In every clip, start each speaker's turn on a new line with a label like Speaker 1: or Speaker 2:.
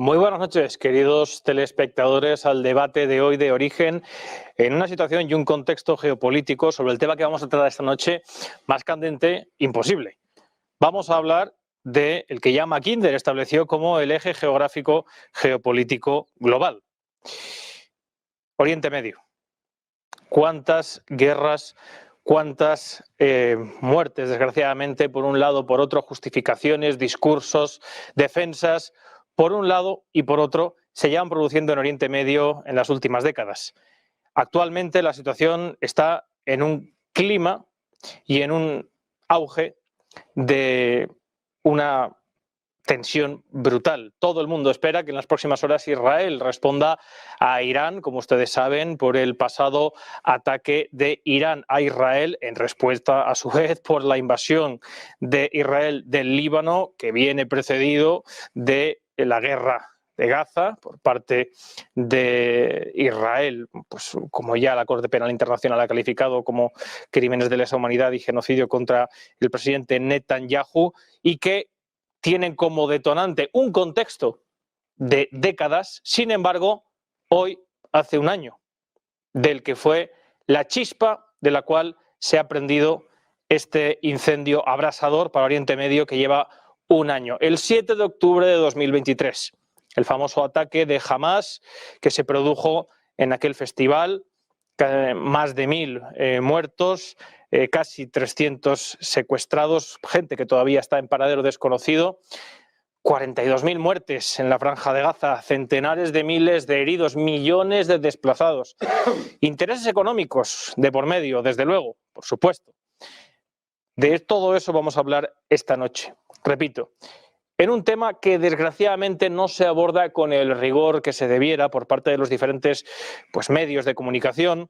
Speaker 1: Muy buenas noches, queridos telespectadores, al debate de hoy de Origen, en una situación y un contexto geopolítico sobre el tema que vamos a tratar esta noche más candente imposible. Vamos a hablar del que ya Mackinder estableció como el eje geográfico geopolítico global. Oriente Medio. ¿Cuántas guerras, cuántas muertes, desgraciadamente, por un lado, por otro, justificaciones, discursos, defensas, por un lado y por otro, se llevan produciendo en Oriente Medio en las últimas décadas? Actualmente la situación está en un clima y en un auge de una tensión brutal. Todo el mundo espera que en las próximas horas Israel responda a Irán, como ustedes saben, por el pasado ataque de Irán a Israel, en respuesta a su vez por la invasión de Israel del Líbano, que viene precedido de la guerra de Gaza por parte de Israel, pues como ya la Corte Penal Internacional ha calificado como crímenes de lesa humanidad y genocidio contra el presidente Netanyahu, y que tienen como detonante un contexto de décadas. Sin embargo, hoy hace un año del que fue la chispa de la cual se ha prendido este incendio abrasador para Oriente Medio que lleva un año. El 7 de octubre de 2023, el famoso ataque de Hamás que se produjo en aquel festival, más de 1000 muertos, casi 300 secuestrados, gente que todavía está en paradero desconocido, 42.000 muertes en la Franja de Gaza, centenares de miles de heridos, millones de desplazados, intereses económicos de por medio, desde luego, por supuesto. De todo eso vamos a hablar esta noche. Repito, en un tema que desgraciadamente no se aborda con el rigor que se debiera por parte de los diferentes medios de comunicación,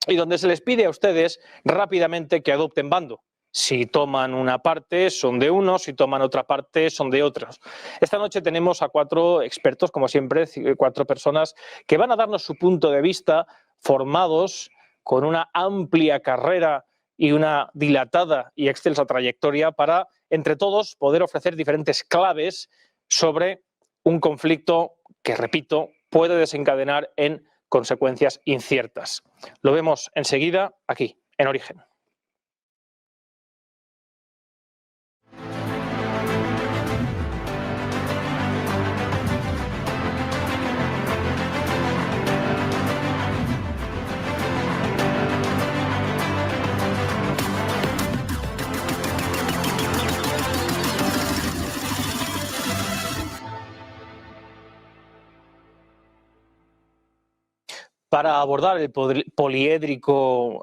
Speaker 1: y donde se les pide a ustedes rápidamente que adopten bando. Si toman una parte son de unos, si toman otra parte son de otros. Esta noche tenemos a 4 expertos, como siempre, 4 personas que van a darnos su punto de vista, formados con una amplia carrera y una dilatada y extensa trayectoria para, entre todos, poder ofrecer diferentes claves sobre un conflicto que, repito, puede desencadenar en consecuencias inciertas. Lo vemos enseguida aquí, en Origen. Para abordar el poliédrico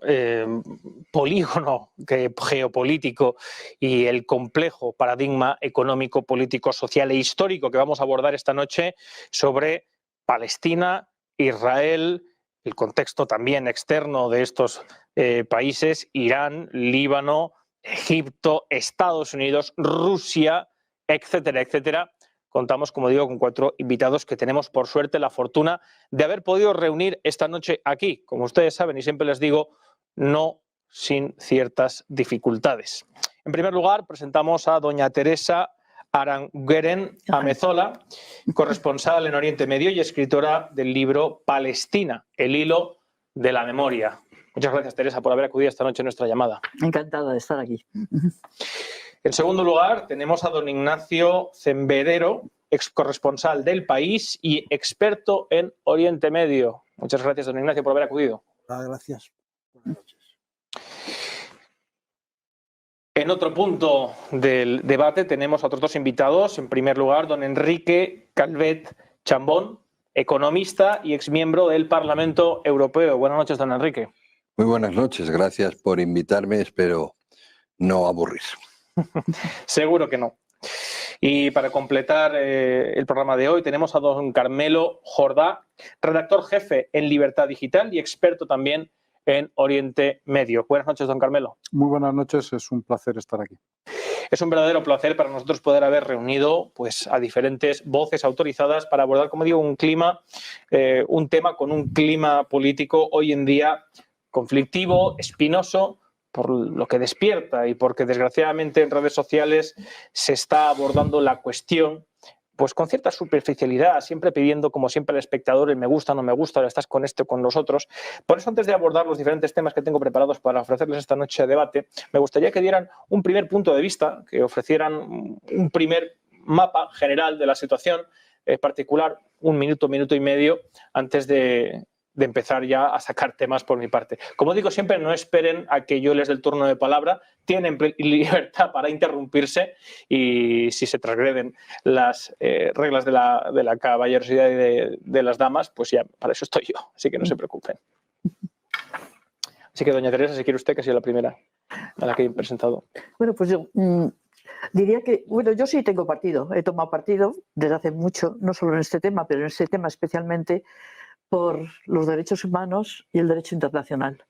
Speaker 1: polígono geopolítico y el complejo paradigma económico, político, social e histórico que vamos a abordar esta noche sobre Palestina, Israel, el contexto también externo de estos países, Irán, Líbano, Egipto, Estados Unidos, Rusia, etcétera, etcétera. Contamos, como digo, con 4 invitados que tenemos, por suerte, la fortuna de haber podido reunir esta noche aquí. Como ustedes saben, y siempre les digo, no sin ciertas dificultades. En primer lugar, presentamos a doña Teresa Aranguren Amezola, corresponsal en Oriente Medio y escritora del libro Palestina, el hilo de la memoria. Muchas gracias, Teresa, por haber acudido esta noche a nuestra llamada.
Speaker 2: Encantada de estar aquí.
Speaker 1: En segundo lugar, tenemos a don Ignacio Zembedero, ex corresponsal del País y experto en Oriente Medio. Muchas gracias, don Ignacio, por haber acudido.
Speaker 3: Gracias. Buenas noches.
Speaker 1: En otro punto del debate tenemos a otros 2 invitados. En primer lugar, don Enrique Calvet Chambón, economista y exmiembro del Parlamento Europeo. Buenas noches, don Enrique.
Speaker 4: Muy buenas noches, gracias por invitarme, espero no aburrir.
Speaker 1: Seguro que no. Y para completar el programa de hoy tenemos a don Carmelo Jordá, redactor jefe en Libertad Digital y experto también en Oriente Medio. Buenas noches, don Carmelo.
Speaker 3: Muy buenas noches, es un placer estar aquí.
Speaker 1: Es un verdadero placer para nosotros poder haber reunido a diferentes voces autorizadas para abordar, como digo, un tema con un clima político hoy en día conflictivo, espinoso, por lo que despierta y porque desgraciadamente en redes sociales se está abordando la cuestión pues con cierta superficialidad, siempre pidiendo, como siempre, al espectador el me gusta, no me gusta, ahora estás con este o con los otros. Por eso, antes de abordar los diferentes temas que tengo preparados para ofrecerles esta noche de debate, me gustaría que dieran un primer punto de vista, que ofrecieran un primer mapa general de la situación, particular, un minuto, minuto y medio, antes de empezar ya a sacar temas por mi parte. Como digo siempre, no esperen a que yo les dé el turno de palabra, tienen libertad para interrumpirse y si se transgreden las reglas de la caballerosidad y de las damas, pues ya para eso estoy yo, así que no se preocupen. Así que, doña Teresa, si quiere usted, que ha sido la primera a la que he presentado.
Speaker 2: Bueno, pues yo diría que, bueno, yo sí tengo partido, he tomado partido desde hace mucho, no solo en este tema, pero en este tema especialmente por los derechos humanos y el derecho internacional,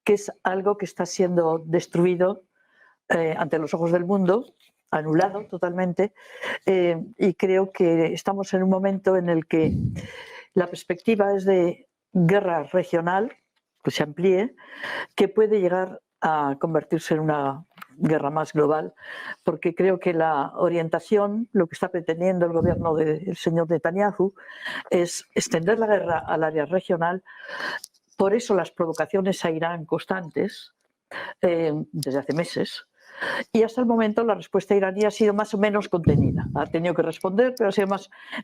Speaker 2: que es algo que está siendo destruido ante los ojos del mundo, anulado totalmente, y creo que estamos en un momento en el que la perspectiva es de guerra regional, que se amplíe, que puede llegar a convertirse en una guerra más global, porque creo que la orientación, lo que está pretendiendo el gobierno del señor Netanyahu, es extender la guerra al área regional. Por eso las provocaciones a Irán constantes, desde hace meses, y hasta el momento la respuesta iraní ha sido más o menos contenida. Ha tenido que responder, pero ha sido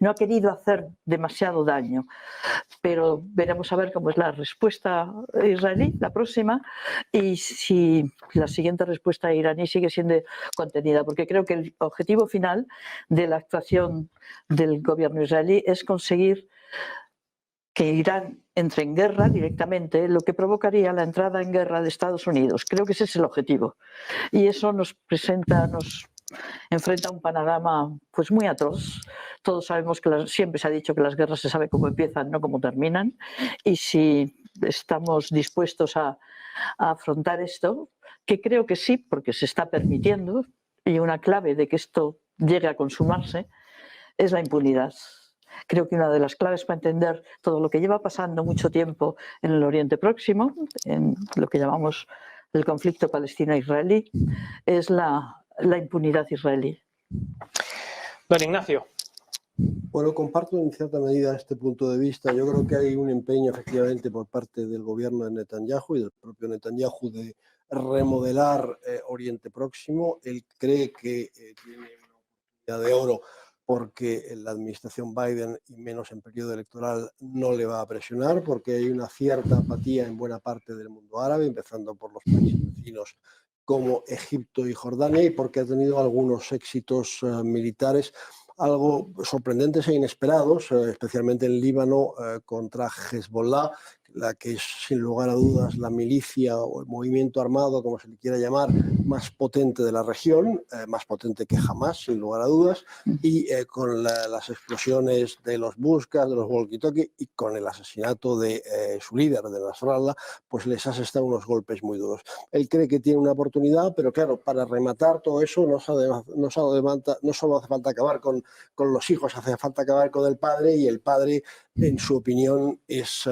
Speaker 2: no ha querido hacer demasiado daño. Pero veremos a ver cómo es la respuesta israelí, la próxima, y si la siguiente respuesta iraní sigue siendo contenida, porque creo que el objetivo final de la actuación del gobierno israelí es conseguir que Irán entre en guerra directamente, lo que provocaría la entrada en guerra de Estados Unidos. Creo que ese es el objetivo. Y eso nos enfrenta a un panorama pues muy atroz. Todos sabemos que siempre se ha dicho que las guerras se sabe cómo empiezan, no cómo terminan. Y si estamos dispuestos a afrontar esto, que creo que sí, porque se está permitiendo, y una clave de que esto llegue a consumarse es la impunidad. Creo que una de las claves para entender todo lo que lleva pasando mucho tiempo en el Oriente Próximo, en lo que llamamos el conflicto palestino-israelí, es la impunidad israelí.
Speaker 1: Don Ignacio.
Speaker 5: Bueno, comparto en cierta medida este punto de vista. Yo creo que hay un empeño efectivamente por parte del gobierno de Netanyahu y del propio Netanyahu de remodelar Oriente Próximo. Él cree que tiene una oportunidad de oro porque la administración Biden, y menos en periodo electoral, no le va a presionar, porque hay una cierta apatía en buena parte del mundo árabe, empezando por los países vecinos como Egipto y Jordania, y porque ha tenido algunos éxitos militares algo sorprendentes e inesperados, especialmente en Líbano contra Hezbollah, la que es sin lugar a dudas la milicia o el movimiento armado, como se le quiera llamar, más potente de la región, más potente que Hamas, sin lugar a dudas, y con las explosiones de los Buskas, de los walkie-talkie y con el asesinato de su líder, de Nasrallah, pues les asestan unos golpes muy duros. Él cree que tiene una oportunidad, pero claro, para rematar todo eso no solo hace falta acabar con los hijos, hace falta acabar con el padre, y el padre, en su opinión, es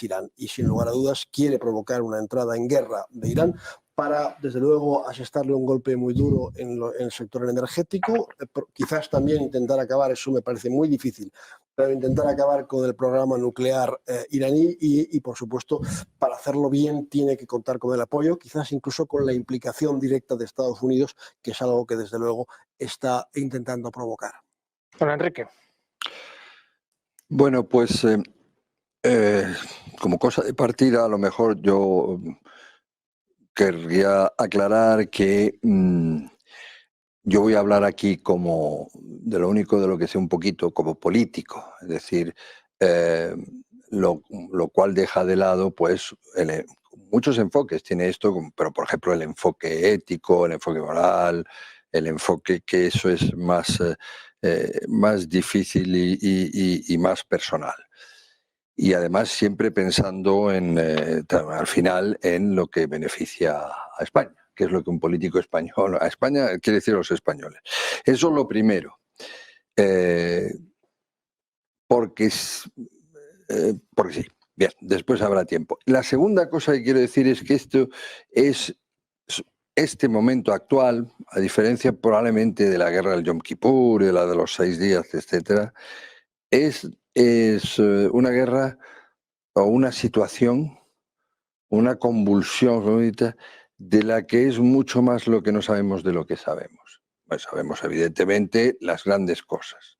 Speaker 5: Irán. Y sin lugar a dudas quiere provocar una entrada en guerra de Irán para, desde luego, asestarle un golpe muy duro en el sector energético, quizás también intentar acabar, eso me parece muy difícil, pero intentar acabar con el programa nuclear iraní y, por supuesto, para hacerlo bien tiene que contar con el apoyo, quizás incluso con la implicación directa de Estados Unidos, que es algo que, desde luego, está intentando provocar.
Speaker 1: Don Enrique.
Speaker 4: Bueno, pues como cosa de partida, a lo mejor yo querría aclarar que yo voy a hablar aquí como de lo único de lo que sé un poquito como político, es decir, lo cual deja de lado pues muchos enfoques tiene esto, pero por ejemplo el enfoque ético, el enfoque moral, el enfoque que eso es más difícil y más personal. Y además siempre pensando al final en lo que beneficia a España, que es lo que un político español, a España quiere decir a los españoles. Eso es lo primero, porque sí. Bien, después habrá tiempo. La segunda cosa que quiero decir es que esto es este momento actual, a diferencia probablemente de la guerra del Yom Kippur, de la de los 6 días, etcétera, es una guerra o una situación, una convulsión de la que es mucho más lo que no sabemos de lo que sabemos. Pues sabemos evidentemente las grandes cosas,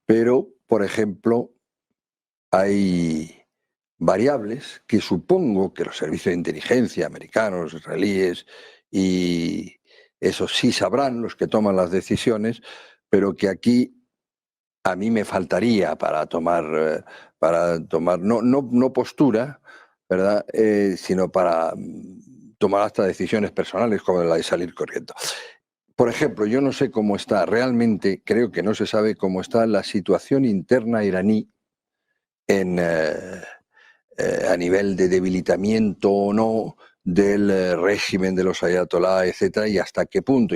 Speaker 4: pero, por ejemplo, hay variables que supongo que los servicios de inteligencia americanos, israelíes, y eso sí sabrán los que toman las decisiones, pero que aquí a mí me faltaría para tomar no postura, ¿verdad? Sino para tomar hasta decisiones personales como la de salir corriendo. Por ejemplo, yo no sé cómo está, realmente creo que no se sabe cómo está la situación interna iraní a nivel de debilitamiento o no del régimen de los ayatolá, etcétera, y hasta qué punto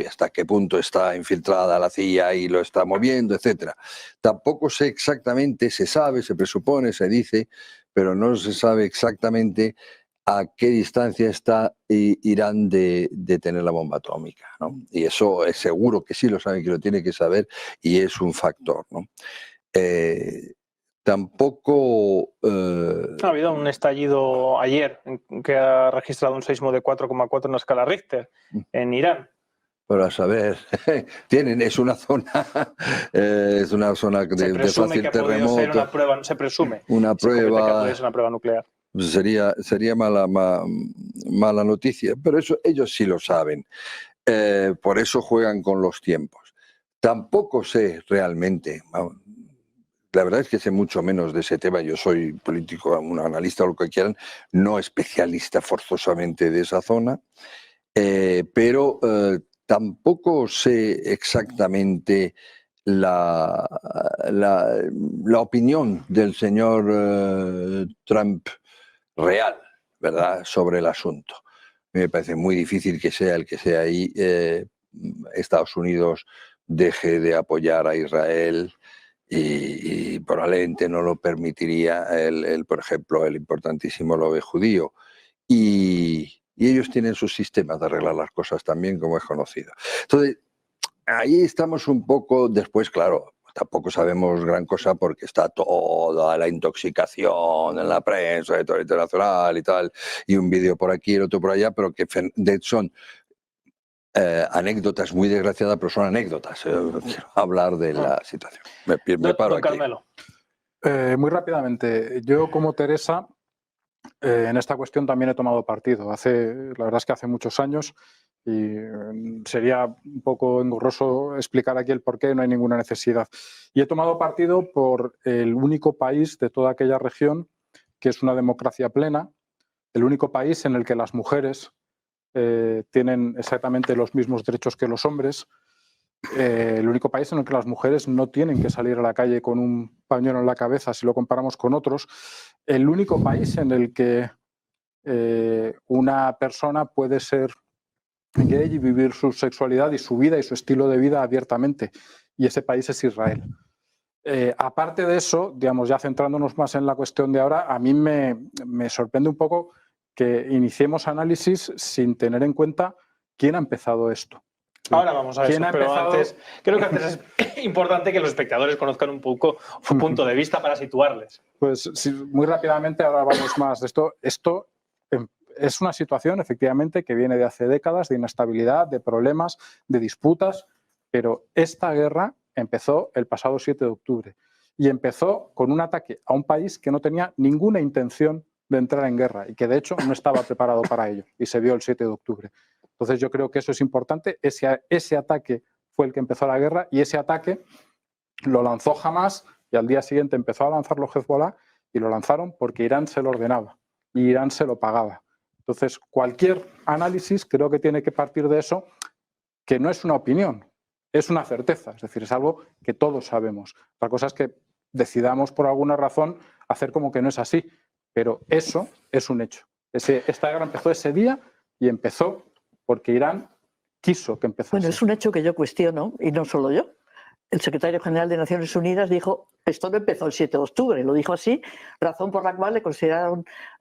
Speaker 4: está infiltrada la CIA y lo está moviendo, etcétera. Tampoco sé exactamente, se sabe, se presupone, se dice, pero no se sabe exactamente a qué distancia está Irán de tener la bomba atómica, ¿no? Y eso es seguro que sí lo sabe, que lo tiene que saber, y es un factor, ¿no? Tampoco...
Speaker 1: Ha habido un estallido ayer que ha registrado un seísmo de 4,4 en la escala Richter en Irán.
Speaker 4: Pero a saber, es una zona de fácil terremoto.
Speaker 1: Una prueba, se presume.
Speaker 4: Una prueba.
Speaker 1: Que puede ser una prueba nuclear.
Speaker 4: Sería mala noticia, pero eso ellos sí lo saben. Por eso juegan con los tiempos. Tampoco sé realmente. La verdad es que sé mucho menos de ese tema. Yo soy político, un analista o lo que quieran, no especialista forzosamente de esa zona, pero tampoco sé exactamente la opinión del señor Trump real, ¿verdad?, sobre el asunto. Me parece muy difícil que sea el que sea ahí. Estados Unidos deje de apoyar a Israel y probablemente no lo permitiría por ejemplo, el importantísimo lobby judío. Y ellos tienen sus sistemas de arreglar las cosas también, como es conocido. Entonces, ahí estamos un poco, después, claro, tampoco sabemos gran cosa porque está toda la intoxicación en la prensa de todo internacional y tal, y un vídeo por aquí, el otro por allá, pero que son anécdotas muy desgraciadas, pero son anécdotas. Quiero hablar de la situación. Me paro aquí.
Speaker 1: Carmelo.
Speaker 3: Muy rápidamente, yo como Teresa, en esta cuestión también he tomado partido. La verdad es que hace muchos años, y sería un poco engorroso explicar aquí el por qué, no hay ninguna necesidad. Y he tomado partido por el único país de toda aquella región que es una democracia plena, el único país en el que las mujeres tienen exactamente los mismos derechos que los hombres, el único país en el que las mujeres no tienen que salir a la calle con un pañuelo en la cabeza si lo comparamos con otros, el único país en el que una persona puede ser gay y vivir su sexualidad y su vida y su estilo de vida abiertamente, y ese país es Israel. Aparte de eso, digamos, ya centrándonos más en la cuestión de ahora, a mí me sorprende un poco que iniciemos análisis sin tener en cuenta quién ha empezado esto.
Speaker 1: Ahora vamos a eso, pero antes, creo que antes es importante que los espectadores conozcan un poco su punto de vista para situarles.
Speaker 3: Pues sí, muy rápidamente, ahora vamos más de esto. Esto es una situación, efectivamente, que viene de hace décadas, de inestabilidad, de problemas, de disputas, pero esta guerra empezó el pasado 7 de octubre y empezó con un ataque a un país que no tenía ninguna intención de entrar en guerra y que de hecho no estaba preparado para ello, y se vio el 7 de octubre. Entonces yo creo que eso es importante. Ese ataque fue el que empezó la guerra, y ese ataque lo lanzó Hamás, y al día siguiente empezó a lanzarlo Hezbollah, y lo lanzaron porque Irán se lo ordenaba y Irán se lo pagaba. Entonces cualquier análisis creo que tiene que partir de eso, que no es una opinión, es una certeza, es decir, es algo que todos sabemos. Otra cosa es que decidamos por alguna razón hacer como que no es así, pero eso es un hecho. Esta guerra empezó ese día y empezó porque Irán quiso que empezase.
Speaker 2: Bueno, es un hecho que yo cuestiono, y no solo yo. el secretario general de Naciones Unidas dijo, esto no empezó el 7 de octubre, lo dijo así, razón por la cual le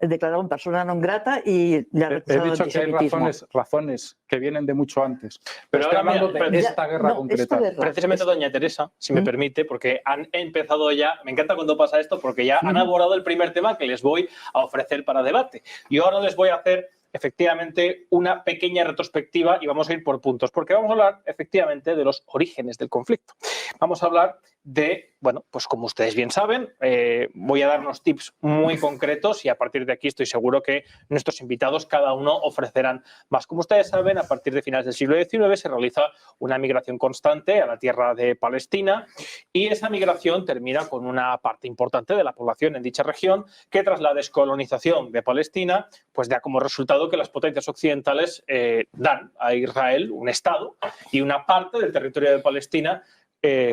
Speaker 2: declararon persona non grata y le
Speaker 3: He
Speaker 2: acusaron de
Speaker 3: dicho que hay
Speaker 2: antisemitismo.
Speaker 3: razones que vienen de mucho antes.
Speaker 1: Pero
Speaker 3: Estoy
Speaker 1: ahora,
Speaker 3: hablando
Speaker 1: mira,
Speaker 3: de esta guerra concreta.
Speaker 2: esta guerra,
Speaker 1: Precisamente, doña Teresa, si me permite, porque han empezado ya, me encanta cuando pasa esto, porque ya han abordado el primer tema que les voy a ofrecer para debate. Y ahora les voy a hacer efectivamente una pequeña retrospectiva y vamos a ir por puntos, porque vamos a hablar efectivamente de los orígenes del conflicto. Vamos a hablar de, bueno, pues como ustedes bien saben, voy a dar unos tips muy concretos y a partir de aquí estoy seguro que nuestros invitados cada uno ofrecerán más. Como ustedes saben, a partir de finales del siglo XIX se realiza una migración constante a la tierra de Palestina y esa migración termina con una parte importante de la población en dicha región que tras la descolonización de Palestina pues da como resultado que las potencias occidentales dan a Israel un Estado y una parte del territorio de Palestina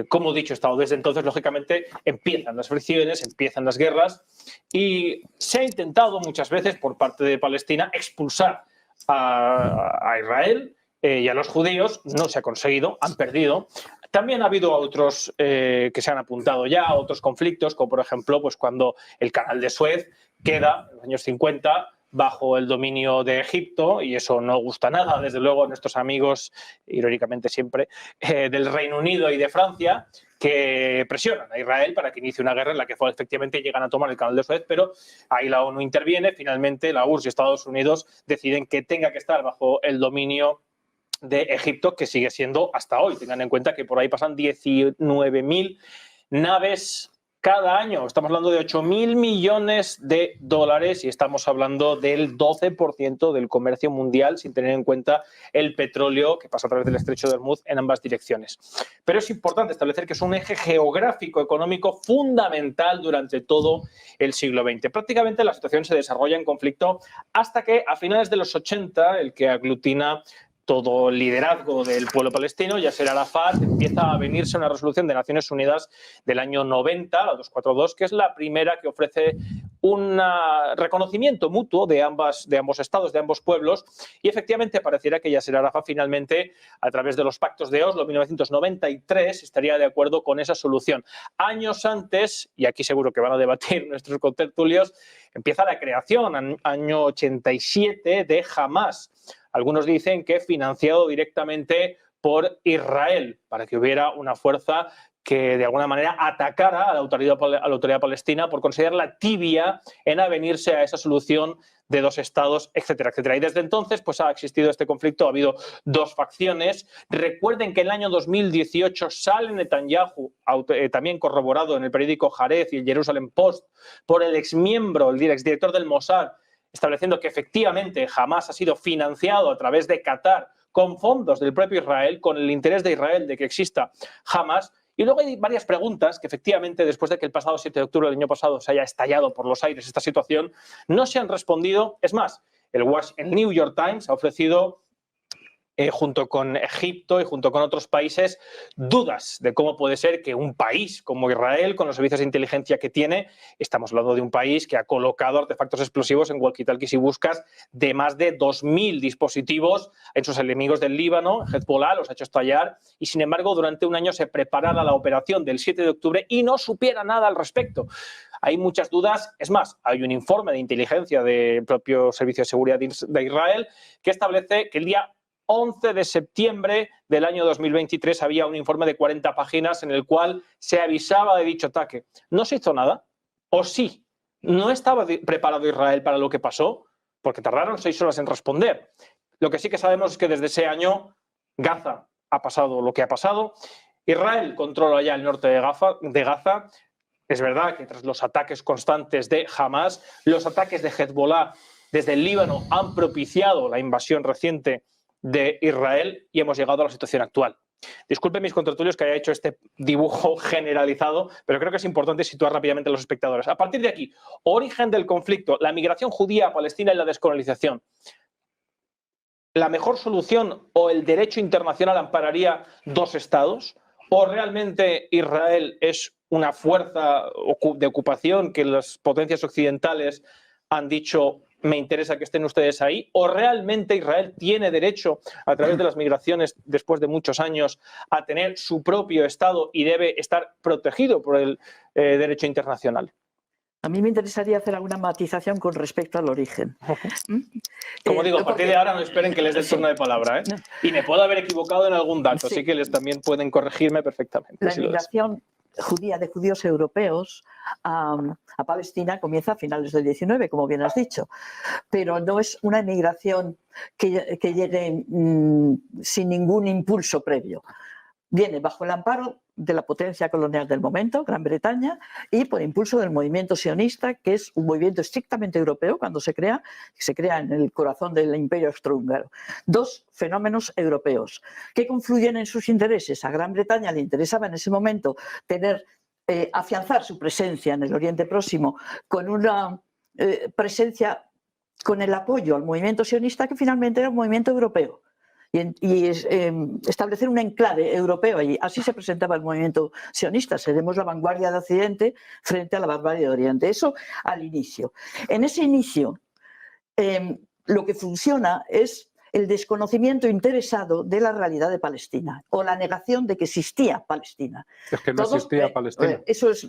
Speaker 1: como dicho Estado. Desde entonces, lógicamente, empiezan las fricciones, empiezan las guerras y se ha intentado muchas veces por parte de Palestina expulsar a Israel y a los judíos. No se ha conseguido, han perdido. También ha habido otros que se han apuntado ya, otros conflictos, como por ejemplo pues cuando el canal de Suez queda en los años 50 bajo el dominio de Egipto, y eso no gusta nada, desde luego, a nuestros amigos, irónicamente siempre, del Reino Unido y de Francia, que presionan a Israel para que inicie una guerra en la que efectivamente llegan a tomar el canal de Suez, pero ahí la ONU interviene, finalmente la URSS y Estados Unidos deciden que tenga que estar bajo el dominio de Egipto, que sigue siendo hasta hoy. Tengan en cuenta que por ahí pasan 19.000 naves cada año. Estamos hablando de 8.000 millones de dólares y estamos hablando del 12% del comercio mundial, sin tener en cuenta el petróleo que pasa a través del estrecho de Hormuz en ambas direcciones. Pero es importante establecer que es un eje geográfico económico fundamental durante todo el siglo XX. Prácticamente la situación se desarrolla en conflicto hasta que a finales de los 80 el que aglutina todo el liderazgo del pueblo palestino, Yasser Arafat, empieza a venirse una resolución de Naciones Unidas del año 90, la 242, que es la primera que ofrece un reconocimiento mutuo de ambos estados, de ambos pueblos, y efectivamente pareciera que Yasser Arafat finalmente, a través de los pactos de Oslo, 1993, estaría de acuerdo con esa solución. Años antes, y aquí seguro que van a debatir nuestros contertulios, empieza la creación, año 87, de Hamás. Algunos dicen que financiado directamente por Israel, para que hubiera una fuerza que de alguna manera atacara a la autoridad palestina por considerarla tibia en avenirse a esa solución de dos estados, etcétera, etcétera. Y desde entonces pues ha existido este conflicto, ha habido dos facciones. Recuerden que en el año 2018 sale Netanyahu, también corroborado en el periódico Haaretz y el Jerusalem Post, por el exmiembro, el exdirector del Mossad, estableciendo que efectivamente Hamás ha sido financiado a través de Qatar con fondos del propio Israel, con el interés de Israel de que exista Hamás. Y luego hay varias preguntas que efectivamente, después de que el pasado 7 de octubre del año pasado se haya estallado por los aires esta situación, no se han respondido. Es más, el New York Times ha ofrecido junto con Egipto y junto con otros países, dudas de cómo puede ser que un país como Israel, con los servicios de inteligencia que tiene, estamos hablando de un país que ha colocado artefactos explosivos en walkie-talkies y buscas de más de 2.000 dispositivos en sus enemigos del Líbano, Hezbollah, los ha hecho estallar, y sin embargo durante un año se preparara la operación del 7 de octubre y no supiera nada al respecto. Hay muchas dudas. Es más, hay un informe de inteligencia del propio Servicio de Seguridad de Israel que establece que el día 11 de septiembre del año 2023 había un informe de 40 páginas en el cual se avisaba de dicho ataque. ¿No se hizo nada? ¿O sí? ¿No estaba preparado Israel para lo que pasó? Porque tardaron 6 horas en responder. Lo que sí que sabemos es que desde ese año Gaza ha pasado lo que ha pasado. Israel controla ya el norte de Gaza. Es verdad que tras los ataques constantes de Hamás, los ataques de Hezbollah desde el Líbano han propiciado la invasión reciente de Israel y hemos llegado a la situación actual. Disculpen mis contertulios que haya hecho este dibujo generalizado, pero creo que es importante situar rápidamente a los espectadores. A partir de aquí, origen del conflicto, la migración judía a Palestina y la descolonización. ¿La mejor solución o el derecho internacional ampararía dos estados? ¿O realmente Israel es una fuerza de ocupación que las potencias occidentales han dicho me interesa que estén ustedes ahí, o realmente Israel tiene derecho, a través de las migraciones después de muchos años, a tener su propio Estado y debe estar protegido por el derecho internacional.
Speaker 2: A mí me interesaría hacer alguna matización con respecto al origen.
Speaker 1: Como digo, a partir de ahora no esperen que les dé el turno de palabra, ¿eh?
Speaker 2: No.
Speaker 1: Y me puedo haber equivocado en algún dato,
Speaker 2: Sí.
Speaker 1: así que les también pueden corregirme perfectamente.
Speaker 2: La
Speaker 1: si lo desean.
Speaker 2: inmigración judía de judíos europeos a Palestina comienza a finales del 19, como bien has dicho, pero no es una inmigración que llegue sin ningún impulso previo. Viene bajo el amparo de la potencia colonial del momento, Gran Bretaña, y por impulso del movimiento sionista, que es un movimiento estrictamente europeo cuando se crea en el corazón del Imperio Austrohúngaro. Dos fenómenos europeos que confluyen en sus intereses. A Gran Bretaña le interesaba en ese momento afianzar su presencia en el Oriente Próximo con una presencia, con el apoyo al movimiento sionista, que finalmente era un movimiento europeo. Y establecer un enclave europeo allí. Así se presentaba el movimiento sionista. Seremos la vanguardia de Occidente frente a la barbarie de Oriente. Eso al inicio. En ese inicio, lo que funciona es el desconocimiento interesado de la realidad de Palestina o la negación de que existía Palestina.
Speaker 3: Es que no existía Palestina.
Speaker 2: Eso es.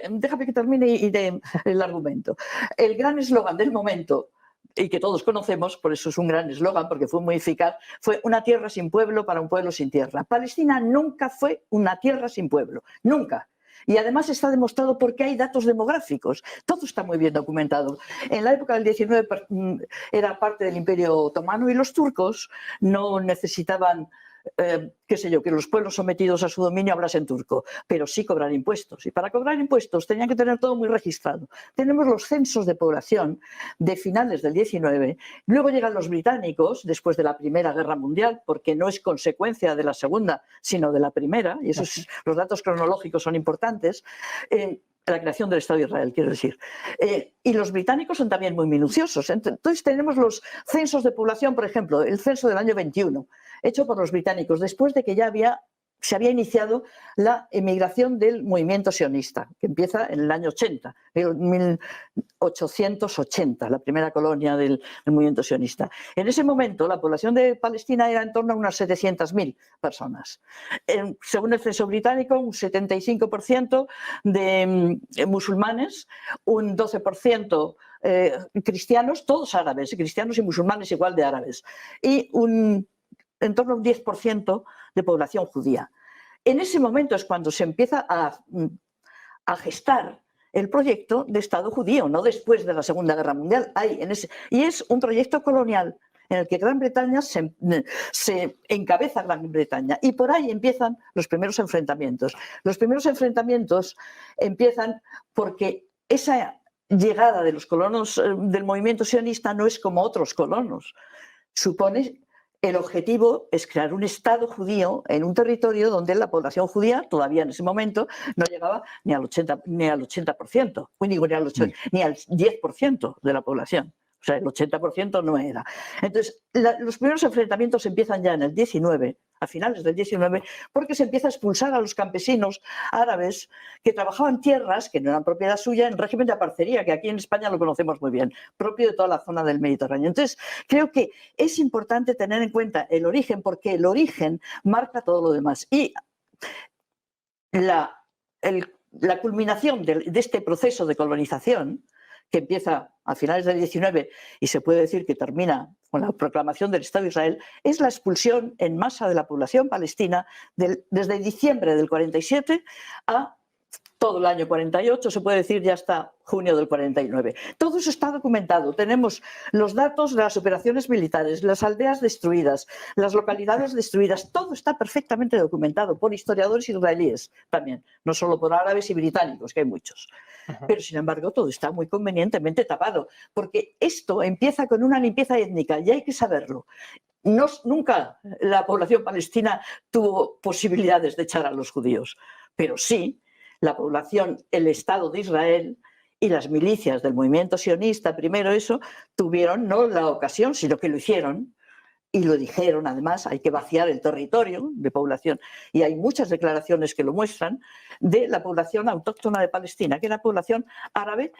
Speaker 2: Déjame que termine y dé el argumento. El gran eslogan del momento, y que todos conocemos, por eso es un gran eslogan, porque fue muy eficaz, fue una tierra sin pueblo para un pueblo sin tierra. Palestina nunca fue una tierra sin pueblo, nunca. Y además está demostrado porque hay datos demográficos. Todo está muy bien documentado. En la época del 19 era parte del Imperio Otomano y los turcos no necesitaban qué sé yo, que los pueblos sometidos a su dominio hablasen turco, pero sí cobrar impuestos. Y para cobrar impuestos tenían que tener todo muy registrado. Tenemos los censos de población de finales del 19, luego llegan los británicos después de la Primera Guerra Mundial, porque no es consecuencia de la Segunda, sino de la Primera, y los datos cronológicos son importantes. La creación del Estado de Israel, quiero decir. Y los británicos son también muy minuciosos. Entonces tenemos los censos de población, por ejemplo, el censo del año 21, hecho por los británicos, después de que ya se había iniciado la emigración del movimiento sionista, que empieza en el año 80, en 1880, la primera colonia del movimiento sionista. En ese momento, la población de Palestina era en torno a unas 700.000 personas. Según el censo británico, un 75% de musulmanes, un 12% cristianos, todos árabes, cristianos y musulmanes igual de árabes, y en torno a un 10% de población judía. En ese momento es cuando se empieza a gestar el proyecto de Estado judío, no después de la Segunda Guerra Mundial. Y es un proyecto colonial en el que Gran Bretaña se encabeza Gran Bretaña. Y por ahí empiezan los primeros enfrentamientos. Los primeros enfrentamientos empiezan porque esa llegada de los colonos del movimiento sionista no es como otros colonos. Supone... El objetivo es crear un Estado judío en un territorio donde la población judía, todavía en ese momento, no llegaba ni al 80%, ni al 10% de la población. O sea, el 80% no era. Entonces, los primeros enfrentamientos empiezan ya en el 19, a finales del 19, porque se empieza a expulsar a los campesinos árabes que trabajaban tierras que no eran propiedad suya en régimen de aparcería, que aquí en España lo conocemos muy bien, propio de toda la zona del Mediterráneo. Entonces, creo que es importante tener en cuenta el origen, porque el origen marca todo lo demás. Y la culminación de este proceso de colonización, que empieza a finales del 19 y se puede decir que termina con la proclamación del Estado de Israel, es la expulsión en masa de la población palestina desde diciembre del 47 a todo el año 48, se puede decir ya hasta junio del 49. Todo eso está documentado. Tenemos los datos de las operaciones militares, las aldeas destruidas, las localidades destruidas. Todo está perfectamente documentado por historiadores israelíes también, no solo por árabes y británicos, que hay muchos. Pero, sin embargo, todo está muy convenientemente tapado, porque esto empieza con una limpieza étnica y hay que saberlo. Nunca la población palestina tuvo posibilidades de echar a los judíos, pero sí la población, el Estado de Israel y las milicias del movimiento sionista, primero eso, tuvieron no la ocasión, sino que lo hicieron. Y lo dijeron, además, hay que vaciar el territorio de población. Y hay muchas declaraciones que lo muestran de la población autóctona de Palestina, que era población árabe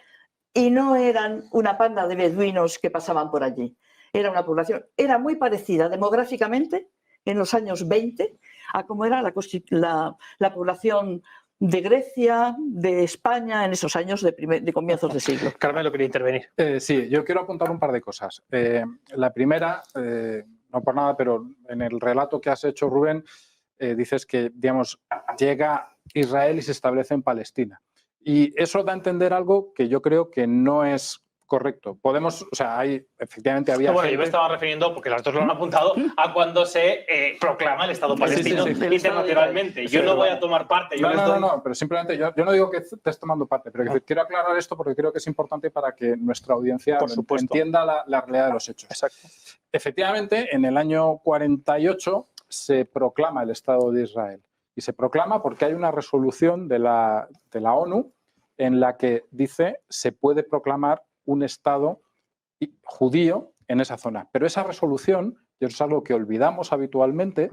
Speaker 2: y no eran una panda de beduinos que pasaban por allí. Era una población, era muy parecida demográficamente en los años 20 a cómo era la población de Grecia, de España en esos años de comienzos de siglo.
Speaker 1: Carmelo quería intervenir.
Speaker 3: Sí, yo quiero apuntar un par de cosas. La primera, no por nada, pero en el relato que has hecho, Rubén, dices que, digamos, llega Israel y se establece en Palestina. Y eso da a entender algo que yo creo que no es correcto. Podemos, o sea, efectivamente había.
Speaker 1: Bueno, yo me estaba refiriendo, porque las dos lo han apuntado, a cuando se proclama el Estado palestino internacionalmente. Yo no voy a tomar parte.
Speaker 3: No, pero simplemente yo no digo que estés tomando parte, pero quiero aclarar esto porque creo que es importante para que nuestra audiencia entienda la realidad de los hechos.
Speaker 1: Exacto.
Speaker 3: Efectivamente, en el año 48 se proclama el Estado de Israel. Y se proclama porque hay una resolución de la ONU en la que dice se puede proclamar un Estado judío en esa zona. Pero esa resolución, y eso es algo que olvidamos habitualmente,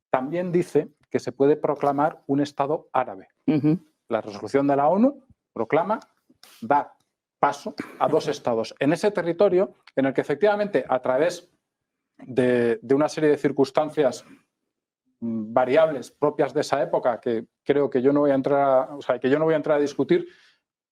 Speaker 3: también dice que se puede proclamar un Estado árabe. La resolución de la ONU proclama, da paso a dos estados en ese territorio en el que efectivamente a través de una serie de circunstancias variables propias de esa época que creo que yo no voy a entrar, a discutir,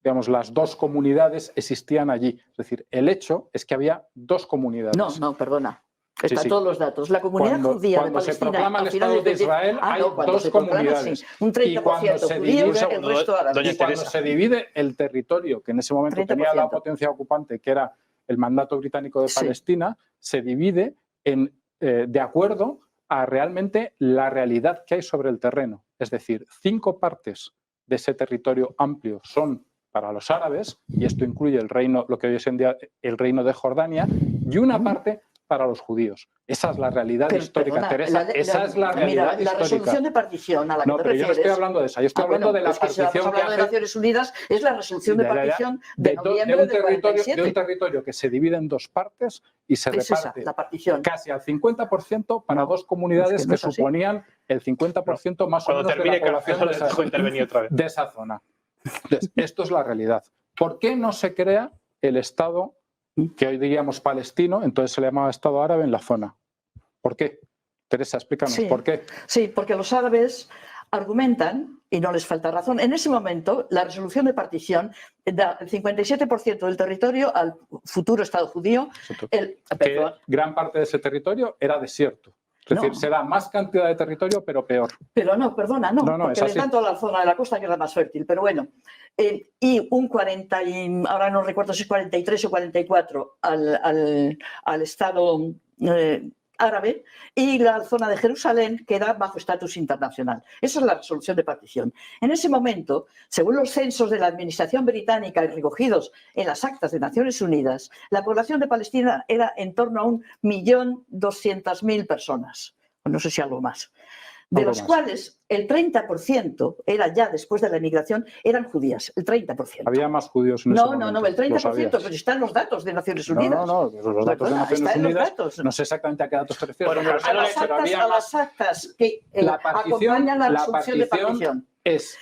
Speaker 3: digamos, las dos comunidades existían allí. Es decir, el hecho es que había dos comunidades.
Speaker 2: No, perdona. Están todos los datos. La comunidad judía de Palestina,
Speaker 3: se proclama el Estado de Israel, hay dos comunidades.
Speaker 2: Un 30% judío, el resto árabe.
Speaker 3: Y cuando se divide el territorio, que en ese momento 30%. Tenía la potencia ocupante, que era el mandato británico de Palestina, se divide de acuerdo a realmente la realidad que hay sobre el terreno. Es decir, 5 partes de ese territorio amplio son para los árabes, y esto incluye el reino, lo que hoy es en día el reino de Jordania, y una parte para los judíos. Esa es la realidad histórica, perdona, Teresa. Esa es la realidad histórica.
Speaker 2: La resolución de partición a la que
Speaker 3: te refieres. Yo no estoy hablando de esa. Yo estoy hablando de la partición
Speaker 2: que hablando de Naciones Unidas es la resolución de partición de noviembre de 47.
Speaker 3: De un territorio que se divide en 2 partes y se reparte casi al 50% para 2 comunidades que suponían el 50% más o menos de la población de esa zona. Entonces, esto es la realidad. ¿Por qué no se crea el Estado que hoy diríamos palestino, entonces se le llamaba Estado árabe en la zona? ¿Por qué? Teresa, explícanos, ¿por qué?
Speaker 2: Sí, porque los árabes argumentan, y no les falta razón, en ese momento la resolución de partición da el 57% del territorio al futuro Estado judío.
Speaker 3: Gran parte de ese territorio era desierto. Es decir, se da más cantidad de territorio, pero peor.
Speaker 2: Pero no, perdona, no porque les dan toda la zona de la costa que es la más fértil, pero bueno. Y un 40, ahora no recuerdo si es 43 o 44 al Estado árabe, y la zona de Jerusalén queda bajo estatus internacional. Esa es la resolución de partición. En ese momento, según los censos de la administración británica y recogidos en las actas de Naciones Unidas, la población de Palestina era en torno a 1.200.000 personas, no sé si algo más, de los cuales el 30% era ya después de la emigración, eran judías, el 30%.
Speaker 3: Había más judíos en ese momento.
Speaker 2: No, el 30%, pero están los datos de Naciones Unidas.
Speaker 3: Los datos de Naciones Unidas, no sé exactamente a qué datos te refieres.
Speaker 2: Bueno, a las actas que acompañan la resolución de partición.
Speaker 3: Es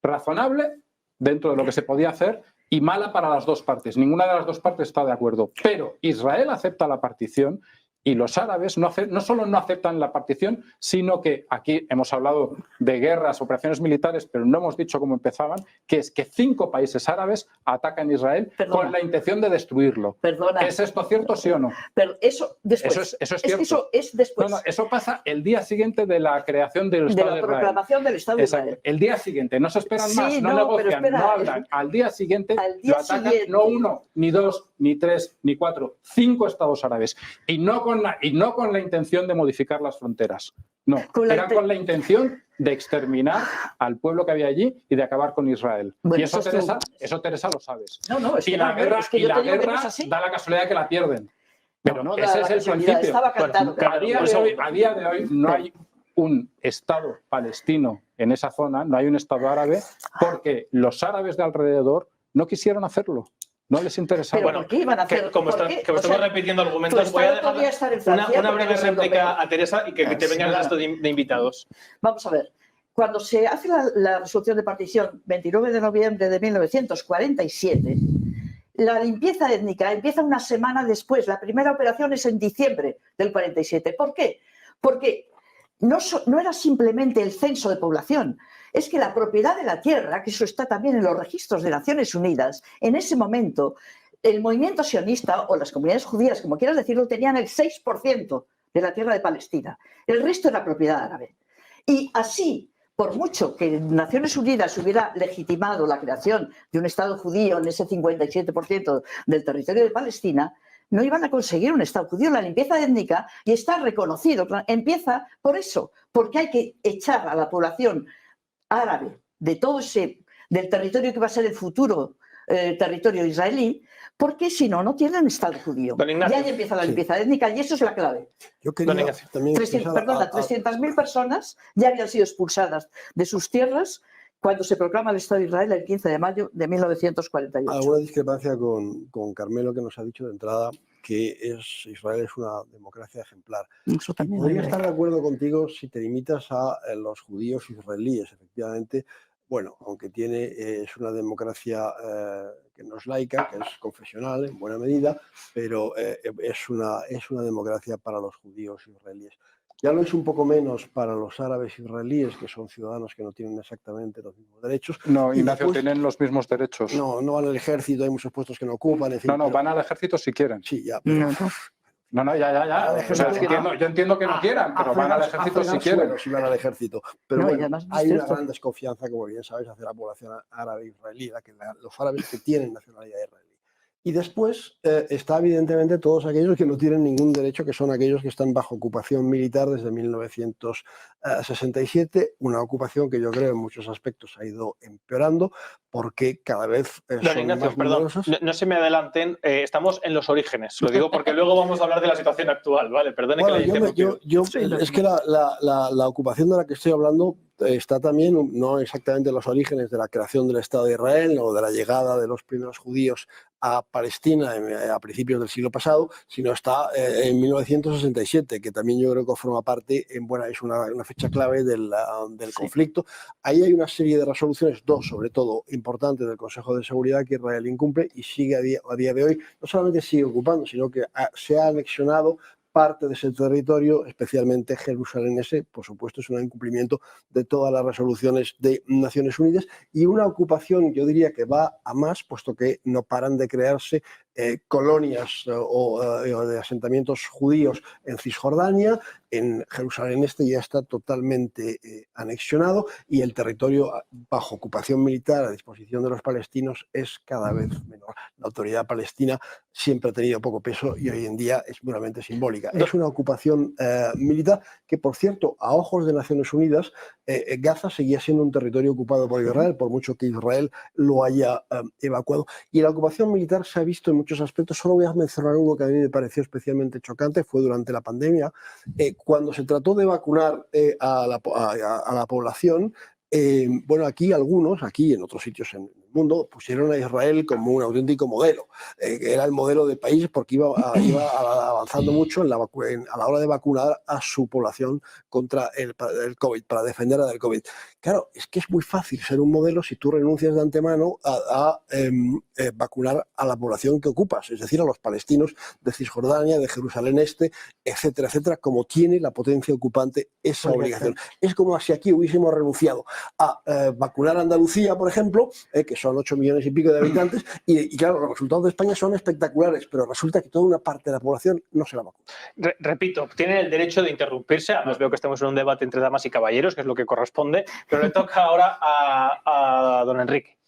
Speaker 3: razonable dentro de lo que se podía hacer y mala para las dos partes. Ninguna de las dos partes está de acuerdo. Pero Israel acepta la partición. Y los árabes no solo no aceptan la partición, sino que aquí hemos hablado de guerras, operaciones militares, pero no hemos dicho cómo empezaban, que es que 5 países árabes atacan a Israel con la intención de destruirlo. ¿Es esto cierto, sí o no?
Speaker 2: Pero eso después.
Speaker 3: Eso es cierto.
Speaker 2: Eso es después.
Speaker 3: Eso pasa el día siguiente de la creación del Estado de Israel.
Speaker 2: De la proclamación del Estado de Israel.
Speaker 3: El día siguiente. No se esperan más, no negocian, no hablan. Al día siguiente lo atacan no 1, ni 2, ni 3, ni 4, 5 estados árabes. Y no con la intención de modificar las fronteras. No, era con la intención de exterminar al pueblo que había allí y de acabar con Israel. Bueno, y eso Teresa, lo sabes.
Speaker 2: Es
Speaker 3: y
Speaker 2: que
Speaker 3: la guerra da la casualidad que la pierden. Pero ese es el principio.
Speaker 2: Estaba cantado,
Speaker 3: a día de hoy no hay un Estado palestino en esa zona, no hay un Estado árabe, porque los árabes de alrededor no quisieron hacerlo. No les interesaba.
Speaker 2: ¿Pero por qué iban a hacer?
Speaker 1: Como estamos repitiendo argumentos, voy a dejar una breve réplica a Teresa y que te vengan el resto de invitados.
Speaker 2: Vamos a ver. Cuando se hace la resolución de partición 29 de noviembre de 1947, la limpieza étnica empieza una semana después. La primera operación es en diciembre del 47. ¿Por qué? Porque no era simplemente el censo de población, es que la propiedad de la tierra, que eso está también en los registros de Naciones Unidas, en ese momento el movimiento sionista o las comunidades judías, como quieras decirlo, tenían el 6% de la tierra de Palestina. El resto era propiedad árabe. Y así, por mucho que Naciones Unidas hubiera legitimado la creación de un Estado judío en ese 57% del territorio de Palestina, no iban a conseguir un Estado judío. La limpieza étnica, y está reconocido, empieza por eso, porque hay que echar a la población árabe de todo del territorio que va a ser el futuro territorio israelí, porque si no, no tienen Estado judío. Y ahí empieza la limpieza étnica, y eso es la clave.
Speaker 5: Yo quería también
Speaker 2: 300.000 personas ya habían sido expulsadas de sus tierras cuando se proclama el Estado de Israel el 15 de mayo de 1948.
Speaker 5: Alguna discrepancia con Carmelo, que nos ha dicho de entrada que Israel es una democracia ejemplar.
Speaker 2: Eso también
Speaker 5: Podría estar de acuerdo contigo si te limitas a los judíos israelíes, efectivamente. Bueno, aunque es una democracia que no es laica, que es confesional en buena medida, pero es una democracia para los judíos israelíes. Ya lo es un poco menos para los árabes israelíes, que son ciudadanos que no tienen exactamente los mismos derechos.
Speaker 3: No, Ignacio, tienen los mismos derechos.
Speaker 5: No van al ejército, hay muchos puestos que no ocupan. En fin,
Speaker 3: no, van al ejército si quieren.
Speaker 5: Sí, ya. Pero...
Speaker 3: ya. O sea, yo entiendo que no quieran, pero van al ejército si quieren.
Speaker 5: Si van al ejército. Pero
Speaker 2: no,
Speaker 5: bueno, hay una gran desconfianza, como bien sabes, hacia la población árabe israelí, los árabes que tienen nacionalidad israelí. Y después está evidentemente todos aquellos que no tienen ningún derecho, que son aquellos que están bajo ocupación militar desde 1967, una ocupación que yo creo en muchos aspectos ha ido empeorando porque cada vez son
Speaker 1: Ignacio,
Speaker 5: más numerosos.
Speaker 1: No se me adelanten, estamos en los orígenes, lo digo porque luego vamos a hablar de la situación actual, ¿vale? Perdone que le
Speaker 5: es que la ocupación de la que estoy hablando está también, no exactamente en los orígenes de la creación del Estado de Israel o de la llegada de los primeros judíos a Palestina a principios del siglo pasado, sino está en 1967, que también yo creo que forma parte, es una fecha clave del conflicto. Ahí hay una serie de resoluciones, dos sobre todo importantes del Consejo de Seguridad, que Israel incumple y sigue a día de hoy, no solamente sigue ocupando, sino que se ha anexionado parte de ese territorio, especialmente Jerusalén Este, por supuesto, es un incumplimiento de todas las resoluciones de Naciones Unidas y una ocupación, yo diría que va a más, puesto que no paran de crearse colonias o de asentamientos judíos en Cisjordania. En Jerusalén Este ya está totalmente anexionado y el territorio bajo ocupación militar a disposición de los palestinos es cada vez menor. La autoridad palestina siempre ha tenido poco peso y hoy en día es puramente simbólica. Es una ocupación militar que, por cierto, a ojos de Naciones Unidas, Gaza seguía siendo un territorio ocupado por Israel, por mucho que Israel lo haya evacuado. Y la ocupación militar se ha visto en muchos aspectos. Solo voy a mencionar uno que a mí me pareció especialmente chocante, fue durante la pandemia, cuando se trató de vacunar a la población. Bueno, aquí en otros sitios en el mundo, pusieron a Israel como un auténtico modelo, que era el modelo de país porque iba avanzando mucho a la hora de vacunar a su población contra el COVID, para defenderla del COVID. Claro, es que es muy fácil ser un modelo si tú renuncias de antemano a vacunar a la población que ocupas, es decir, a los palestinos de Cisjordania, de Jerusalén Este, etcétera, etcétera, como tiene la potencia ocupante esa obligación. Es como si aquí hubiésemos renunciado a vacunar a Andalucía, por ejemplo, que son 8 millones y pico de habitantes, y claro, los resultados de España son espectaculares, pero resulta que toda una parte de la población no se la vacuna.
Speaker 1: Repito, tienen el derecho de interrumpirse, además veo que estamos en un debate entre damas y caballeros, que es lo que corresponde, pero le toca ahora a don Enrique.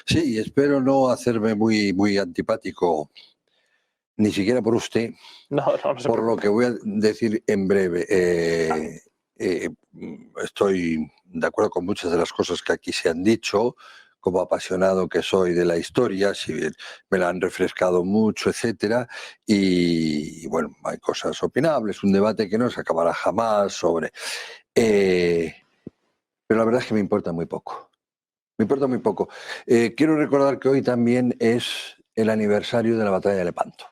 Speaker 4: Sí, espero no hacerme muy antipático, ni siquiera por usted, por lo que voy a decir en breve. Estoy de acuerdo con muchas de las cosas que aquí se han dicho, como apasionado que soy de la historia, si bien me la han refrescado mucho, etcétera, y bueno, hay cosas opinables, un debate que no se acabará jamás sobre... pero la verdad es que me importa muy poco. Me importa muy poco. Quiero recordar que hoy también es el aniversario de la batalla de Lepanto.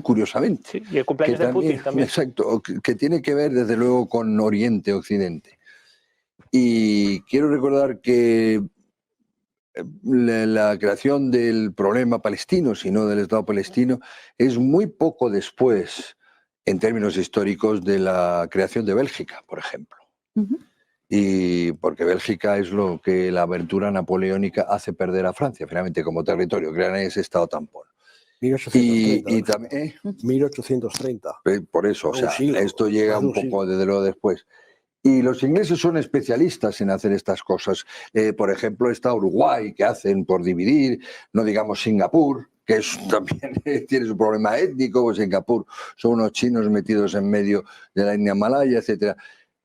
Speaker 4: Curiosamente.
Speaker 1: Sí, y el cumpleaños de Putin también.
Speaker 4: Exacto, que tiene que ver desde luego con Oriente, Occidente. Y quiero recordar que la creación del problema palestino, sino del Estado palestino, es muy poco después, en términos históricos, de la creación de Bélgica, por ejemplo. Y porque Bélgica es lo que la aventura napoleónica hace perder a Francia, finalmente, como territorio, crean ese Estado tampón.
Speaker 5: 1830.
Speaker 4: Y también,
Speaker 5: 1830.
Speaker 4: por eso, o sea,
Speaker 5: siglo,
Speaker 4: esto llega un poco desde luego después. Y los ingleses son especialistas en hacer estas cosas. Por ejemplo, está Uruguay, que hacen por dividir, no digamos Singapur, que también tiene su problema étnico, pues Singapur son unos chinos metidos en medio de la India Malaya, etc.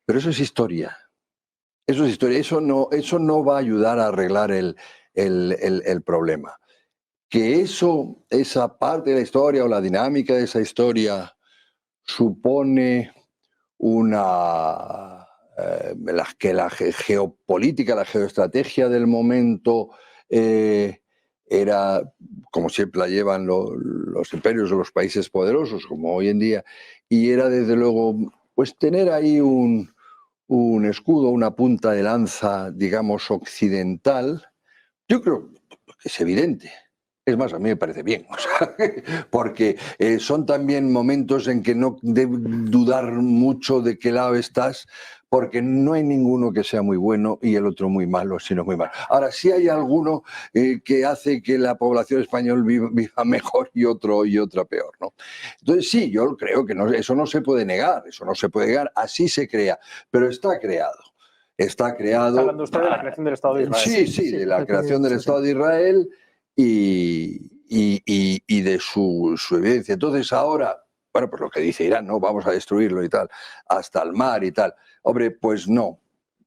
Speaker 4: Pero eso es historia. Eso es historia. Eso no va a ayudar a arreglar el problema. Que esa parte de la historia o la dinámica de esa historia supone que la geopolítica, la geoestrategia del momento era, como siempre la llevan los imperios o los países poderosos, como hoy en día, y era desde luego pues tener ahí un escudo, una punta de lanza, digamos, occidental. Yo creo que es evidente. Es más, a mí me parece bien, o sea, porque son también momentos en que no debes dudar mucho de qué lado estás, porque no hay ninguno que sea muy bueno y el otro muy malo, sino muy malo. Ahora, sí hay alguno que hace que la población española viva mejor y otra peor, ¿no? Entonces, sí, yo creo que eso no se puede negar, así se crea, pero está creado. Está creado.
Speaker 1: Está hablando usted de la creación del Estado de Israel.
Speaker 4: Sí, de la creación del Estado de Israel y de su evidencia. Entonces ahora, bueno, pues lo que dice Irán, no, vamos a destruirlo y tal, hasta el mar y tal. Hombre, pues no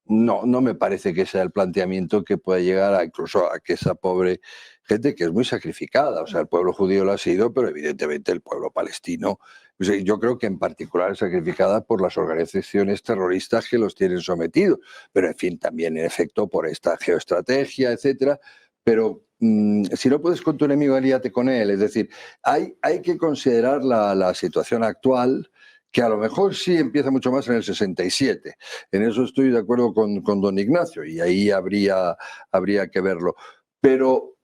Speaker 4: me parece que sea el planteamiento que pueda llegar incluso a que esa pobre gente que es muy sacrificada, o sea, el pueblo judío lo ha sido, pero evidentemente el pueblo palestino, yo creo que en particular es sacrificada por las organizaciones terroristas que los tienen sometidos, pero en fin, también en efecto por esta geoestrategia, etcétera. Pero si no puedes con tu enemigo, alíate con él. Es decir, hay que considerar la situación actual, que a lo mejor sí empieza mucho más en el 67. En eso estoy de acuerdo con don Ignacio, y ahí habría que verlo. Pero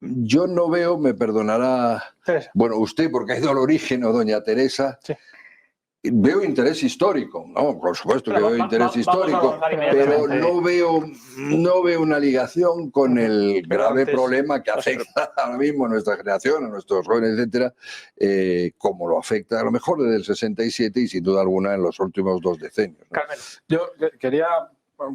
Speaker 4: yo no veo, me perdonará,
Speaker 1: Teresa.
Speaker 4: bueno, usted, porque ha ido al origen, o doña Teresa,
Speaker 1: Sí.
Speaker 4: Veo interés histórico, ¿no? Por supuesto que veo interés histórico, pero no veo una ligación con el grave problema que afecta ahora mismo a nuestra generación, a nuestros jóvenes, etcétera, como lo afecta a lo mejor desde el 67 y sin duda alguna en los últimos 2 decenios, ¿no?
Speaker 1: Carmen.
Speaker 3: Yo quería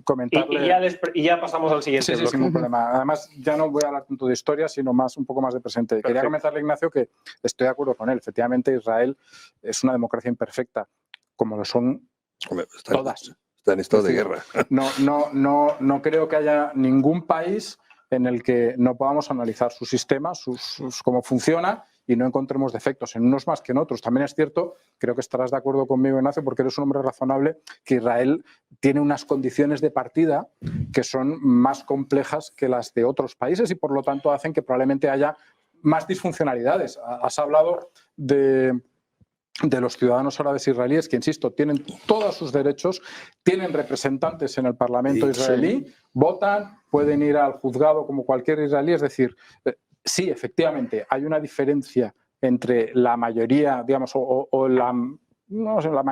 Speaker 3: comentarle...
Speaker 1: Y ya pasamos al siguiente bloque.
Speaker 3: Sí, sin ningún problema. Además, ya no voy a hablar tanto de historia, sino un poco más de presente.
Speaker 1: Perfecto.
Speaker 3: Quería comentarle, Ignacio, que estoy de acuerdo con él. Efectivamente, Israel es una democracia imperfecta, como lo son todas.
Speaker 4: Está en estado de guerra.
Speaker 3: No creo que haya ningún país en el que no podamos analizar su sistema, cómo funciona, y no encontremos defectos en unos más que en otros. También es cierto, creo que estarás de acuerdo conmigo, Ignacio, porque eres un hombre razonable, que Israel tiene unas condiciones de partida que son más complejas que las de otros países y por lo tanto hacen que probablemente haya más disfuncionalidades. Has hablado de los ciudadanos árabes israelíes, que, insisto, tienen todos sus derechos, tienen representantes en el Parlamento israelí, votan, pueden ir al juzgado como cualquier israelí. Es decir, sí, efectivamente, hay una diferencia entre la mayoría, digamos, no sé, la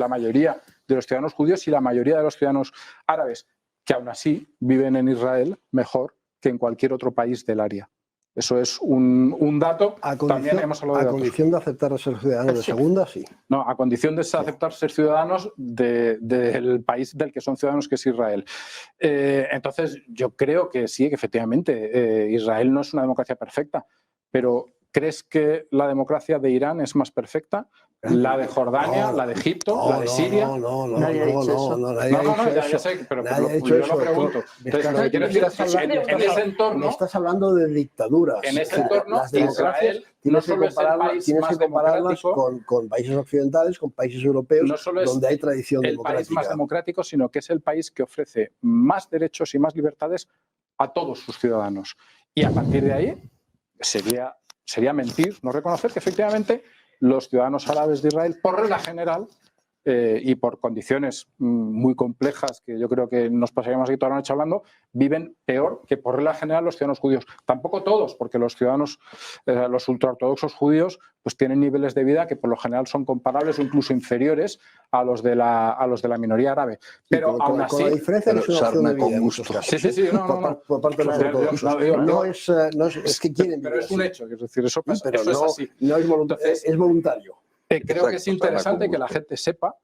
Speaker 3: mayoría de los ciudadanos judíos y la mayoría de los ciudadanos árabes, que aún así viven en Israel mejor que en cualquier otro país del área. Eso es un dato. También hemos hablado de datos.
Speaker 5: A condición de aceptar ser ciudadanos de segunda, sí.
Speaker 3: No, a condición de aceptar ser ciudadanos del país del que son ciudadanos, que es Israel. Entonces, yo creo que sí, que efectivamente Israel no es una democracia perfecta, pero ¿crees que la democracia de Irán es más perfecta? La de Jordania, la de Egipto, la de Siria.
Speaker 2: Nadie ha dicho eso.
Speaker 3: Ya sé, pero yo lo pregunto. Entonces, lo que quiero decir es que en ese entorno...
Speaker 5: Me estás hablando de dictaduras.
Speaker 3: En ese entorno, Israel
Speaker 5: tienes que compararlas con países occidentales, con países europeos, donde hay tradición democrática.
Speaker 3: El país más democrático, sino que es el país que ofrece más derechos y más libertades a todos sus ciudadanos. Y a partir de ahí sería mentir no reconocer que efectivamente los ciudadanos árabes de Israel, por regla general, y por condiciones muy complejas, que yo creo que nos pasaríamos aquí toda la noche hablando, viven peor que por regla general los ciudadanos judíos. Tampoco todos, porque los ciudadanos, los ultraortodoxos judíos, pues tienen niveles de vida que por lo general son comparables o incluso inferiores a los de la minoría árabe. Pero
Speaker 5: Sí,
Speaker 3: aún así...
Speaker 5: con la diferencia que es una opción de vida en muchos casos.
Speaker 3: Sí, no.
Speaker 5: Por parte de los ortodoxos. No es que quieren
Speaker 3: pero
Speaker 5: vivir
Speaker 3: es un
Speaker 5: así.
Speaker 3: hecho, es decir, eso pasa,
Speaker 5: Pero
Speaker 3: eso es así.
Speaker 5: no es
Speaker 3: Entonces,
Speaker 5: es voluntario.
Speaker 3: Creo que es interesante que la gente sepa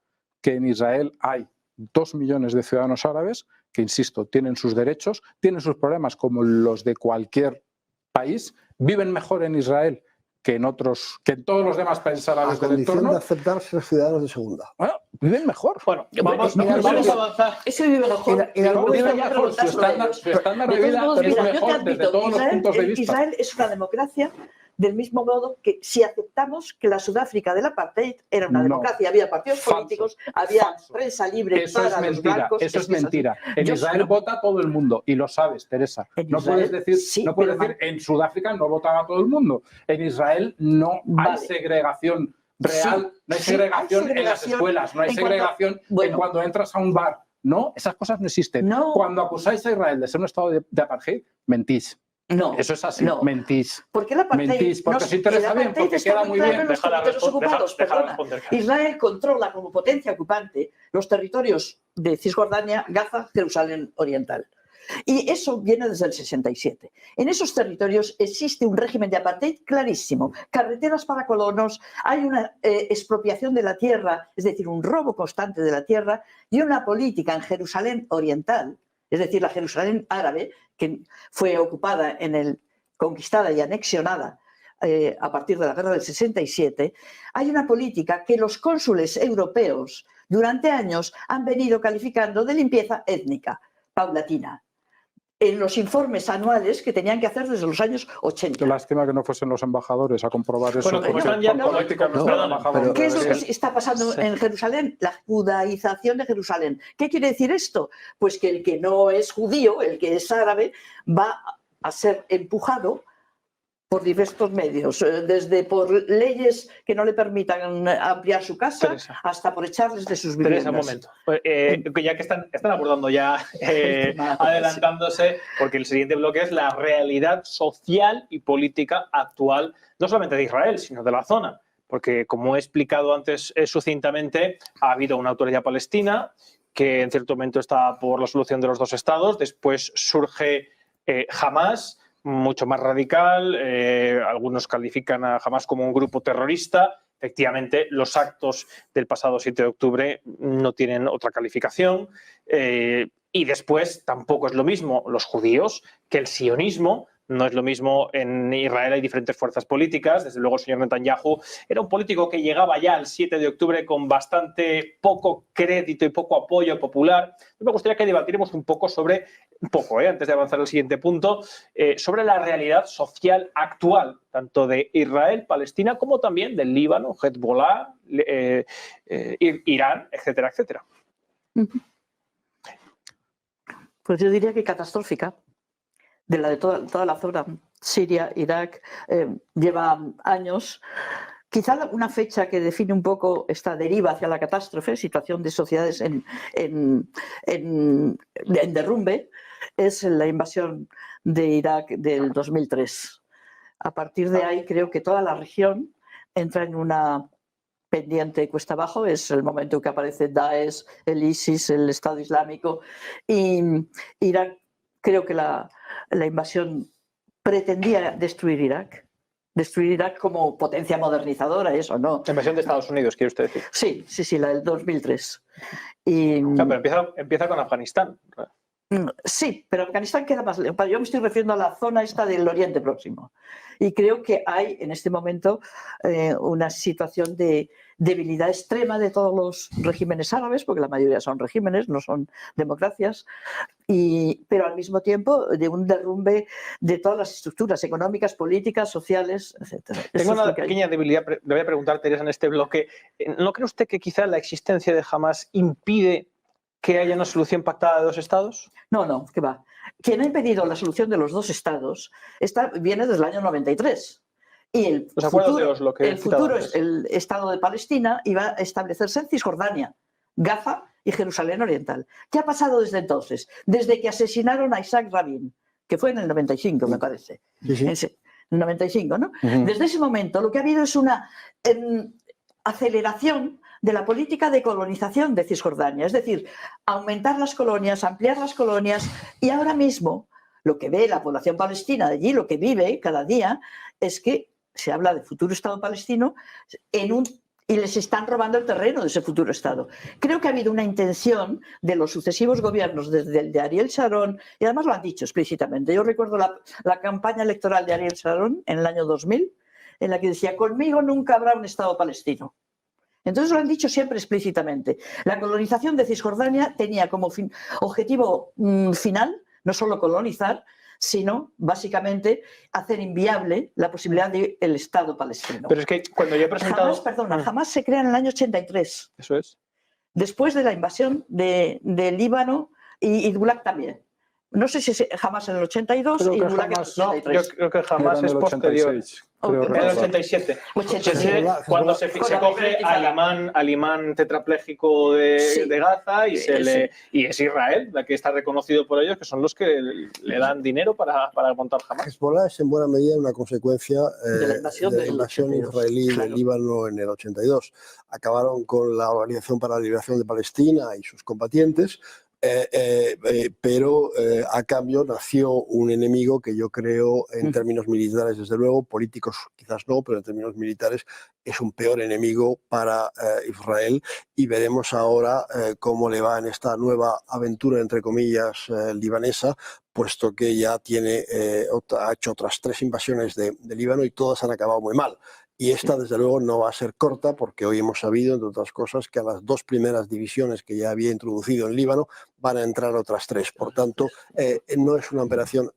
Speaker 3: que en Israel hay 2 millones de ciudadanos árabes que, insisto, tienen sus derechos, tienen sus problemas como los de cualquier país, viven mejor en Israel que en todos los demás países árabes del
Speaker 5: condición
Speaker 3: entorno.
Speaker 5: de aceptar ser ciudadanos de segunda.
Speaker 3: Bueno, viven mejor.
Speaker 1: Bueno, vamos
Speaker 2: mira,
Speaker 1: a avanzar.
Speaker 2: Ese vive mejor.
Speaker 5: En algún
Speaker 2: Voy a
Speaker 3: viven
Speaker 2: ya
Speaker 3: mejor, su
Speaker 2: preguntárselo a ellos.
Speaker 3: estándar de
Speaker 2: De todos
Speaker 3: vida
Speaker 2: modos,
Speaker 3: es
Speaker 2: mira, yo te
Speaker 3: mejor desde
Speaker 2: admito,
Speaker 3: todos los puntos de vista.
Speaker 2: Israel es una democracia del mismo modo que si aceptamos que la Sudáfrica del apartheid era una
Speaker 3: No.
Speaker 2: democracia, había partidos
Speaker 3: Falso.
Speaker 2: políticos, había
Speaker 3: Falso.
Speaker 2: prensa libre
Speaker 3: Eso
Speaker 2: para
Speaker 3: es
Speaker 2: los
Speaker 3: mentira,
Speaker 2: blancos.
Speaker 3: eso es
Speaker 2: que así.
Speaker 3: mentira. En
Speaker 2: Yo
Speaker 3: Israel
Speaker 2: no.
Speaker 3: vota todo el mundo y lo sabes, Teresa.
Speaker 2: En
Speaker 3: No
Speaker 2: Israel,
Speaker 3: puedes decir,
Speaker 2: sí,
Speaker 3: no puedes
Speaker 2: pero
Speaker 3: decir en Sudáfrica no votaba todo el mundo. En Israel no hay
Speaker 2: Vale.
Speaker 3: segregación real,
Speaker 2: Sí,
Speaker 3: no hay
Speaker 2: sí,
Speaker 3: segregación
Speaker 2: hay
Speaker 3: en las
Speaker 2: segregación
Speaker 3: escuelas, no hay
Speaker 2: en cuanto-
Speaker 3: segregación en
Speaker 2: bueno.
Speaker 3: cuando entras a un bar. No, esas cosas no existen.
Speaker 2: No.
Speaker 3: Cuando acusáis a Israel de ser un estado de apartheid, mentís.
Speaker 2: No,
Speaker 3: Eso es así,
Speaker 2: no.
Speaker 3: mentís.
Speaker 2: Porque el apartheid,
Speaker 3: Mentís, porque
Speaker 2: no,
Speaker 3: os interesa
Speaker 2: el
Speaker 3: bien,
Speaker 2: apartheid
Speaker 3: porque
Speaker 2: está
Speaker 3: queda muy
Speaker 2: claro
Speaker 3: bien.
Speaker 2: en los
Speaker 1: Déjala
Speaker 2: territorios ocupados.
Speaker 1: déjala
Speaker 2: Perdona.
Speaker 1: responder, Carlos.
Speaker 2: Israel controla como potencia ocupante los territorios de Cisjordania, Gaza, Jerusalén Oriental. Y eso viene desde el 67. En esos territorios existe un régimen de apartheid clarísimo. Carreteras para colonos, hay una expropiación de la tierra, es decir, un robo constante de la tierra y una política en Jerusalén Oriental, es decir, la Jerusalén árabe, que fue ocupada conquistada y anexionada a partir de la guerra del 67, hay una política que los cónsules europeos durante años han venido calificando de limpieza étnica paulatina en los informes anuales que tenían que hacer desde los años 80.
Speaker 3: Qué lástima que no fuesen los embajadores a comprobar eso.
Speaker 1: Bueno, como
Speaker 3: porque
Speaker 1: están ya
Speaker 3: políticamente
Speaker 1: no,
Speaker 3: trabajaban
Speaker 2: ¿Qué es lo que
Speaker 3: de-
Speaker 2: está pasando
Speaker 1: Sí.
Speaker 2: en Jerusalén? La judaización de Jerusalén. ¿Qué quiere decir esto? Pues que el que no es judío, el que es árabe, va a ser empujado por diversos medios, desde por leyes que no le permitan ampliar su casa,
Speaker 1: Teresa.
Speaker 2: hasta por echarles de sus viviendas.
Speaker 1: Teresa, un momento. Que ya que están abordando ya,
Speaker 2: tema,
Speaker 1: adelantándose, porque el siguiente bloque es la realidad social y política actual, no solamente de Israel, sino de la zona. Porque, como he explicado antes sucintamente, ha habido una autoridad palestina que en cierto momento está por la solución de los dos estados, después surge Hamás, mucho más radical, algunos califican a Hamás como un grupo terrorista. Efectivamente, los actos del pasado 7 de octubre no tienen otra calificación. Y después tampoco es lo mismo los judíos que el sionismo. No es lo mismo. En Israel hay diferentes fuerzas políticas. Desde luego el señor Netanyahu era un político que llegaba ya al 7 de octubre con bastante poco crédito y poco apoyo popular. Me gustaría que debatiéramos un poco sobre, antes de avanzar al siguiente punto, sobre la realidad social actual, tanto de Israel, Palestina, como también del Líbano, Hezbollah, Irán, etcétera, etcétera.
Speaker 2: Pues yo diría que catastrófica. De toda la zona, Siria, Irak, lleva años. Quizá una fecha que define un poco esta deriva hacia la catástrofe, situación de sociedades en derrumbe, es la invasión de Irak del 2003. A partir de ahí creo que toda la región entra en una pendiente cuesta abajo, es el momento en que aparece Daesh, el ISIS, el Estado Islámico, y Irak, creo que la invasión pretendía destruir Irak como potencia modernizadora, eso, ¿no?
Speaker 1: La invasión de Estados Unidos, quiere usted decir.
Speaker 2: Sí, la del 2003. Y,
Speaker 1: pero empieza con Afganistán.
Speaker 2: sí, pero Afganistán queda más lejos. Yo me estoy refiriendo a la zona esta del Oriente Próximo. Y creo que hay en este momento una situación de debilidad extrema de todos los regímenes árabes, porque la mayoría son regímenes, no son democracias, pero al mismo tiempo de un derrumbe de todas las estructuras económicas, políticas, sociales, etc.
Speaker 1: Tengo una pequeña debilidad, le voy a preguntar, Teresa, en este bloque. ¿No cree usted que quizá la existencia de Hamás impide que haya una solución pactada de dos estados?
Speaker 2: No, que va. Quien ha impedido la solución de los dos estados viene desde el año 93. Y el
Speaker 1: Los acuerdos
Speaker 2: futuro,
Speaker 1: de Oslo que he citado
Speaker 2: futuro
Speaker 1: antes.
Speaker 2: el Estado de Palestina iba a establecerse en Cisjordania, Gaza y Jerusalén Oriental. ¿Qué ha pasado desde entonces? Desde que asesinaron a Isaac Rabin, que fue en el 95, me parece.
Speaker 5: Sí, sí.
Speaker 2: En el 95, ¿no?
Speaker 3: Ujú.
Speaker 2: Desde ese momento lo que ha habido es una aceleración de la política de colonización de Cisjordania, es decir, aumentar las colonias, ampliar las colonias, y ahora mismo lo que ve la población palestina de allí, lo que vive cada día, es que se habla de futuro Estado palestino y les están robando el terreno de ese futuro Estado. Creo que ha habido una intención de los sucesivos gobiernos, desde el de Ariel Sharon, y además lo han dicho explícitamente. Yo recuerdo la campaña electoral de Ariel Sharon en el año 2000, en la que decía, conmigo nunca habrá un Estado palestino. Entonces lo han dicho siempre explícitamente. La colonización de Cisjordania tenía como objetivo final no solo colonizar, sino básicamente hacer inviable la posibilidad del Estado palestino.
Speaker 1: Pero es que cuando yo he presentado...
Speaker 2: Jamás se crea en el año 83,
Speaker 1: Eso es.
Speaker 2: después de la invasión de Líbano y Dulac también. No sé si jamás en el 82
Speaker 3: Creo
Speaker 2: y
Speaker 3: que
Speaker 2: Dulac en el
Speaker 3: jamás,
Speaker 1: No,
Speaker 2: 83.
Speaker 1: yo creo que jamás
Speaker 3: Era
Speaker 1: es
Speaker 3: en el
Speaker 1: posterior.
Speaker 3: 86, creo
Speaker 2: Ok.
Speaker 1: En el
Speaker 3: recordar.
Speaker 1: 87.
Speaker 2: 87.
Speaker 1: Cuando se
Speaker 2: Con la
Speaker 1: coge
Speaker 2: primera
Speaker 1: al imán tetrapléjico
Speaker 2: Sí.
Speaker 1: de Gaza y,
Speaker 2: Sí.
Speaker 1: y es Israel, la que está reconocido por ellos, que son los que le dan dinero para montar Hamas.
Speaker 5: Hezbollah es en buena medida una consecuencia
Speaker 2: de la invasión,
Speaker 5: de la invasión
Speaker 2: del 82,
Speaker 5: israelí
Speaker 2: claro.
Speaker 5: del Líbano en el 82. Acabaron con la Organización para la Liberación de Palestina y sus combatientes, pero a cambio nació un enemigo que yo creo, en términos militares, desde luego, políticos quizás no, pero en términos militares es un peor enemigo para Israel, y veremos ahora cómo le va en esta nueva aventura, entre comillas, libanesa, puesto que ya ha hecho otras 3 invasiones de Líbano y todas han acabado muy mal. Y esta, desde luego, no va a ser corta, porque hoy hemos sabido, entre otras cosas, que a las 2 primeras divisiones que ya había introducido en Líbano van a entrar otras 3. Por tanto, no es una operación,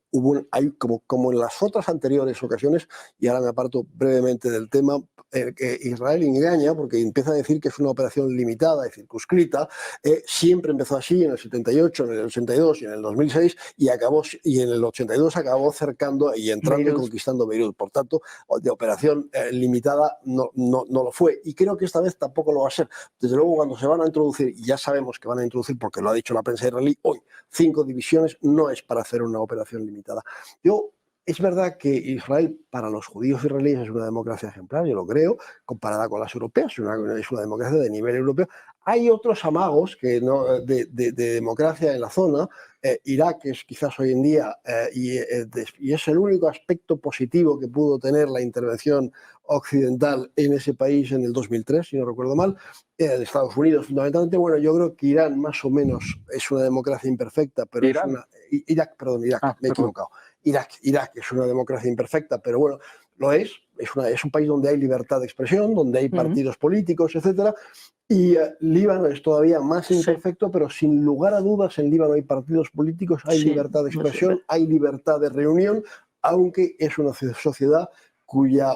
Speaker 5: hay como en las otras anteriores ocasiones, y ahora me aparto brevemente del tema, que Israel engaña porque empieza a decir que es una operación limitada y circunscrita. Siempre empezó así en el 78, en el 82 y en el 2006, y en el 82 acabó cercando y entrando
Speaker 2: Beirut.
Speaker 5: y conquistando Beirut. Por tanto, de operación limitada no lo fue, y creo que esta vez tampoco lo va a ser. Desde luego, cuando se van a introducir, y ya sabemos que van a introducir porque lo ha dicho la prensa israelí hoy, 5 divisiones, no es para hacer una operación limitada. Es verdad que Israel, para los judíos israelíes, es una democracia ejemplar, yo lo creo, comparada con las europeas, es una democracia de nivel europeo. Hay otros amagos de democracia en la zona. Irak es quizás hoy en día, y es el único aspecto positivo que pudo tener la intervención occidental en ese país en el 2003, si no recuerdo mal, de Estados Unidos fundamentalmente. Bueno, yo creo que Irán más o menos es una democracia imperfecta, pero
Speaker 3: ¿Irán?
Speaker 5: Irak, me he equivocado. Irak es una democracia imperfecta, pero bueno, lo es. Es un país donde hay libertad de expresión, donde hay partidos políticos, etcétera. Y Líbano es todavía más imperfecto, pero sin lugar a dudas en Líbano hay partidos políticos, hay libertad de expresión, hay libertad de reunión, aunque es una sociedad cuya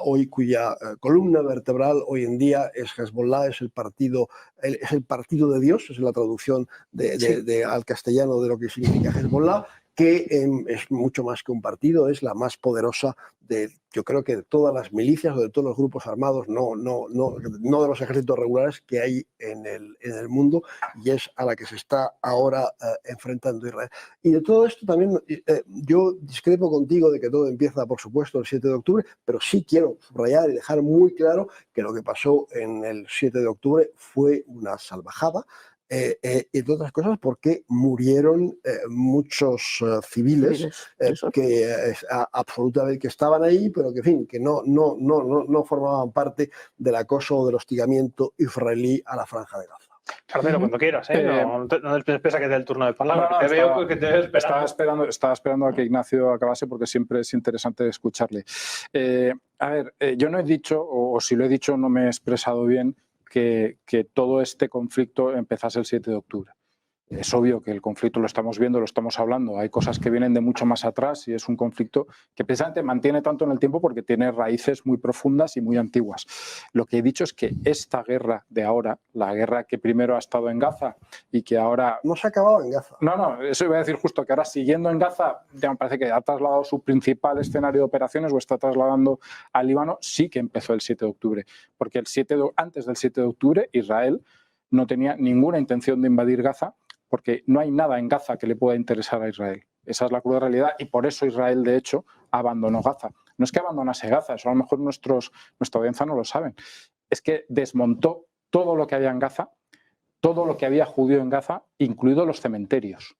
Speaker 5: columna vertebral hoy en día es Hezbollah, es el partido de Dios, es la traducción al castellano de lo que significa Hezbollah, que es mucho más que un partido, es la más poderosa yo creo que de todas las milicias o de todos los grupos armados, no de los ejércitos regulares que hay en el mundo, y es a la que se está ahora enfrentando Israel. Y de todo esto también yo discrepo contigo de que todo empieza, por supuesto, el 7 de octubre, pero sí quiero subrayar y dejar muy claro que lo que pasó en el 7 de octubre fue una salvajada, entre otras cosas porque murieron muchos civiles absolutamente, que estaban ahí, pero que, en fin, que no formaban parte del acoso o del hostigamiento israelí a la Franja de Gaza.
Speaker 1: Carcero, cuando quieras, no te espesa que te dé el turno de palabra. Te veo que te veo esperando.
Speaker 3: Estaba esperando a que Ignacio acabase porque siempre es interesante escucharle. A ver, yo no he dicho, o si lo he dicho no me he expresado bien, que todo este conflicto empezase el 7 de octubre. es obvio que el conflicto lo estamos viendo, lo estamos hablando, hay cosas que vienen de mucho más atrás y es un conflicto que precisamente mantiene tanto en el tiempo porque tiene raíces muy profundas y muy antiguas. Lo que he dicho es que esta guerra de ahora, la guerra que primero ha estado en Gaza y que ahora...
Speaker 5: No se ha acabado en Gaza.
Speaker 3: No, eso iba a decir justo, que ahora siguiendo en Gaza, ya me parece que ha trasladado su principal escenario de operaciones o está trasladando al Líbano, sí que empezó el 7 de octubre, porque antes del 7 de octubre Israel no tenía ninguna intención de invadir Gaza, porque no hay nada en Gaza que le pueda interesar a Israel. Esa es la cruda realidad y por eso Israel, de hecho, abandonó Gaza. No es que abandonase Gaza, eso a lo mejor nuestra audiencia no lo saben. Es que desmontó todo lo que había en Gaza, todo lo que había judío en Gaza, incluidos los cementerios.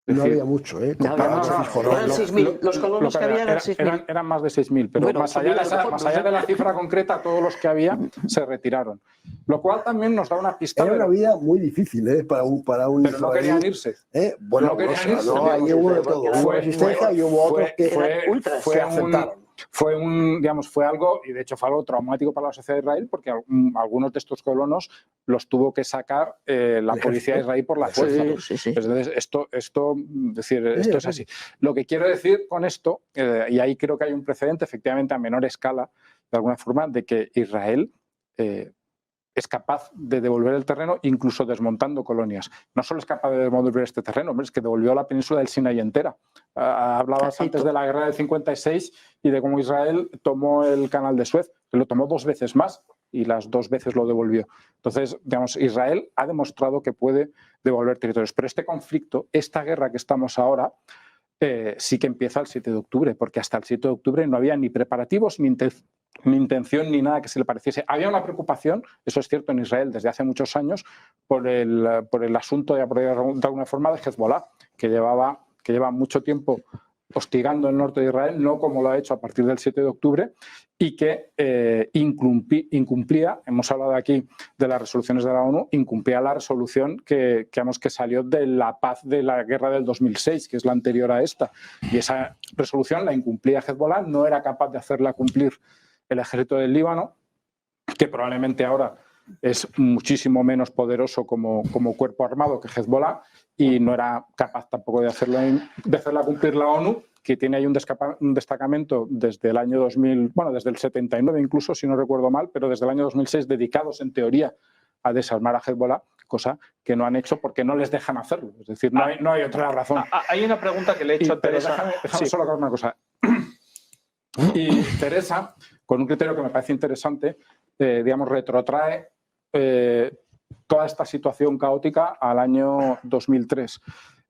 Speaker 5: No había mucho, ¿eh?
Speaker 2: No,
Speaker 5: Eran
Speaker 2: eran 6.000. Los colonos que había eran 6.000.
Speaker 3: Eran más de 6.000, pero
Speaker 2: bueno,
Speaker 3: más allá de la cifra concreta, todos los que había se retiraron. Lo cual también nos da una pista.
Speaker 5: Era una vida muy difícil, ¿eh? Para un
Speaker 3: pero no querían irse.
Speaker 5: Bueno,
Speaker 3: no querían irse.
Speaker 5: No, ahí hubo de todo. Hubo resistencia y hubo otros que aceptaron.
Speaker 3: Fue algo, y de hecho fue algo traumático para la sociedad de Israel, porque algunos de estos colonos los tuvo que sacar la policía de Israel por la fuerza.
Speaker 2: Sí.
Speaker 3: Entonces, esto es así. Lo que quiero decir con esto, y ahí creo que hay un precedente, efectivamente a menor escala, de alguna forma, de que Israel es capaz de devolver el terreno incluso desmontando colonias. No solo es capaz de devolver este terreno, es que devolvió la península del Sinaí entera. Hablabas antes de la guerra del 56 y de cómo Israel tomó el canal de Suez, que lo tomó 2 veces más y las 2 veces lo devolvió. Entonces, digamos, Israel ha demostrado que puede devolver territorios. Pero este conflicto, esta guerra que estamos ahora, sí que empieza el 7 de octubre, porque hasta el 7 de octubre no había ni preparativos, ni intención, ni nada que se le pareciese. Había una preocupación, eso es cierto, en Israel desde hace muchos años, por el asunto, de alguna forma, de Hezbollah, que lleva mucho tiempo hostigando el norte de Israel, no como lo ha hecho a partir del 7 de octubre, y que incumplía, hemos hablado aquí de las resoluciones de la ONU, incumplía la resolución que salió de la paz de la guerra del 2006, que es la anterior a esta. Y esa resolución la incumplía Hezbollah, no era capaz de hacerla cumplir el ejército del Líbano, que probablemente ahora es muchísimo menos poderoso como cuerpo armado que Hezbollah, y no era capaz tampoco de hacerla cumplir la ONU, que tiene ahí un destacamento desde el año 2000, bueno, desde el 79 incluso, si no recuerdo mal, pero desde el año 2006 dedicados en teoría a desarmar a Hezbollah, cosa que no han hecho porque no les dejan hacerlo. Es decir, no hay otra razón.
Speaker 1: Hay una pregunta que le he hecho a Teresa.
Speaker 3: Déjame solo acabar una cosa. Y Teresa, con un criterio que me parece interesante, retrotrae toda esta situación caótica al año 2003.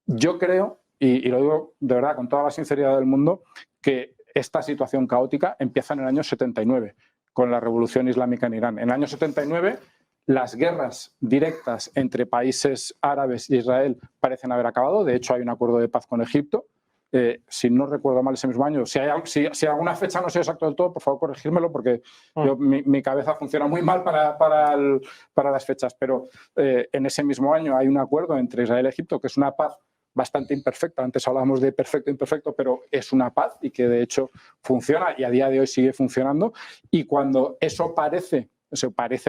Speaker 3: Yo creo, y lo digo de verdad con toda la sinceridad del mundo, que esta situación caótica empieza en el año 79, con la revolución islámica en Irán. En el año 79, las guerras directas entre países árabes y Israel parecen haber acabado. De hecho, hay un acuerdo de paz con Egipto. Si no recuerdo mal, ese mismo año. Si alguna fecha no sé exacto del todo, por favor corregírmelo, porque mi cabeza funciona muy mal para las fechas. Pero en ese mismo año hay un acuerdo entre Israel y Egipto, que es una paz bastante imperfecta. Antes hablábamos de perfecto e imperfecto, pero es una paz y que de hecho funciona y a día de hoy sigue funcionando. Y cuando eso parece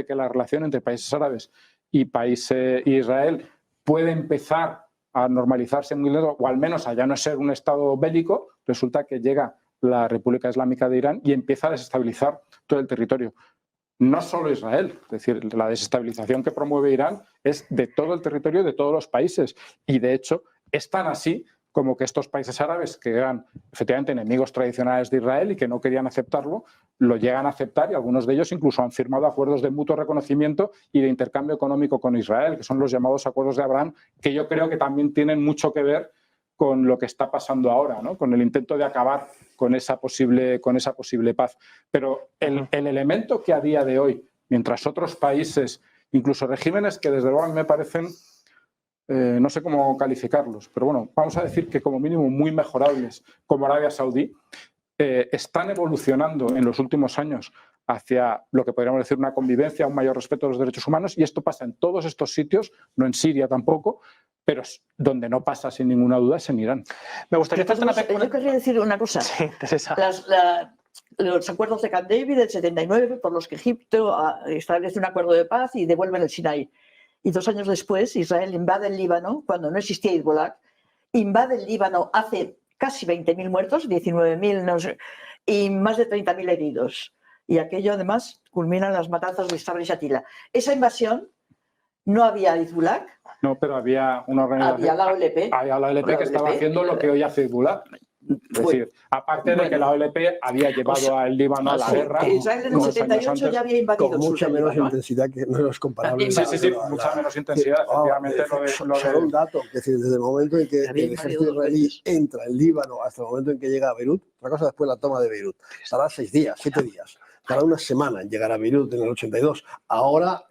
Speaker 3: que la relación entre países árabes y Israel puede empezar a normalizarse muy lejos, o al menos a ya no ser un estado bélico, resulta que llega la República Islámica de Irán y empieza a desestabilizar todo el territorio. No solo Israel, es decir, la desestabilización que promueve Irán es de todo el territorio, de todos los países. Y de hecho es tan así como que estos países árabes, que eran efectivamente enemigos tradicionales de Israel y que no querían aceptarlo, lo llegan a aceptar, y algunos de ellos incluso han firmado acuerdos de mutuo reconocimiento y de intercambio económico con Israel, que son los llamados acuerdos de Abraham, que yo creo que también tienen mucho que ver con lo que está pasando ahora, ¿no? Con el intento de acabar con esa posible paz. Pero el elemento que a día de hoy, mientras otros países, incluso regímenes que desde luego me parecen, no sé cómo calificarlos, pero bueno, vamos a decir que como mínimo muy mejorables, como Arabia Saudí, están evolucionando en los últimos años hacia lo que podríamos decir una convivencia, un mayor respeto a los derechos humanos, y esto pasa en todos estos sitios, no en Siria tampoco, pero donde no pasa sin ninguna duda es en Irán.
Speaker 1: Me gustaría hacerte una
Speaker 2: pregunta. Yo querría decir una cosa.
Speaker 1: Sí, Teresa.
Speaker 2: Los acuerdos de Camp David del 79, por los que Egipto establece un acuerdo de paz y devuelven el Sinaí. Y 2 años después, Israel invade el Líbano, cuando no existía Hezbollah, invade el Líbano, hace casi 20.000 muertos, 19.000, no sé, y más de 30.000 heridos. Y aquello, además, culmina en las matanzas de Sabra y Shatila. Esa invasión, no había Hezbollah,
Speaker 3: No, pero había una organización.
Speaker 2: había la OLP.
Speaker 3: Había la OLP que estaba haciendo lo que hoy hace Hezbollah. Es decir, aparte de que la OLP había llevado al Líbano a la guerra.
Speaker 2: Israel en el 78 ya había invadido
Speaker 5: con mucha menos intensidad, que no es comparable.
Speaker 3: Sí, mucha menos intensidad, efectivamente.
Speaker 5: Solo un dato, es decir, desde el momento en que el ejército israelí entra en Líbano hasta el momento en que llega a Beirut, otra cosa después la toma de Beirut, estará 6 días, 7 días. Tarda una semana en llegar a Beirut en el 82. Ahora,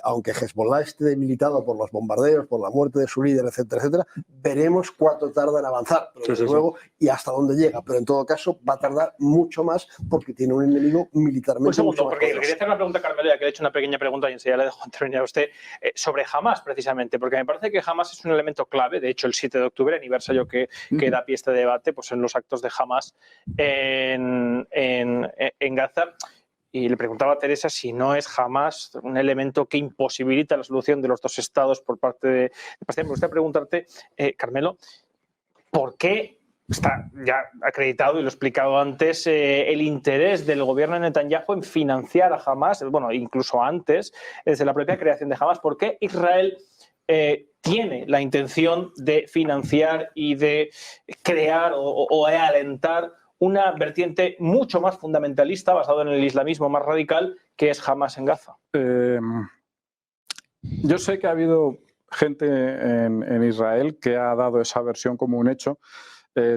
Speaker 5: aunque Hezbollah esté debilitado por los bombardeos, por la muerte de su líder, etcétera, etcétera, veremos cuánto tarda en avanzar, pero desde luego, y hasta dónde llega. Pero en todo caso, va a tardar mucho más porque tiene un enemigo militarmente.
Speaker 1: Un segundo,
Speaker 5: mucho más
Speaker 1: porque le
Speaker 5: poderoso.
Speaker 1: quería hacer una pregunta a Carmelo, ya que le he hecho una pequeña pregunta y enseguida le dejo intervenir a usted, sobre Hamas, precisamente, porque me parece que Hamas es un elemento clave. De hecho, el 7 de octubre, aniversario que da pie a este debate, pues en los actos de Hamas en Gaza. Y le preguntaba a Teresa si no es jamás un elemento que imposibilita la solución de los dos estados por parte de Palestina. Me gustaría preguntarte, Carmelo, ¿por qué está ya acreditado, y lo he explicado antes, el interés del gobierno de Netanyahu en financiar a Hamas, bueno, incluso antes, desde la propia creación de Hamas? ¿Por qué Israel tiene la intención de financiar y de crear o de alentar una vertiente mucho más fundamentalista, basada en el islamismo más radical, que es Hamas en Gaza?
Speaker 3: Yo sé que ha habido gente en Israel que ha dado esa versión como un hecho.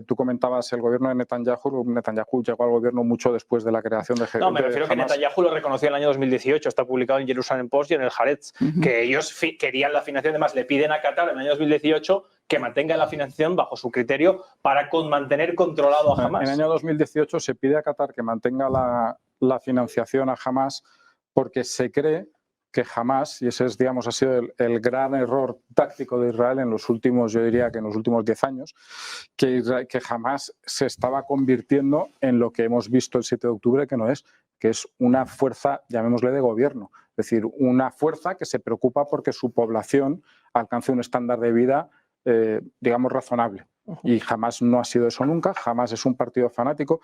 Speaker 3: Tú comentabas el gobierno de Netanyahu. Netanyahu llegó al gobierno mucho después de la creación de Hamas.
Speaker 1: No, me refiero que Netanyahu lo reconoció en el año 2018, está publicado en Jerusalem Post y en el Haaretz, que ellos querían la financiación. Además, le piden a Qatar en el año 2018 que mantenga la financiación bajo su criterio para mantener controlado a Hamas.
Speaker 3: En el año 2018 se pide a Qatar que mantenga la financiación a Hamas porque se cree que Hamas, y ese es, digamos, ha sido el gran error táctico de Israel en los últimos, yo diría que en los últimos 10 años, que Hamas se estaba convirtiendo en lo que hemos visto el 7 de octubre, que no es, que es una fuerza, llamémosle, de gobierno. Es decir, una fuerza que se preocupa porque su población alcance un estándar de vida, digamos, razonable. Y Hamas no ha sido eso nunca. Hamas es un partido fanático.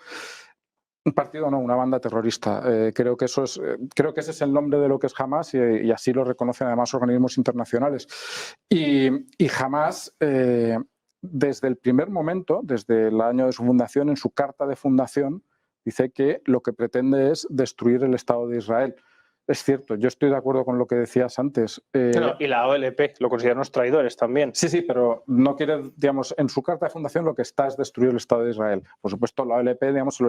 Speaker 3: Un partido no, una banda terrorista. Creo que ese es el nombre de lo que es Hamas y así lo reconocen además organismos internacionales. Y Hamas, desde el primer momento, desde el año de su fundación, en su carta de fundación, dice que lo que pretende es destruir el Estado de Israel. Es cierto, yo estoy de acuerdo con lo que decías antes.
Speaker 1: Y la OLP lo consideran unos traidores también.
Speaker 3: Sí, pero no quiere, digamos, en su carta de fundación lo que está es destruir el Estado de Israel. Por supuesto, la OLP, digamos,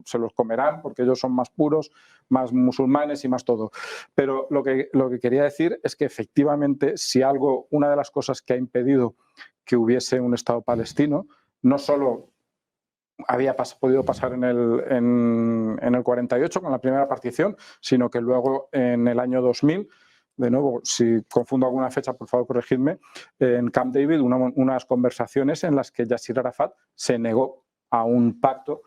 Speaker 3: se los comerán porque ellos son más puros, más musulmanes y más todo. Pero lo que quería decir es que efectivamente, si una de las cosas que ha impedido que hubiese un Estado palestino, no solo había podido pasar en el 48 con la primera partición, sino que luego en el año 2000, de nuevo, si confundo alguna fecha, por favor corregidme, en Camp David, unas conversaciones en las que Yasser Arafat se negó a un pacto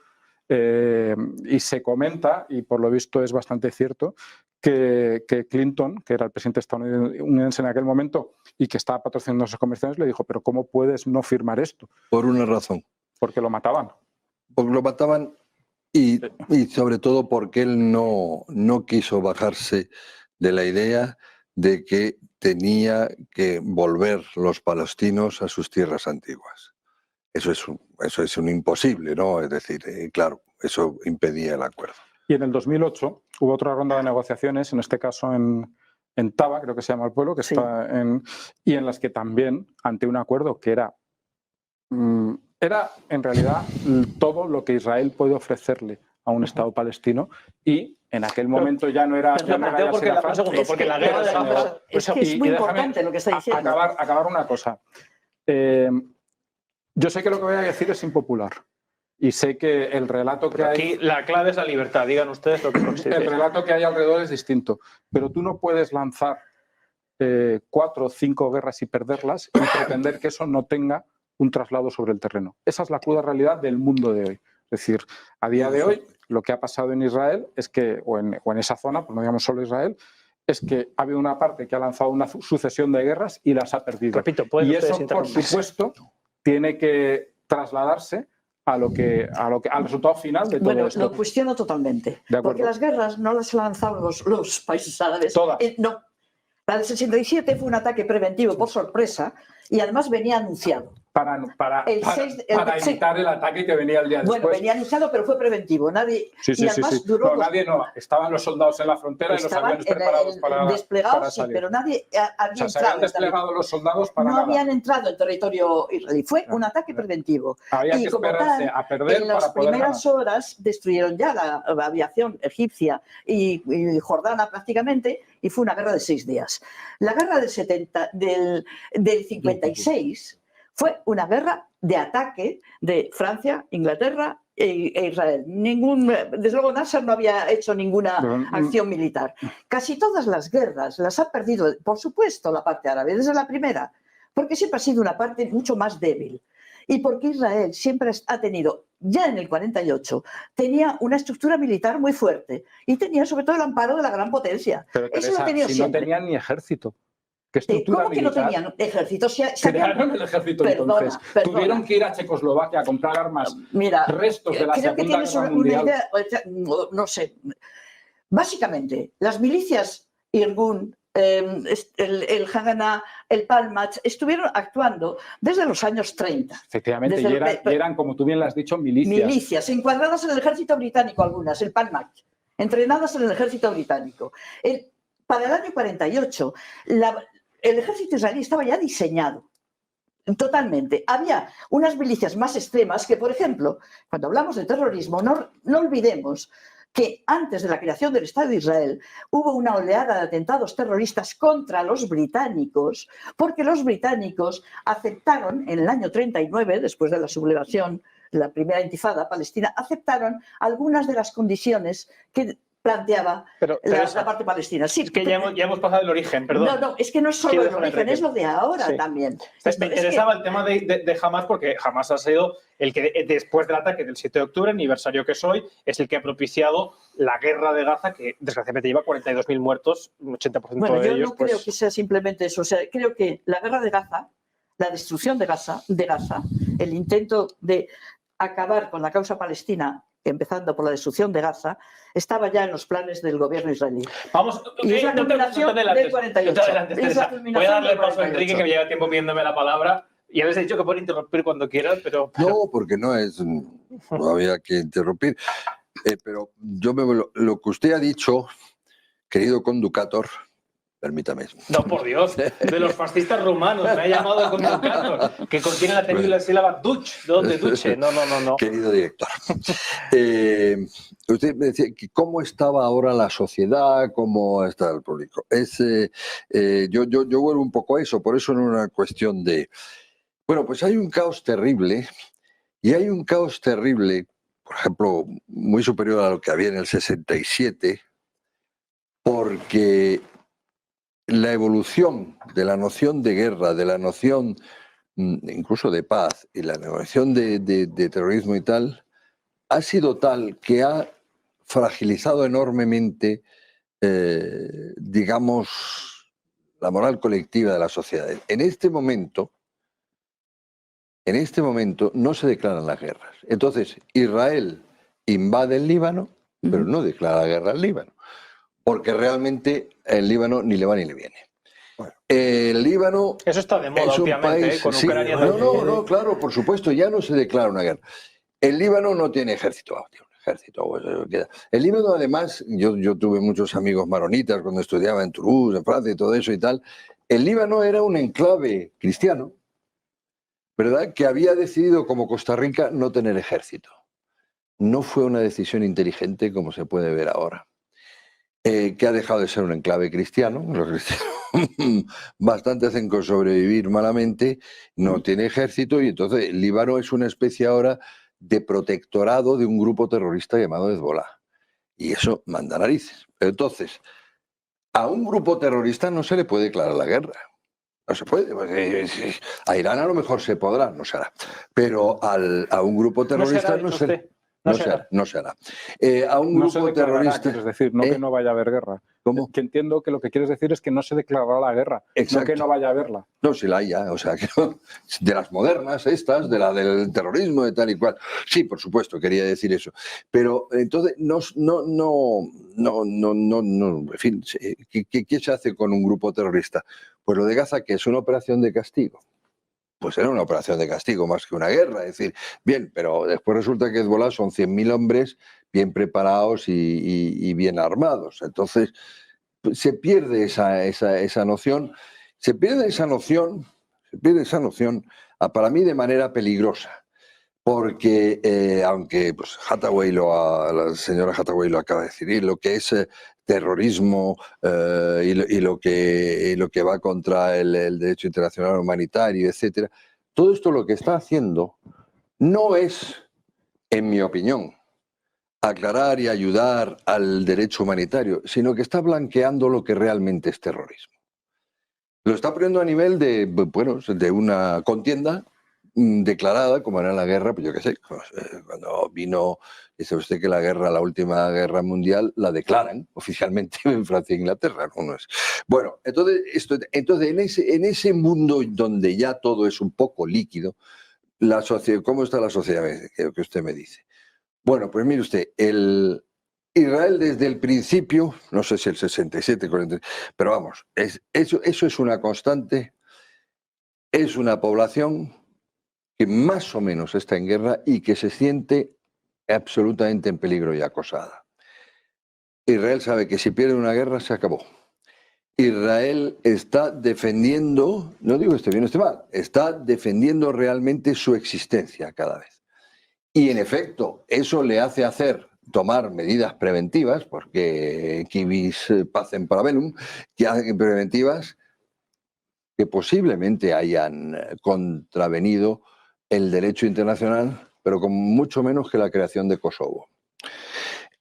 Speaker 3: y se comenta, y por lo visto es bastante cierto, que Clinton, que era el presidente estadounidense en aquel momento y que estaba patrocinando esas conversaciones, le dijo, pero ¿cómo puedes no firmar esto?
Speaker 4: Por una razón.
Speaker 3: Porque lo mataban.
Speaker 4: Porque lo mataban y sobre todo porque él no quiso bajarse de la idea de que tenía que volver los palestinos a sus tierras antiguas. Eso es un imposible, ¿no? Es decir, claro, eso impedía el acuerdo.
Speaker 3: Y en el 2008 hubo otra ronda de negociaciones, en este caso en Taba, creo que se llama el pueblo, que sí. Y en las que también, ante un acuerdo que era en realidad todo lo que Israel puede ofrecerle a un Estado palestino, y en aquel momento ya no era...
Speaker 1: porque la guerra...
Speaker 2: Es que es muy importante lo que está diciendo.
Speaker 3: Acabar una cosa. Yo sé que lo que voy a decir es impopular. Y sé que el relato que hay...
Speaker 1: Aquí la clave es la libertad, digan ustedes lo que consideren.
Speaker 3: El relato que hay alrededor es distinto, pero tú no puedes lanzar 4 o 5 guerras y perderlas y pretender que eso no tenga un traslado sobre el terreno. Esa es la cruda realidad del mundo de hoy. Es decir, a día de hoy, lo que ha pasado en Israel es que, o en esa zona, pues no digamos solo Israel, es que ha habido una parte que ha lanzado una sucesión de guerras y las ha perdido.
Speaker 1: Repito, pueden
Speaker 3: y
Speaker 1: ustedes
Speaker 3: eso, por
Speaker 1: interrumpirse.
Speaker 3: supuesto, tiene que trasladarse al resultado final de todo
Speaker 2: Bueno,
Speaker 3: esto.
Speaker 2: lo cuestiono totalmente.
Speaker 3: De acuerdo.
Speaker 2: Porque las guerras no las lanzaron los países árabes.
Speaker 3: Todas.
Speaker 2: No. La del 67 fue un ataque preventivo por sorpresa y además venía anunciado.
Speaker 3: Para evitar el ataque que venía el día después.
Speaker 2: Bueno, venía anunciado, pero fue preventivo. Nadie.
Speaker 3: Sí,
Speaker 2: y además duró.
Speaker 3: No, nadie no. Estaban los soldados en la frontera y los aviones preparados para
Speaker 2: desplegados,
Speaker 3: salir.
Speaker 2: sí, pero nadie había
Speaker 3: se habían
Speaker 2: entrado.
Speaker 3: desplegado los soldados para
Speaker 2: no
Speaker 3: nada.
Speaker 2: habían entrado en territorio israelí. Fue un ataque preventivo.
Speaker 3: Había
Speaker 2: y
Speaker 3: que
Speaker 2: como
Speaker 3: esperarse
Speaker 2: tal,
Speaker 3: a perder
Speaker 2: en las
Speaker 3: para poder
Speaker 2: primeras
Speaker 3: ganar.
Speaker 2: horas destruyeron ya la aviación egipcia y jordana prácticamente, y fue una guerra de 6 días. La guerra del 56 fue una guerra de ataque de Francia, Inglaterra e Israel. Desde luego Nasser no había hecho ninguna acción militar. Casi todas las guerras las ha perdido, por supuesto, la parte árabe, desde la primera, porque siempre ha sido una parte mucho más débil. Y porque Israel siempre ha tenido, ya en el 48, tenía una estructura militar muy fuerte y tenía sobre todo el amparo de la gran potencia.
Speaker 3: Pero
Speaker 2: Eso
Speaker 3: Teresa,
Speaker 2: lo tenía
Speaker 3: si
Speaker 2: siempre.
Speaker 3: no tenían ni ejército. ¿Qué estructura
Speaker 2: ¿Cómo que no
Speaker 3: militar?
Speaker 2: tenían ejército?
Speaker 3: Crearon el ejército entonces. Tuvieron que ir a Checoslovaquia a comprar armas.
Speaker 2: Mira,
Speaker 3: restos de la
Speaker 2: creo que
Speaker 3: Segunda
Speaker 2: tienes
Speaker 3: Guerra
Speaker 2: una
Speaker 3: Mundial.
Speaker 2: idea, no sé. Básicamente, las milicias Irgun, el Haganah, el Palmach, estuvieron actuando desde los años 30.
Speaker 3: Efectivamente, y eran, como tú bien lo has dicho, milicias.
Speaker 2: Milicias, encuadradas en el ejército británico algunas, el Palmach, entrenadas en el ejército británico. Para el año 48, el ejército israelí estaba ya diseñado. Totalmente. Había unas milicias más extremas que, por ejemplo, cuando hablamos de terrorismo, no olvidemos que antes de la creación del Estado de Israel hubo una oleada de atentados terroristas contra los británicos, porque los británicos aceptaron en el año 39, después de la sublevación, la primera intifada palestina, aceptaron algunas de las condiciones que planteaba la parte palestina. Sí,
Speaker 1: es que ya hemos pasado el origen, perdón.
Speaker 2: No, es que no es solo el origen, es lo de ahora también.
Speaker 1: Me interesaba el tema de Hamas, porque Hamas ha sido el que, después del ataque del 7 de octubre, aniversario que es hoy, es el que ha propiciado la guerra de Gaza, que desgraciadamente lleva 42.000 muertos, un 80% de ellos.
Speaker 2: Yo no creo que sea simplemente eso. O sea, creo que la guerra de Gaza, la destrucción de Gaza, el intento de acabar con la causa palestina, empezando por la destrucción de Gaza, estaba ya en los planes del gobierno israelí.
Speaker 1: Vamos,
Speaker 2: y es la culminación del 48.
Speaker 1: Voy a darle paso a Enrique, que me lleva tiempo viéndome la palabra. Y habéis dicho que pueden interrumpir cuando quieran, pero...
Speaker 4: No, porque no había que interrumpir. Pero lo que usted ha dicho, querido conducator, permítame.
Speaker 1: No, por Dios, de los fascistas rumanos, me ha llamado conducator, que contiene la sílaba Dutch. ¿De dónde Duce? No.
Speaker 4: Querido director, usted me decía que cómo estaba ahora la sociedad, cómo está el público. Yo vuelvo un poco a eso, por eso no es una cuestión de... Bueno, pues hay un caos terrible, y hay un caos terrible, por ejemplo, muy superior a lo que había en el 67, porque la evolución de la noción de guerra, de la noción incluso de paz y la noción de terrorismo y tal, ha sido tal que ha fragilizado enormemente, digamos, la moral colectiva de la sociedad. En este momento no se declaran las guerras. Entonces, Israel invade el Líbano, pero no declara guerra al Líbano, porque realmente el Líbano ni le va ni le viene. Bueno, el Líbano...
Speaker 1: Eso está de moda, obviamente,
Speaker 4: país,
Speaker 1: con Ucrania.
Speaker 4: Sí, no, claro, por supuesto, ya no se declara una guerra. El Líbano no tiene ejército. Tiene un ejército. El Líbano, además, yo tuve muchos amigos maronitas cuando estudiaba en Toulouse, en Francia y todo eso y tal. El Líbano era un enclave cristiano, ¿verdad?, que había decidido, como Costa Rica, no tener ejército. No fue una decisión inteligente, como se puede ver ahora. Que ha dejado de ser un enclave cristiano. Los cristianos bastante hacen con sobrevivir malamente, no tiene ejército, y entonces el Líbano es una especie ahora de protectorado de un grupo terrorista llamado Hezbollah. Y eso manda narices. Pero entonces, a un grupo terrorista no se le puede declarar la guerra. No se puede. A Irán a lo mejor se podrá, no será. Pero a un grupo terrorista no se... No se hará. A un
Speaker 3: No se
Speaker 4: grupo
Speaker 3: declarará,
Speaker 4: terrorista...
Speaker 3: quieres decir, no que no vaya a haber guerra.
Speaker 4: ¿Cómo?
Speaker 3: Que entiendo que lo que quieres decir es que no se declarará la guerra,
Speaker 4: Exacto.
Speaker 3: no que no vaya a haberla.
Speaker 4: No, si la hay ya, o sea, que no, de las modernas estas, de la del terrorismo, de tal y cual. Sí, por supuesto, quería decir eso. Pero entonces, en fin, ¿qué se hace con un grupo terrorista? Pues lo de Gaza, que es una operación de castigo. Pues era una operación de castigo más que una guerra. Es decir, bien, pero después resulta que Hezbollah son 100.000 hombres bien preparados y bien armados. Entonces, se pierde esa noción, para mí de manera peligrosa, porque aunque pues, la señora Hathaway lo acaba de decir, y lo que es terrorismo y lo que va contra el derecho internacional humanitario, etcétera, todo esto lo que está haciendo no es, en mi opinión, aclarar y ayudar al derecho humanitario, sino que está blanqueando lo que realmente es terrorismo. Lo está poniendo a nivel de una contienda declarada, como era la guerra, pues yo qué sé, cuando vino, dice usted que la última guerra mundial la declaran oficialmente en Francia e Inglaterra, ¿no? Bueno, entonces en ese mundo donde ya todo es un poco líquido, ¿cómo está la sociedad? Que usted me dice. Bueno, pues mire usted, Israel desde el principio, no sé si el 67, 40, pero vamos, eso es una constante, es una población que más o menos está en guerra y que se siente absolutamente en peligro y acosada. Israel sabe que si pierde una guerra se acabó. Israel está defendiendo, no digo esté bien o esté mal, está defendiendo realmente su existencia cada vez. Y en efecto, eso le hace tomar medidas preventivas, porque civis pacem para bellum, preventivas que posiblemente hayan contravenido el derecho internacional, pero con mucho menos que la creación de Kosovo.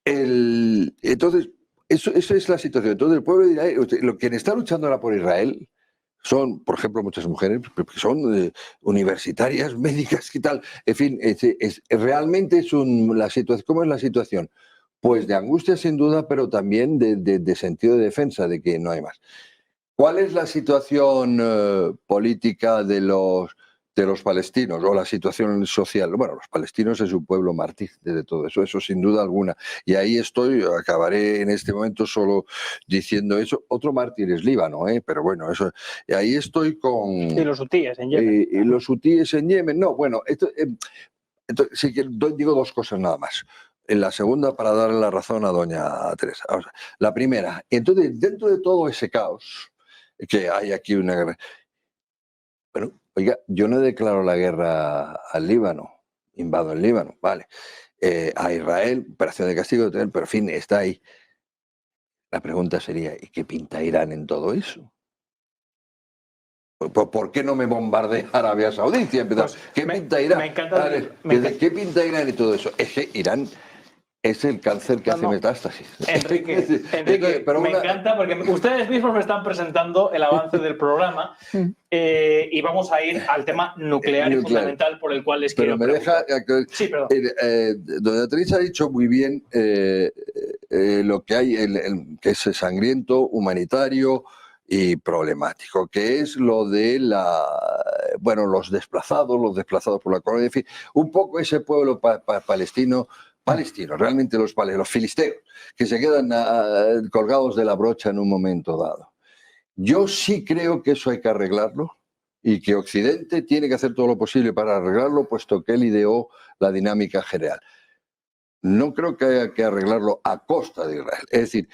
Speaker 4: Entonces, esa es la situación. Entonces, el pueblo de Israel, quien está luchando ahora por Israel, son, por ejemplo, muchas mujeres que son universitarias, médicas y tal. En fin, realmente es la situación. ¿Cómo es la situación? Pues de angustia sin duda, pero también de sentido de defensa, de que no hay más. ¿Cuál es la situación política de los palestinos o la situación social? Bueno, los palestinos es un pueblo mártir de todo eso sin duda alguna. Y ahí acabaré en este momento solo diciendo eso. Otro mártir es Líbano, pero bueno, eso. Y ahí estoy con...
Speaker 1: Y los hutíes en Yemen.
Speaker 4: Y los hutíes en Yemen. No, bueno, sí que digo dos cosas nada más. En la segunda, para darle la razón a doña Teresa. O sea, la primera, entonces, dentro de todo ese caos, que hay aquí una guerra. Bueno, oiga, yo no declaro la guerra al Líbano, invado el Líbano, vale. A Israel, operación de castigo, pero en fin, está ahí. La pregunta sería, ¿y qué pinta Irán en todo eso? ¿Por qué no me bombardea Arabia Saudita?
Speaker 1: Pues
Speaker 4: ¿Qué pinta Irán?
Speaker 1: Me encanta.
Speaker 4: ¿Qué pinta Irán y todo eso? Es que Irán es el cáncer que hace metástasis.
Speaker 1: Enrique,
Speaker 4: pero
Speaker 1: me encanta porque ustedes mismos me están presentando el avance del programa y vamos a ir al tema nuclear y fundamental por el cual les quiero preguntar. Sí, perdón.
Speaker 4: Doña Teresa ha dicho muy bien lo que hay, que es sangriento, humanitario y problemático, que es lo de los desplazados por la colonia, en fin, un poco ese pueblo palestino, realmente los filisteos, que se quedan colgados de la brocha en un momento dado. Yo sí creo que eso hay que arreglarlo y que Occidente tiene que hacer todo lo posible para arreglarlo, puesto que él ideó la dinámica general. No creo que haya que arreglarlo a costa de Israel. Es decir,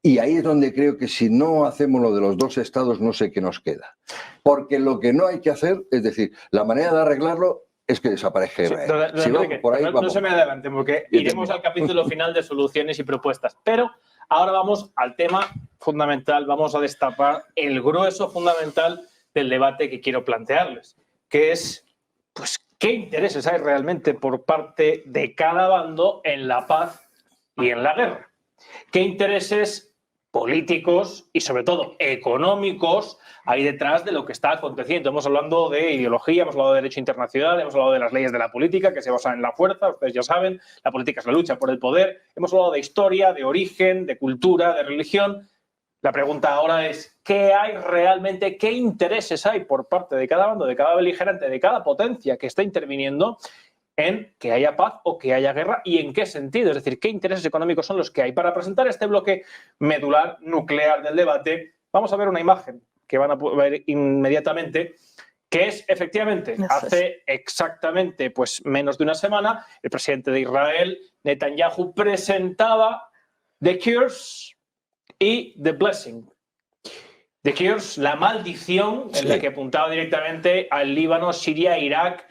Speaker 4: y ahí es donde creo que si no hacemos lo de los dos estados, no sé qué nos queda. Porque lo que no hay que hacer, es decir, la manera de arreglarlo es que desaparezca Israel.
Speaker 1: Sí, no se me adelante, porque iremos al capítulo final de soluciones y propuestas. Pero ahora vamos al tema fundamental, vamos a destapar el grueso fundamental del debate que quiero plantearles, que es, pues, ¿qué intereses hay realmente por parte de cada bando en la paz y en la guerra? ¿Qué intereses políticos y sobre todo económicos hay detrás de lo que está aconteciendo. Hemos hablado de ideología, hemos hablado de derecho internacional, hemos hablado de las leyes de la política que se basan en la fuerza, ustedes ya saben, la política es la lucha por el poder, hemos hablado de historia, de origen, de cultura, de religión. La pregunta ahora es, ¿qué hay realmente, qué intereses hay por parte de cada bando, de cada beligerante, de cada potencia que está interviniendo en que haya paz o que haya guerra y en qué sentido? Es decir, ¿qué intereses económicos son los que hay? Para presentar este bloque medular, nuclear del debate, vamos a ver una imagen que van a ver inmediatamente, que es efectivamente, hace exactamente pues, menos de una semana, el presidente de Israel, Netanyahu, presentaba The Curse y The Blessing. The Curse, la maldición, en la que apuntaba directamente al Líbano, Siria, Irak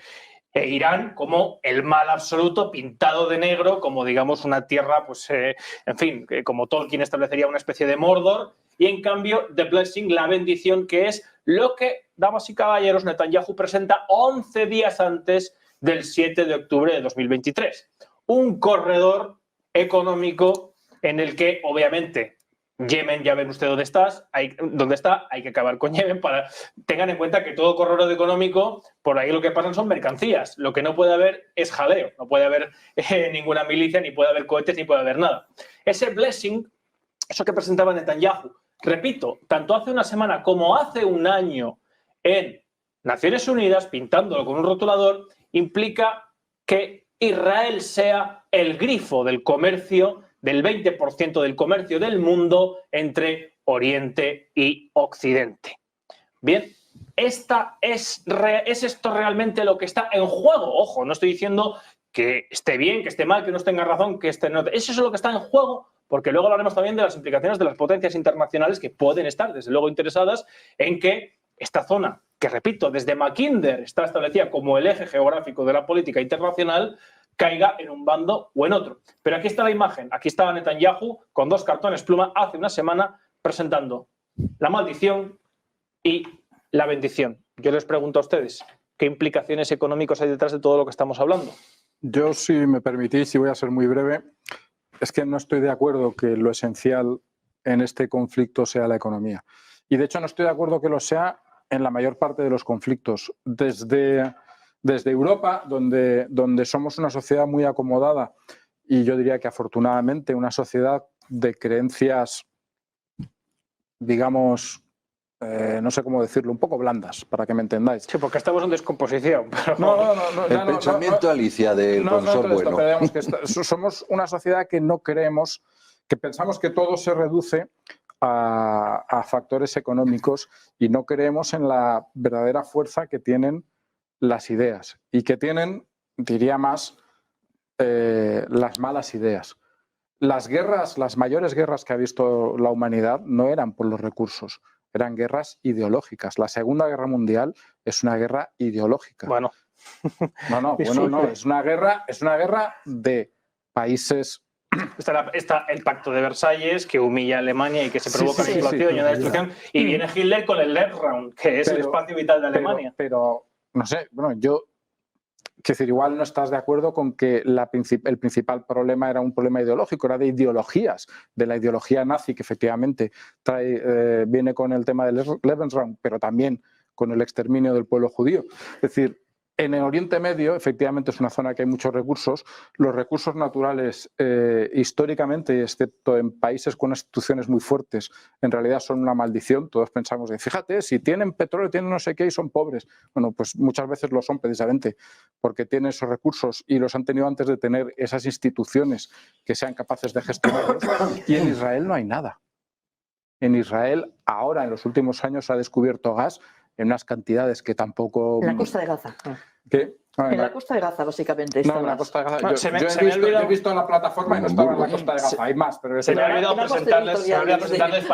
Speaker 1: e Irán como el mal absoluto, pintado de negro, como digamos una tierra, pues en fin, como Tolkien establecería una especie de Mordor, y en cambio The Blessing, la bendición, que es lo que, damas y caballeros, Netanyahu presenta 11 días antes del 7 de octubre de 2023. Un corredor económico en el que, obviamente, Yemen, ya ven usted dónde está, hay que acabar con Yemen. Tengan en cuenta que todo corredor económico, por ahí lo que pasan son mercancías. Lo que no puede haber es jaleo, no puede haber ninguna milicia, ni puede haber cohetes, ni puede haber nada. Ese blessing, eso que presentaba Netanyahu, repito, tanto hace una semana como hace un año en Naciones Unidas, pintándolo con un rotulador, implica que Israel sea el grifo del comercio, del 20% del comercio del mundo entre Oriente y Occidente. Bien, ¿es esto realmente lo que está en juego? Ojo, no estoy diciendo que esté bien, que esté mal, que no tenga razón, que esté no. ¿Eso es lo que está en juego? Porque luego hablaremos también de las implicaciones de las potencias internacionales que pueden estar, desde luego, interesadas en que esta zona, que repito, desde Mackinder está establecida como el eje geográfico de la política internacional, caiga en un bando o en otro. Pero aquí está la imagen, aquí estaba Netanyahu con 2 cartones pluma hace una semana presentando la maldición y la bendición. Yo les pregunto a ustedes, ¿qué implicaciones económicas hay detrás de todo lo que estamos hablando?
Speaker 3: Yo, si me permitís, y voy a ser muy breve, es que no estoy de acuerdo que lo esencial en este conflicto sea la economía. Y de hecho no estoy de acuerdo que lo sea en la mayor parte de los conflictos. Desde Europa, donde somos una sociedad muy acomodada y yo diría que afortunadamente una sociedad de creencias, digamos, no sé cómo decirlo, un poco blandas, para que me entendáis.
Speaker 1: Sí, porque estamos en descomposición. Pero...
Speaker 4: No, el pensamiento Alicia del profesor Bueno.
Speaker 3: Pero digamos que somos una sociedad que no creemos, que pensamos que todo se reduce a factores económicos y no creemos en la verdadera fuerza que tienen las ideas y que tienen, diría más, las malas ideas. Las guerras, las mayores guerras que ha visto la humanidad no eran por los recursos, eran guerras ideológicas. La Segunda Guerra Mundial es una guerra ideológica.
Speaker 1: Bueno.
Speaker 3: No, es una guerra de países.
Speaker 1: Está el Pacto de Versalles, que humilla a Alemania y que se provoca la inflación y la destrucción. Y viene Hitler con el Lebensraum, que es el espacio vital de Alemania.
Speaker 3: Pero no sé, bueno, yo... Quiero decir, igual no estás de acuerdo con que el principal problema era un problema ideológico, era de ideologías, de la ideología nazi que efectivamente viene con el tema del Lebensraum, pero también con el exterminio del pueblo judío. Es decir, en el Oriente Medio, efectivamente, es una zona que hay muchos recursos. Los recursos naturales, históricamente, excepto en países con instituciones muy fuertes, en realidad son una maldición. Todos pensamos, fíjate, si tienen petróleo, tienen no sé qué y son pobres. Bueno, pues muchas veces lo son precisamente porque tienen esos recursos y los han tenido antes de tener esas instituciones que sean capaces de gestionarlos. Y en Israel no hay nada. En Israel, ahora, en los últimos años, se ha descubierto gas en unas cantidades que tampoco...
Speaker 2: En la costa de Gaza.
Speaker 3: ¿Qué?
Speaker 2: En la costa de Gaza, básicamente.
Speaker 3: No, en la costa de Gaza. Yo he visto la plataforma y no estaba en la costa de Gaza. Hay más, pero...
Speaker 1: Se me ha olvidado presentarles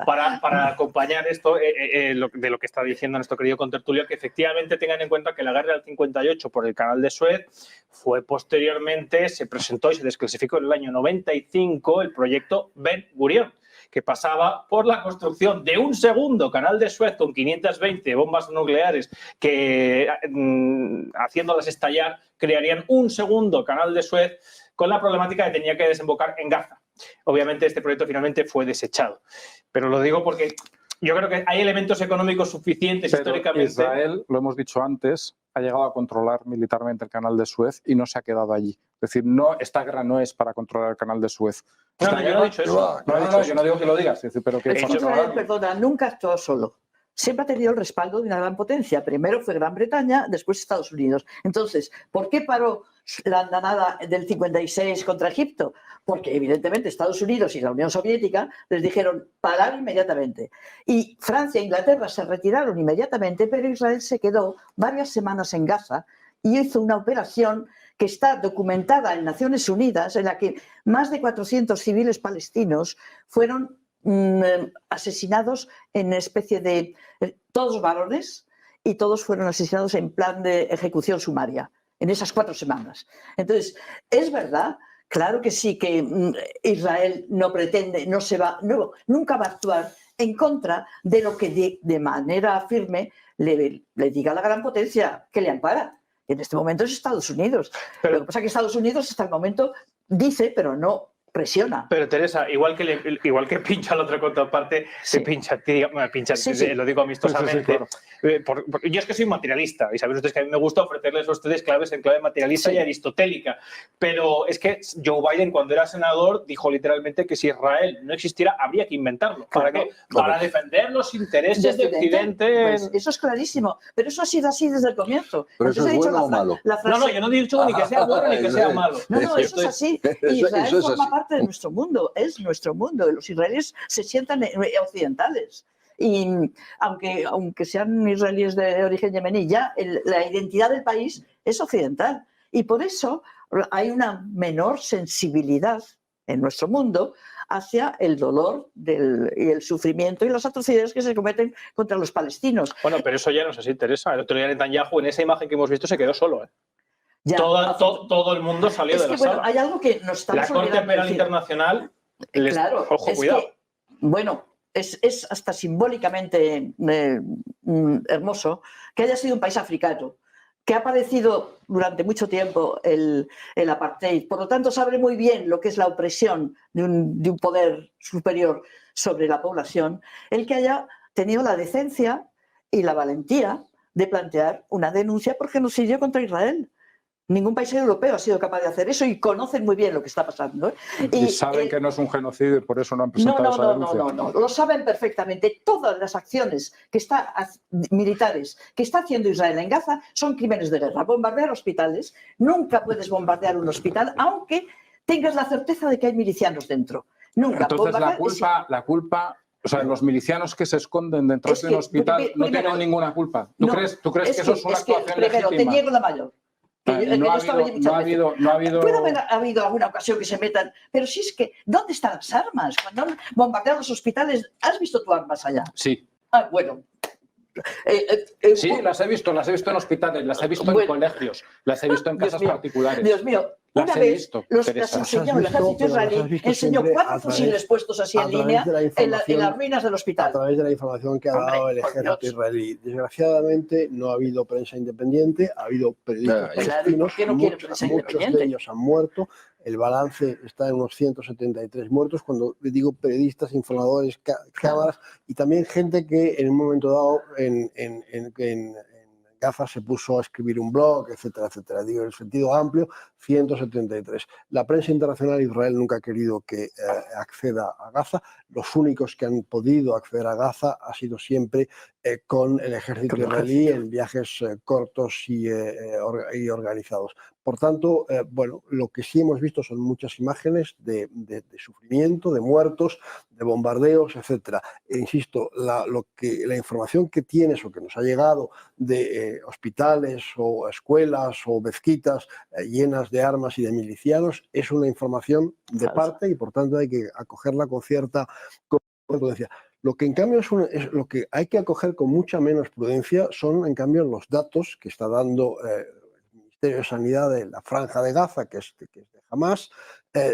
Speaker 1: para acompañar esto de lo que está diciendo nuestro querido contertulio, que efectivamente tengan en cuenta que la guerra del 58 por el canal de Suez fue posteriormente, se presentó y se desclasificó en el año 95 el proyecto Ben Gurion, que pasaba por la construcción de un segundo canal de Suez con 520 bombas nucleares que, haciéndolas estallar, crearían un segundo canal de Suez con la problemática de que tenía que desembocar en Gaza. obviamente este proyecto finalmente fue desechado. Pero lo digo porque yo creo que hay elementos económicos suficientes
Speaker 3: Pero
Speaker 1: históricamente.
Speaker 3: Israel, lo hemos dicho antes, ha llegado a controlar militarmente el canal de Suez y no se ha quedado allí. Es decir, esta guerra no es para controlar el canal de Suez.
Speaker 1: No, yo no he dicho eso.
Speaker 3: No, yo no digo que lo digas, es decir, pero que
Speaker 2: Es que Israel, perdona, nunca actuó solo. Siempre ha tenido el respaldo de una gran potencia. Primero fue Gran Bretaña, después Estados Unidos. Entonces, ¿por qué paró la andanada del 56 contra Egipto? Porque evidentemente Estados Unidos y la Unión Soviética les dijeron parar inmediatamente. Y Francia e Inglaterra se retiraron inmediatamente, pero Israel se quedó varias semanas en Gaza y hizo una operación que está documentada en Naciones Unidas, en la que más de 400 civiles palestinos fueron asesinados en especie de... todos varones, y todos fueron asesinados en plan de ejecución sumaria en esas 4 semanas. Entonces, es verdad, claro que sí, que Israel no pretende, nunca va a actuar en contra de lo que de manera firme le diga la gran potencia que le ampara. En este momento es Estados Unidos. Pero lo que pasa es que Estados Unidos hasta el momento dice, pero no presiona.
Speaker 1: Pero Teresa, igual que pincha la otra contraparte,
Speaker 2: Sí.
Speaker 1: se pincha a ti,
Speaker 2: Sí.
Speaker 1: Lo digo amistosamente.
Speaker 3: Sí, claro.
Speaker 1: Yo es que soy materialista y saben ustedes que a mí me gusta ofrecerles a ustedes claves en clave materialista
Speaker 2: Sí.
Speaker 1: y aristotélica. Pero es que Joe Biden, cuando era senador, dijo literalmente que si Israel no existiera, habría que inventarlo. ¿Para
Speaker 2: Claro.
Speaker 1: qué? Para defender los intereses de Occidente.
Speaker 2: Pues eso es clarísimo. Pero eso ha sido así desde el comienzo.
Speaker 4: ¿Pero
Speaker 2: Antes
Speaker 4: eso
Speaker 2: he
Speaker 4: es
Speaker 2: dicho
Speaker 4: bueno o malo?
Speaker 2: la frase,
Speaker 1: No, yo no he dicho ni que sea bueno ni que sea malo.
Speaker 2: No, eso es así. Y Israel
Speaker 4: Eso es
Speaker 2: forma
Speaker 4: así.
Speaker 2: parte de nuestro mundo, es nuestro mundo. Los israelíes se sientan occidentales. Y aunque sean israelíes de origen yemení, ya la identidad del país es occidental. Y por eso hay una menor sensibilidad en nuestro mundo hacia el dolor y el sufrimiento y las atrocidades que se cometen contra los palestinos.
Speaker 1: Bueno, pero eso ya no es así, Teresa. El otro día Netanyahu, en esa imagen que hemos visto, se quedó solo.
Speaker 2: Ya,
Speaker 1: Todo el mundo salió
Speaker 2: es
Speaker 1: de
Speaker 2: que,
Speaker 1: la
Speaker 2: bueno,
Speaker 1: sala.
Speaker 2: hay algo que nos estamos
Speaker 1: La Corte
Speaker 2: olvidando
Speaker 1: Penal
Speaker 2: decir.
Speaker 1: Internacional,
Speaker 2: Claro,
Speaker 1: ojo,
Speaker 2: es
Speaker 1: cuidado.
Speaker 2: que, bueno, es hasta simbólicamente hermoso que haya sido un país africano, que ha padecido durante mucho tiempo el apartheid. Por lo tanto, sabe muy bien lo que es la opresión de un poder superior sobre la población, el que haya tenido la decencia y la valentía de plantear una denuncia por genocidio contra Israel. Ningún país europeo ha sido capaz de hacer eso y conocen muy bien lo que está pasando.
Speaker 3: Y saben que no es un genocidio y por eso no han presentado esa denuncia.
Speaker 2: No, lo saben perfectamente. Todas las acciones militares que está haciendo Israel en Gaza son crímenes de guerra. Bombardear hospitales. Nunca puedes bombardear un hospital, aunque tengas la certeza de que hay milicianos dentro. Nunca.
Speaker 3: Entonces la culpa, o sea, los milicianos que se esconden dentro de un hospital no tienen ninguna culpa. ¿Tú crees que eso es una actuación
Speaker 2: primero,
Speaker 3: legítima?
Speaker 2: te niego la mayor.
Speaker 3: No ha habido...
Speaker 2: Puede haber habido alguna ocasión que se metan, pero si es que, ¿dónde están las armas? Cuando han bombardeado los hospitales, ¿has visto tu armas allá?
Speaker 3: Sí.
Speaker 2: Ah, bueno.
Speaker 3: Sí, las he visto en hospitales, las he visto en colegios, las he visto en casas particulares.
Speaker 2: Dios mío,
Speaker 3: Las
Speaker 2: una
Speaker 3: he
Speaker 2: vez
Speaker 3: visto,
Speaker 2: las
Speaker 3: Teresa.
Speaker 2: enseñó el ejército israelí, enseñó 4 fusiles puestos así en línea en las ruinas del
Speaker 5: A
Speaker 2: hospital.
Speaker 5: través de la información que ha dado el ejército israelí. Desgraciadamente no ha habido prensa independiente, ha habido periodistas palestinos,
Speaker 2: ¿por qué no quiere prensa
Speaker 5: muchos
Speaker 2: independiente?
Speaker 5: de ellos han muerto. El balance está en unos 173 muertos. Cuando digo periodistas, informadores, cámaras y también gente que en un momento dado en Gaza se puso a escribir un blog, etcétera, etcétera. Digo, en el sentido amplio, 173. La prensa internacional, Israel nunca ha querido que acceda a Gaza. Los únicos que han podido acceder a Gaza ha sido siempre con el ejército israelí en viajes cortos y organizados. Por tanto, bueno, lo que sí hemos visto son muchas imágenes de sufrimiento, de muertos, de bombardeos, etcétera. E insisto, la información que tienes o que nos ha llegado de hospitales o escuelas o mezquitas llenas de armas y de milicianos es una información de parte y por tanto hay que acogerla con cierta prudencia. Lo que en cambio es lo que hay que acoger con mucha menos prudencia son en cambio los datos que está dando el Ministerio de Sanidad de la Franja de Gaza, que es de Hamás,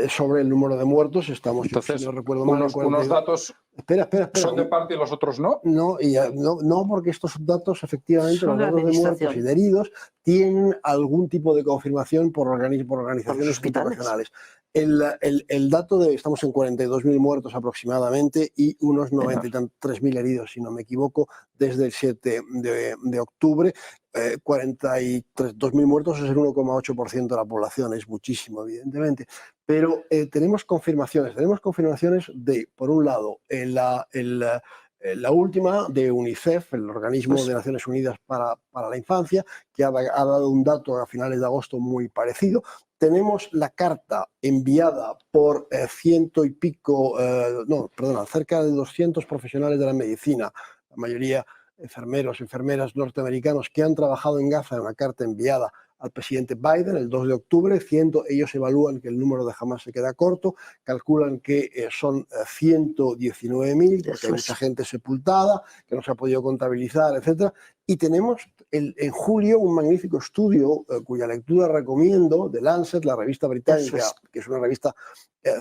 Speaker 5: Sobre el número de muertos, estamos,
Speaker 3: Entonces,
Speaker 5: si no recuerdo mal,
Speaker 3: unos datos
Speaker 5: Espera.
Speaker 3: son de parte y los otros no.
Speaker 5: No, porque estos datos, efectivamente,
Speaker 2: Son
Speaker 5: los
Speaker 2: de
Speaker 5: datos de muertos
Speaker 2: administración.
Speaker 5: y de heridos tienen algún tipo de confirmación por organizaciones
Speaker 2: hospitales.
Speaker 5: internacionales. El dato de, estamos en 42.000 muertos aproximadamente y unos 93.000 heridos, si no me equivoco, desde el 7 de octubre. 42.000 muertos es el 1,8% de la población, es muchísimo, evidentemente. Pero tenemos confirmaciones de, por un lado, la última de UNICEF, el Organismo de Naciones Unidas para la Infancia, que ha dado un dato a finales de agosto muy parecido. Tenemos la carta enviada por cerca de 200 profesionales de la medicina, la mayoría enfermeros, enfermeras norteamericanos que han trabajado en Gaza, una carta enviada al presidente Biden el 2 de octubre. Ellos evalúan que el número de Hamas se queda corto, calculan que son 119.000, porque hay mucha gente sepultada, que no se ha podido contabilizar, etc. Y tenemos en julio un magnífico estudio cuya lectura recomiendo, de Lancet, la revista británica, que es una revista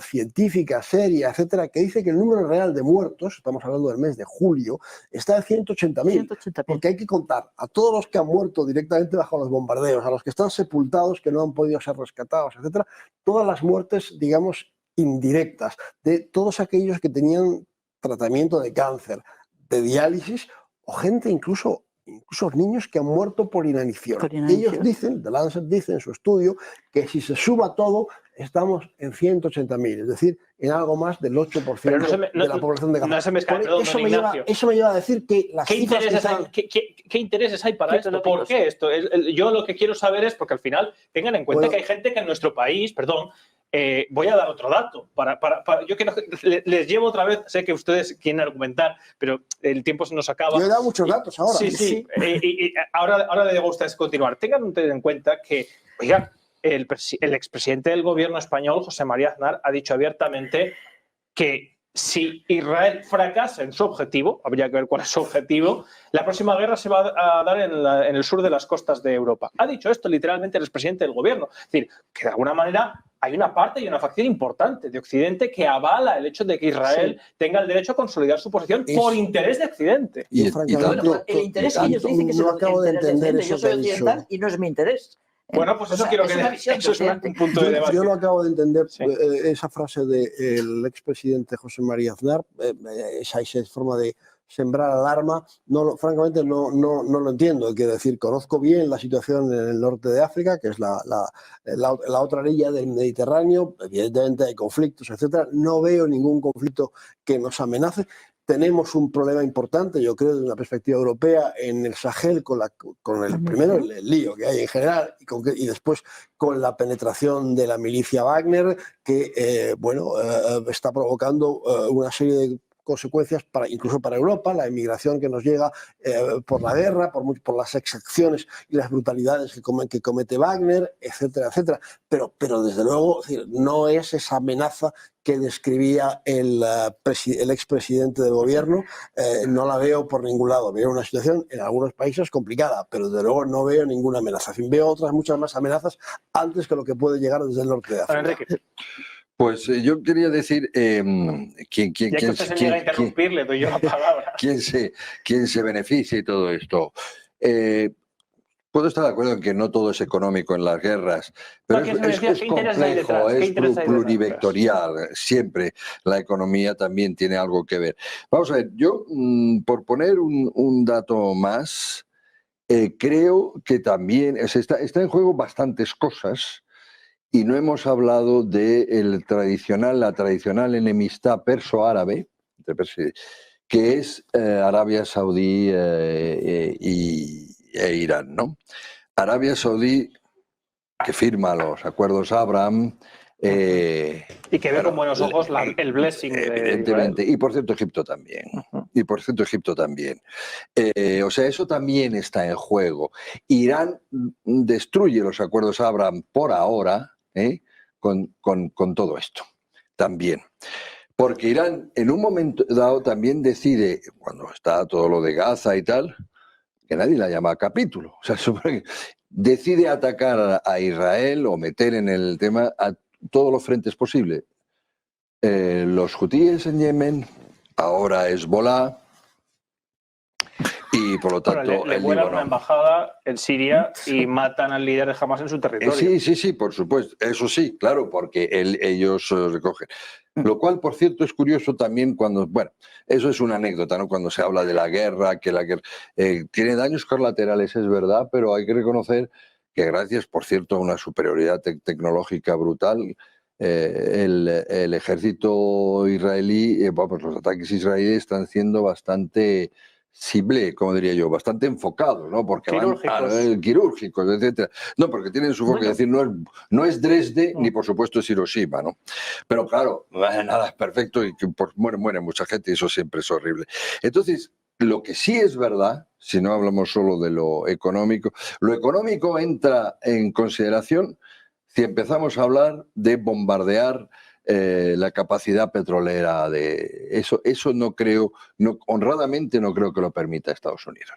Speaker 5: científica, seria, etcétera, que dice que el número real de muertos, estamos hablando del mes de julio, está en 180.000, porque hay que contar a todos los que han muerto directamente bajo los bombardeos, a los que están sepultados, que no han podido ser rescatados, etcétera, todas las muertes, digamos, indirectas, de todos aquellos que tenían tratamiento de cáncer, de diálisis, o gente incluso niños que han muerto por inanición. Ellos dicen, The Lancet dice en su estudio, que si se suma todo, estamos en 180.000, es decir, en algo más del 8% de la población de Gaza. Eso me lleva a decir que las cifras
Speaker 1: ¿Qué intereses hay para esto? ¿Por qué esto? Yo lo que quiero saber es, porque al final tengan en cuenta que hay gente que en nuestro país, voy a dar otro dato. Yo quiero, les llevo otra vez, sé que ustedes quieren argumentar, pero el tiempo se nos acaba.
Speaker 5: Yo he dado muchos datos ahora.
Speaker 1: Sí. Y ahora le debo a ustedes continuar. Tengan ustedes en cuenta que, oigan, el expresidente del gobierno español, José María Aznar, ha dicho abiertamente que si Israel fracasa en su objetivo, habría que ver cuál es su objetivo, la próxima guerra se va a dar en el sur de las costas de Europa. Ha dicho esto literalmente el expresidente del gobierno. Es decir, que de alguna manera hay una parte y una facción importante de Occidente que avala el hecho de que Israel tenga el derecho a consolidar su posición por interés de Occidente.
Speaker 2: El interés que ellos dicen que es el interés de Occidente. Yo soy occidental y no es mi interés.
Speaker 1: Bueno, pues eso quiero que eso es un punto de debate.
Speaker 5: Yo no acabo de entender esa frase del expresidente José María Aznar, esa forma de sembrar alarma. Francamente no lo entiendo. Quiero decir, conozco bien la situación en el norte de África, que es la otra orilla del Mediterráneo. Evidentemente hay conflictos, etcétera. No veo ningún conflicto que nos amenace. Tenemos un problema importante, yo creo, desde una perspectiva europea, en el Sahel, primero el lío que hay en general y después con la penetración de la milicia Wagner, que está provocando una serie de consecuencias incluso para Europa, la emigración que nos llega por la guerra, por las exacciones y las brutalidades que comete Wagner, etcétera, etcétera. Pero desde luego no es esa amenaza que describía el expresidente del gobierno, no la veo por ningún lado. Veo una situación en algunos países complicada, pero desde luego no veo ninguna amenaza. En fin, veo muchas más amenazas antes que lo que puede llegar desde el norte de África.
Speaker 1: Enrique.
Speaker 4: Pues yo quería decir,
Speaker 1: ¿quién
Speaker 4: se beneficia y todo esto. Puedo estar de acuerdo en que no todo es económico en las guerras, pero es complejo, es plurivectorial. Siempre la economía también tiene algo que ver. Vamos a ver, yo, por poner un dato más, creo que también está en juego bastantes cosas. Y no hemos hablado de la tradicional enemistad perso-árabe, que es Arabia Saudí e Irán, ¿no? Arabia Saudí, que firma los acuerdos Abraham.
Speaker 1: Y que ve con buenos ojos el blessing.
Speaker 4: Evidentemente. Y por cierto, Egipto también. O sea, eso también está en juego. Irán destruye los acuerdos Abraham por ahora, con todo esto también. Porque Irán en un momento dado también decide, cuando está todo lo de Gaza y tal, que nadie la llama capítulo, o sea, decide atacar a Israel o meter en el tema a todos los frentes posibles. Los hutíes en Yemen, ahora Hezbollah, y por lo tanto
Speaker 1: Bueno, le
Speaker 4: el
Speaker 1: vuelan
Speaker 4: Líbano.
Speaker 1: una embajada en Siria y matan al líder de Hamas en su territorio.
Speaker 4: Sí, por supuesto. Eso sí, claro, porque ellos recogen. Lo cual, por cierto, es curioso también cuando, bueno, eso es una anécdota, ¿no? Cuando se habla de la guerra, que la guerra tiene daños colaterales, es verdad, pero hay que reconocer que gracias, por cierto, a una superioridad tecnológica brutal, el ejército israelí, vamos, los ataques israelíes están siendo bastante como diría yo, bastante enfocados, ¿no? Porque van quirúrgicos, etcétera. No, porque tienen su foco, es decir, no es Dresde ni por supuesto es Hiroshima, ¿no? Pero claro, nada es perfecto y que muere mucha gente y eso siempre es horrible. Entonces, lo que sí es verdad, si no hablamos solo de lo económico entra en consideración si empezamos a hablar de bombardear la capacidad petrolera de eso no creo, honradamente no creo que lo permita Estados Unidos.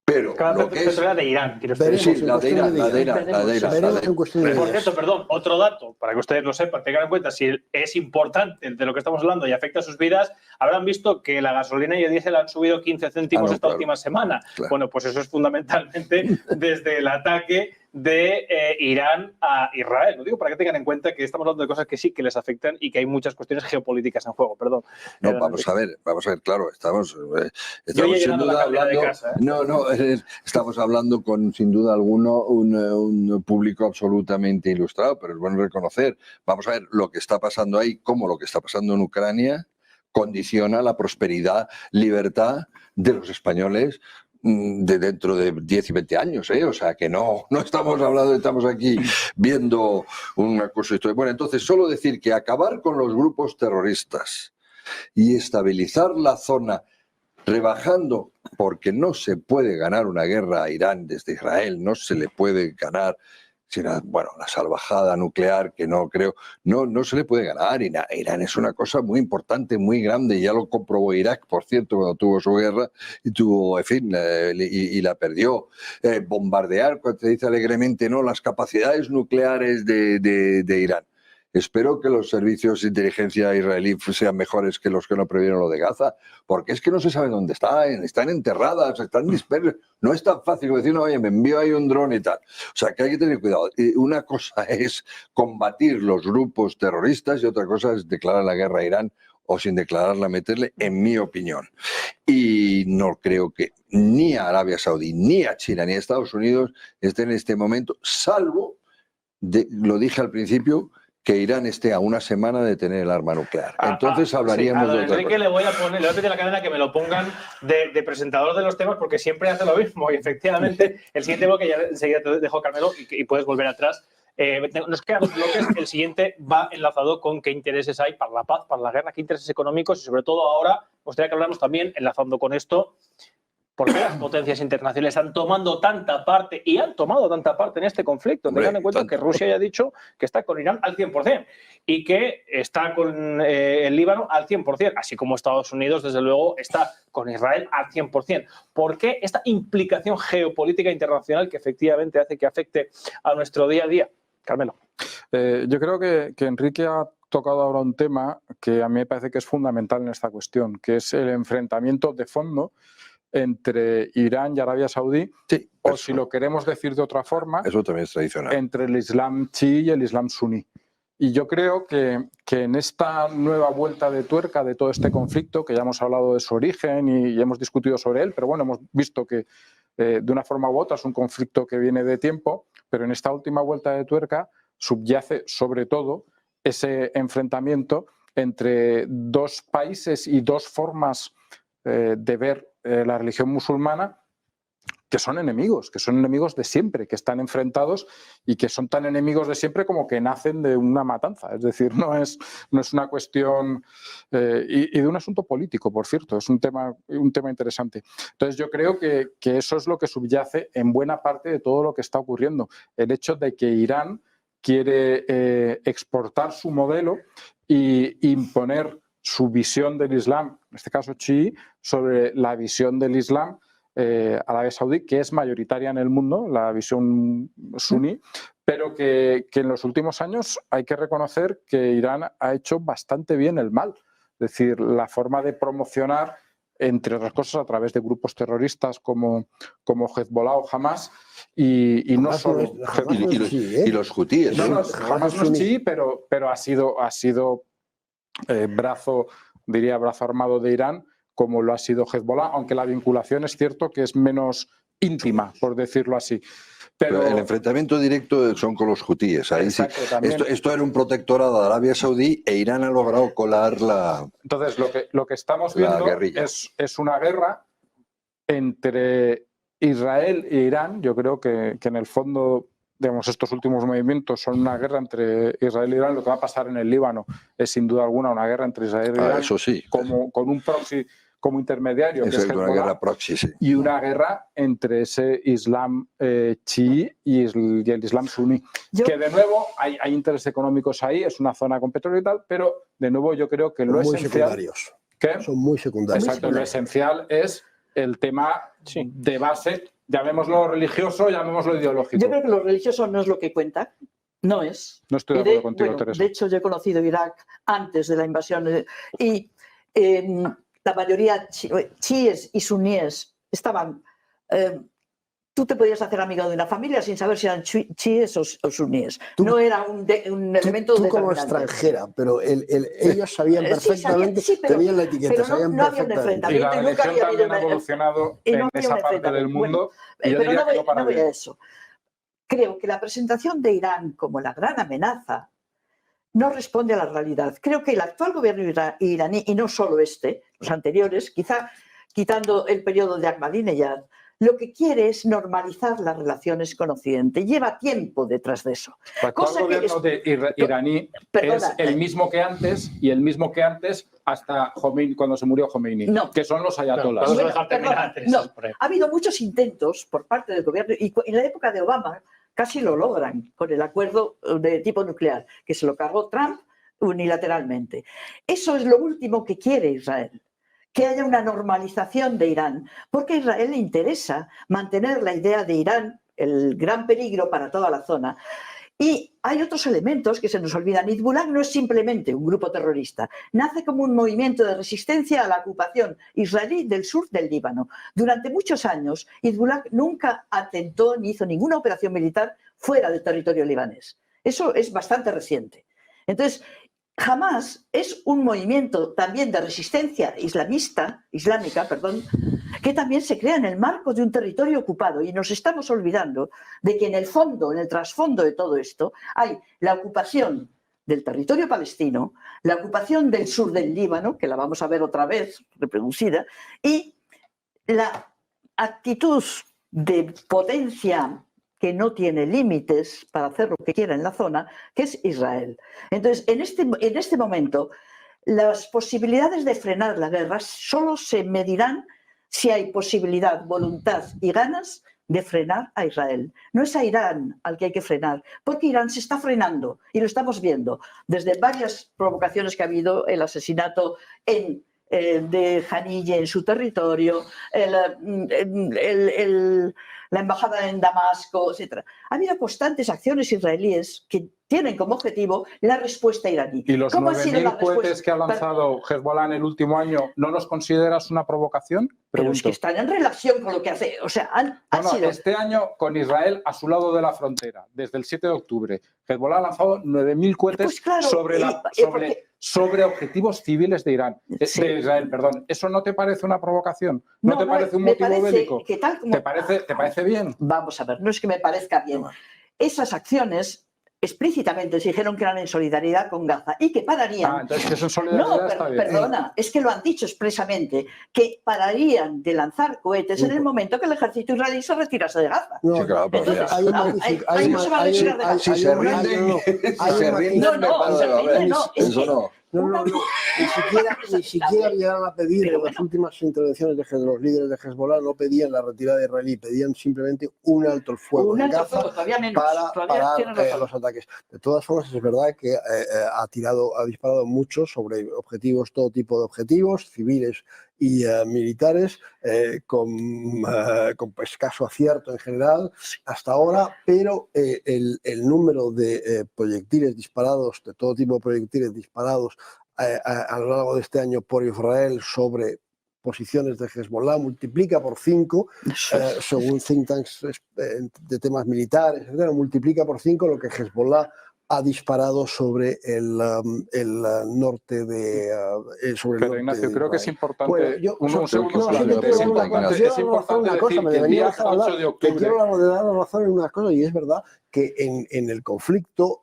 Speaker 4: Pero lo que es
Speaker 1: petrolera de Irán, quiero
Speaker 5: Veremos
Speaker 1: decir.
Speaker 4: sí, la de Irán.
Speaker 5: En cuestión de
Speaker 1: Por
Speaker 5: días.
Speaker 1: cierto, perdón, otro dato, para que ustedes lo sepan, tengan en cuenta, si es importante de lo que estamos hablando y afecta a sus vidas, habrán visto que la gasolina y el diésel han subido 15 céntimos esta última semana.
Speaker 4: Claro.
Speaker 1: Bueno, pues eso es fundamentalmente desde el ataque de Irán a Israel. Lo digo para que tengan en cuenta que estamos hablando de cosas que sí que les afectan y que hay muchas cuestiones geopolíticas en juego. Perdón.
Speaker 4: No, vamos a ver, claro, estamos
Speaker 1: sin duda hablando. Casa,
Speaker 4: estamos hablando con sin duda alguno un público absolutamente ilustrado, pero es bueno reconocer. Vamos a ver lo que está pasando ahí, cómo lo que está pasando en Ucrania condiciona la prosperidad, libertad de los españoles de dentro de 10 y 20 años, ¿eh? O sea que no estamos hablando, estamos aquí viendo una cosa histórica. Bueno, entonces solo decir que acabar con los grupos terroristas y estabilizar la zona rebajando, porque no se puede ganar una guerra a Irán desde Israel, no se le puede ganar, bueno, la salvajada nuclear, que no creo, no se le puede ganar. Irán es una cosa muy importante, muy grande, ya lo comprobó Irak, por cierto, cuando tuvo su guerra y tuvo, en fin, y la perdió. Bombardear, cuando se dice alegremente, no, las capacidades nucleares de Irán. Espero que los servicios de inteligencia israelí sean mejores que los que no previeron lo de Gaza, porque es que no se sabe dónde están enterradas, están dispersas. No es tan fácil decir, no, oye, me envío ahí un dron y tal. O sea, que hay que tener cuidado. Una cosa es combatir los grupos terroristas y otra cosa es declarar la guerra a Irán o sin declararla, meterle, en mi opinión. Y no creo que ni a Arabia Saudí, ni a China, ni a Estados Unidos estén en este momento, salvo, lo dije al principio, que Irán esté a una semana de tener el arma nuclear. Entonces hablaríamos de otra cosa.
Speaker 1: Le voy a pedir a la cadena que me lo pongan de presentador de los temas porque siempre hace lo mismo. Y efectivamente, el siguiente bloque, ya enseguida te dejo, Carmelo, y puedes volver atrás. Nos quedan dos bloques. El siguiente va enlazado con qué intereses hay para la paz, para la guerra, qué intereses económicos y sobre todo ahora, me gustaría que habláramos también, enlazando con esto, ¿por qué las potencias internacionales han tomado tanta parte en este conflicto? Tengan en cuenta que Rusia ya ha dicho que está con Irán al 100% y que está con el Líbano al 100%, así como Estados Unidos, desde luego, está con Israel al 100%. ¿Por qué esta implicación geopolítica internacional que efectivamente hace que afecte a nuestro día a día? Carmelo.
Speaker 3: Yo creo que Enrique ha tocado ahora un tema que a mí me parece que es fundamental en esta cuestión, que es el enfrentamiento de fondo entre Irán y Arabia Saudí, sí, o si lo queremos decir de otra forma,
Speaker 4: eso también es tradicional,
Speaker 3: entre el Islam chií y el Islam suní. Y yo creo que en esta nueva vuelta de tuerca de todo este conflicto, que ya hemos hablado de su origen y hemos discutido sobre él, pero bueno, hemos visto que de una forma u otra es un conflicto que viene de tiempo, pero en esta última vuelta de tuerca subyace sobre todo ese enfrentamiento entre dos países y dos formas de ver la religión musulmana que son enemigos de siempre, que están enfrentados y que son tan enemigos de siempre como que nacen de una matanza. Es decir, no es una cuestión y de un asunto político, por cierto, es un tema interesante. Entonces yo creo que eso es lo que subyace en buena parte de todo lo que está ocurriendo. El hecho de que Irán quiere exportar su modelo e imponer su visión del Islam, en este caso chií, sobre la visión del Islam Arabia Saudí, que es mayoritaria en el mundo, la visión suní, pero que en los últimos años hay que reconocer que Irán ha hecho bastante bien el mal. Es decir, la forma de promocionar, entre otras cosas, a través de grupos terroristas como Hezbollah o Hamas, y no solo...
Speaker 4: Y los hutíes.
Speaker 3: No, Hamas no es chií, pero ha sido brazo armado de Irán, como lo ha sido Hezbollah, aunque la vinculación es cierto que es menos íntima, por decirlo así. Pero
Speaker 4: el enfrentamiento directo son con los hutíes. Ahí
Speaker 3: exacto,
Speaker 4: sí. Esto era un protectorado de Arabia Saudí e Irán ha logrado colar la...
Speaker 3: Entonces, lo que estamos viendo es una guerra entre Israel e Irán. Yo creo que en el fondo, digamos, estos últimos movimientos son una guerra entre Israel e Irán. Lo que va a pasar en el Líbano es sin duda alguna una guerra entre Israel e Irán,
Speaker 4: eso sí,
Speaker 3: con un proxy como intermediario, que es
Speaker 4: una guerra proxy, sí.
Speaker 3: Y una guerra entre ese Islam chií y el Islam suní. Que de nuevo hay intereses económicos ahí, es una zona con petróleo y tal, pero de nuevo yo creo que lo esencial...
Speaker 5: Son muy secundarios.
Speaker 3: Exacto, lo esencial es el tema de base, llamémoslo religioso, llamémoslo ideológico.
Speaker 2: Yo creo que lo religioso no es lo que cuenta. No es.
Speaker 3: No estoy de acuerdo contigo, Teresa.
Speaker 2: De hecho, yo he conocido Irak antes de la invasión y la mayoría chiíes y suníes estaban... tú te podías hacer amigo de una familia sin saber si eran chiíes o suníes. No era un elemento
Speaker 5: determinante. Tú como extranjera, pero ellos sabían perfectamente, tenían la etiqueta,
Speaker 2: pero
Speaker 5: sabían
Speaker 2: no había un enfrentamiento.
Speaker 3: Y la religión también ha evolucionado en esa parte del mundo.
Speaker 2: Bueno, pero no voy a eso. Creo que la presentación de Irán como la gran amenaza no responde a la realidad. Creo que el actual gobierno iraní, y no solo los anteriores, quizá quitando el periodo de Ahmadinejad, lo que quiere es normalizar las relaciones con Occidente. Lleva tiempo detrás de eso.
Speaker 3: El actual gobierno iraní es el mismo que antes, y el mismo que antes hasta Khomeini, cuando se murió Khomeini, que son los ayatolás.
Speaker 2: Ha habido muchos intentos por parte del gobierno, y en la época de Obama casi lo logran con el acuerdo de tipo nuclear, que se lo cargó Trump unilateralmente. Eso es lo último que quiere Israel, que haya una normalización de Irán, porque a Israel le interesa mantener la idea de Irán, el gran peligro para toda la zona. Y hay otros elementos que se nos olvidan. Hezbollah no es simplemente un grupo terrorista, nace como un movimiento de resistencia a la ocupación israelí del sur del Líbano. Durante muchos años, Hezbollah nunca atentó ni hizo ninguna operación militar fuera del territorio libanés. Eso es bastante reciente. Entonces, Hamas es un movimiento también de resistencia islámica, que también se crea en el marco de un territorio ocupado, y nos estamos olvidando de que en el fondo, en el trasfondo de todo esto, hay la ocupación del territorio palestino, la ocupación del sur del Líbano, que la vamos a ver otra vez reproducida, y la actitud de potencia que no tiene límites para hacer lo que quiera en la zona, que es Israel. Entonces, en este momento, las posibilidades de frenar la guerra solo se medirán si hay posibilidad, voluntad y ganas de frenar a Israel. No es a Irán al que hay que frenar, porque Irán se está frenando, y lo estamos viendo desde varias provocaciones que ha habido, el asesinato de Haniyeh en su territorio, la embajada en Damasco, etc. Ha habido constantes acciones israelíes que tienen como objetivo la respuesta iraní.
Speaker 3: ¿Y los 9.000 cohetes que ha lanzado Hezbollah en el último año no los consideras una provocación?
Speaker 2: Pero es que están en relación con lo que hace. O sea, han sido...
Speaker 3: Este año con Israel a su lado de la frontera, desde el 7 de octubre, Hezbollah ha lanzado 9.000 cohetes sobre objetivos civiles de Irán, de Israel, perdón. ¿Eso no te parece una provocación? ¿No te parece un motivo bélico? ¿Te parece bien?
Speaker 2: Vamos a ver, no es que me parezca bien. Esas acciones explícitamente se dijeron que eran en solidaridad con Gaza y que pararían.
Speaker 3: Entonces que eso en solidaridad está bien.
Speaker 2: Perdona, es que lo han dicho expresamente, que pararían de lanzar cohetes en el momento que el ejército israelí se retirase de Gaza.
Speaker 4: Sí, claro, pero
Speaker 2: entonces, ahí no se va a retirar de Gaza.
Speaker 4: Si se rinden, me paro de la vez. Eso no.
Speaker 5: Ni siquiera llegaron a pedir en las últimas intervenciones de los líderes de Hezbollah, no pedían la retirada israelí, pedían simplemente un alto el fuego en Gaza para parar los ataques. De todas formas, es verdad que ha disparado mucho sobre objetivos, todo tipo de objetivos, civiles y militares, con escaso acierto en general hasta ahora, pero el número de proyectiles disparados, de todo tipo de proyectiles disparados a lo largo de este año por Israel sobre posiciones de Hezbollah multiplica por 5, según think tanks de temas militares, etcétera, multiplica por 5 lo que Hezbollah ha disparado sobre el norte de sobre
Speaker 3: Pero
Speaker 5: el norte
Speaker 3: Ignacio,
Speaker 5: de
Speaker 3: creo que es
Speaker 5: Israel.
Speaker 3: importante
Speaker 5: Bueno,
Speaker 3: un segundo
Speaker 5: no,
Speaker 3: solamente. Es importante decir que el día 8 de octubre...
Speaker 5: Te quiero dar la razón en una cosa, y es verdad que en el conflicto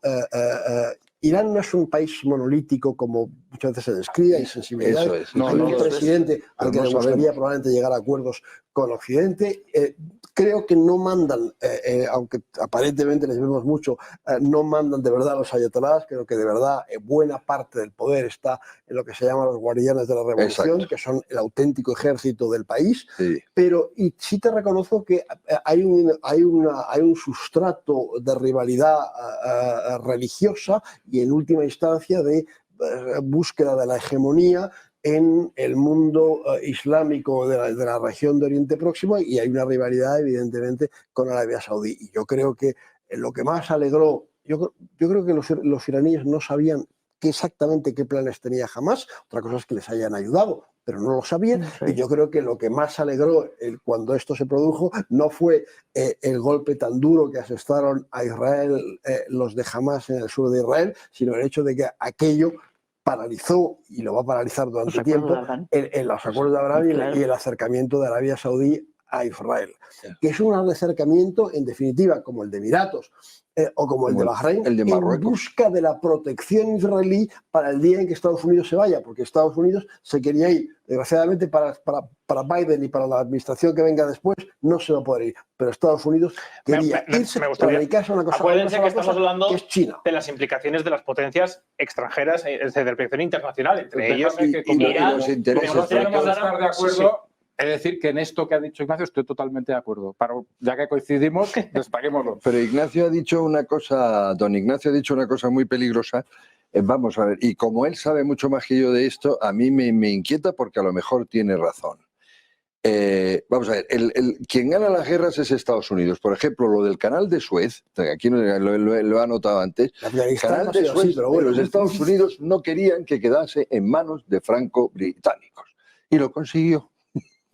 Speaker 5: Irán no es un país monolítico como muchas veces se describe, hay sensibilidades. Hay un presidente al que le gustaría probablemente llegar a acuerdos con Occidente. Creo que no mandan, aunque aparentemente les vemos mucho, no mandan de verdad a los ayatolás. Creo que de verdad buena parte del poder está en lo que se llaman los guardianes de la revolución, que son el auténtico ejército del país. Sí. Pero y sí te reconozco que hay un sustrato de rivalidad religiosa y en última instancia de búsqueda de la hegemonía en el mundo islámico de la región de Oriente Próximo, y hay una rivalidad evidentemente con Arabia Saudí. Y yo creo que lo que más alegró, yo creo que los iraníes no sabían exactamente qué planes tenía Hamás, otra cosa es que les hayan ayudado, pero no lo sabían. Y yo creo que lo que más alegró cuando esto se produjo no fue el golpe tan duro que asestaron a Israel los de Hamás en el sur de Israel, sino el hecho de que aquello paralizó, y lo va a paralizar durante tiempo, en los acuerdos de Abraham y el acercamiento de Arabia Saudí a Israel, que es un acercamiento, en definitiva, como el de Emiratos o como el de Bahrein, en busca de la protección israelí para el día en que Estados Unidos se vaya, porque Estados Unidos se quería ir. Desgraciadamente para Biden y para la administración que venga después no se va a poder ir, pero Estados Unidos quería irse para dedicarse a una cosa.
Speaker 1: Acuérdense que estamos hablando
Speaker 5: que es China,
Speaker 1: de las implicaciones de las potencias extranjeras de percepción internacional, entre ellos
Speaker 3: Irán, los intereses. No podemos estar de acuerdo. Es decir, que en esto que ha dicho Ignacio estoy totalmente de acuerdo. Ya que coincidimos, destaquémoslo.
Speaker 4: Pero Ignacio ha dicho una cosa, don Ignacio ha dicho una cosa muy peligrosa. Vamos a ver, y como él sabe mucho más que yo de esto, a mí me inquieta porque a lo mejor tiene razón. Vamos a ver, quien gana las guerras es Estados Unidos. Por ejemplo, lo del canal de Suez, aquí lo ha anotado antes, el canal de Suez, pero bueno, los Estados Unidos no querían que quedase en manos de franco-británicos. Y lo consiguió.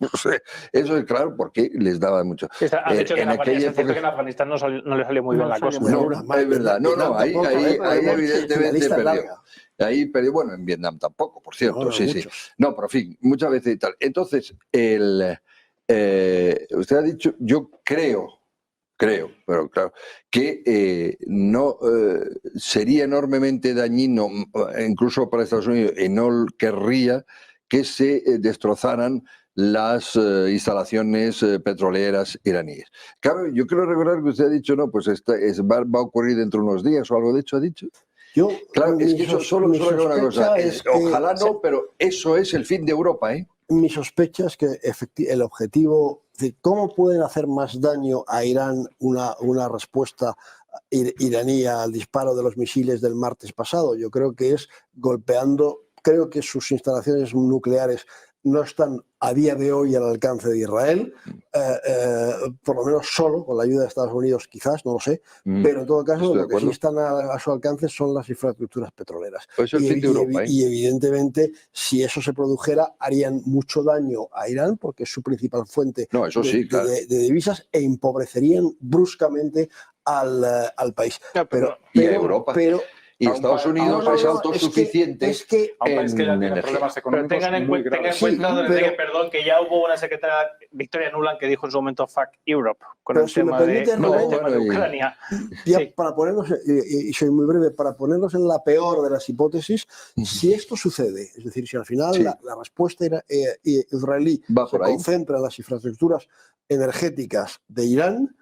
Speaker 4: No sé, eso es claro porque les daba mucho.
Speaker 1: Has dicho que en Afganistán no le salió muy bien la cosa.
Speaker 4: No, es verdad. Ahí evidentemente perdió. Ahí perdió, bueno, en Vietnam tampoco, por cierto. Sí. No, pero en fin, muchas veces y tal. Entonces, usted ha dicho, yo creo, pero claro, que no sería enormemente dañino, incluso para Estados Unidos, y no querría que se destrozaran las instalaciones petroleras iraníes. Claro, yo quiero recordar que usted ha dicho, no, pues va a ocurrir dentro de unos días o algo de hecho, ha dicho. Claro, es que eso solo una cosa. Ojalá no, pero eso es el fin de Europa, ¿eh?
Speaker 5: Mi sospecha es que el objetivo de cómo pueden hacer más daño a Irán una respuesta iraní al disparo de los misiles del martes pasado. Yo creo que es golpeando, creo que sus instalaciones nucleares no están a día de hoy al alcance de Israel, por lo menos solo con la ayuda de Estados Unidos quizás, no lo sé, pero en todo caso lo que sí están a su alcance son las infraestructuras petroleras.
Speaker 4: Pues el fin de Europa,
Speaker 5: y evidentemente si eso se produjera harían mucho daño a Irán porque es su principal fuente de divisas e empobrecerían bruscamente al país.
Speaker 4: Y a Europa. Y Estados Unidos es autosuficiente en energía.
Speaker 1: Pero tengan en cuenta, perdón, que ya hubo una secretaria, Victoria Nuland, que dijo en su momento "fuck Europe" con el tema de Ucrania.
Speaker 5: Para ponernos, y soy muy breve, para ponernos en la peor de las hipótesis, si esto sucede, es decir, si al final la respuesta israelí se concentra en las infraestructuras energéticas de Irán,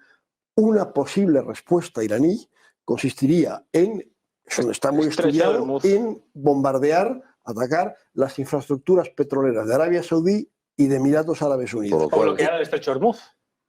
Speaker 5: una posible respuesta iraní consistiría en Es donde está muy
Speaker 1: Estrecho de
Speaker 5: estudiado
Speaker 1: Hormuz.
Speaker 5: en bombardear, atacar las infraestructuras petroleras de Arabia Saudí y de Emiratos Árabes Unidos.
Speaker 4: Por lo
Speaker 1: O
Speaker 4: cual,
Speaker 1: bloquear el estrecho de Hormuz.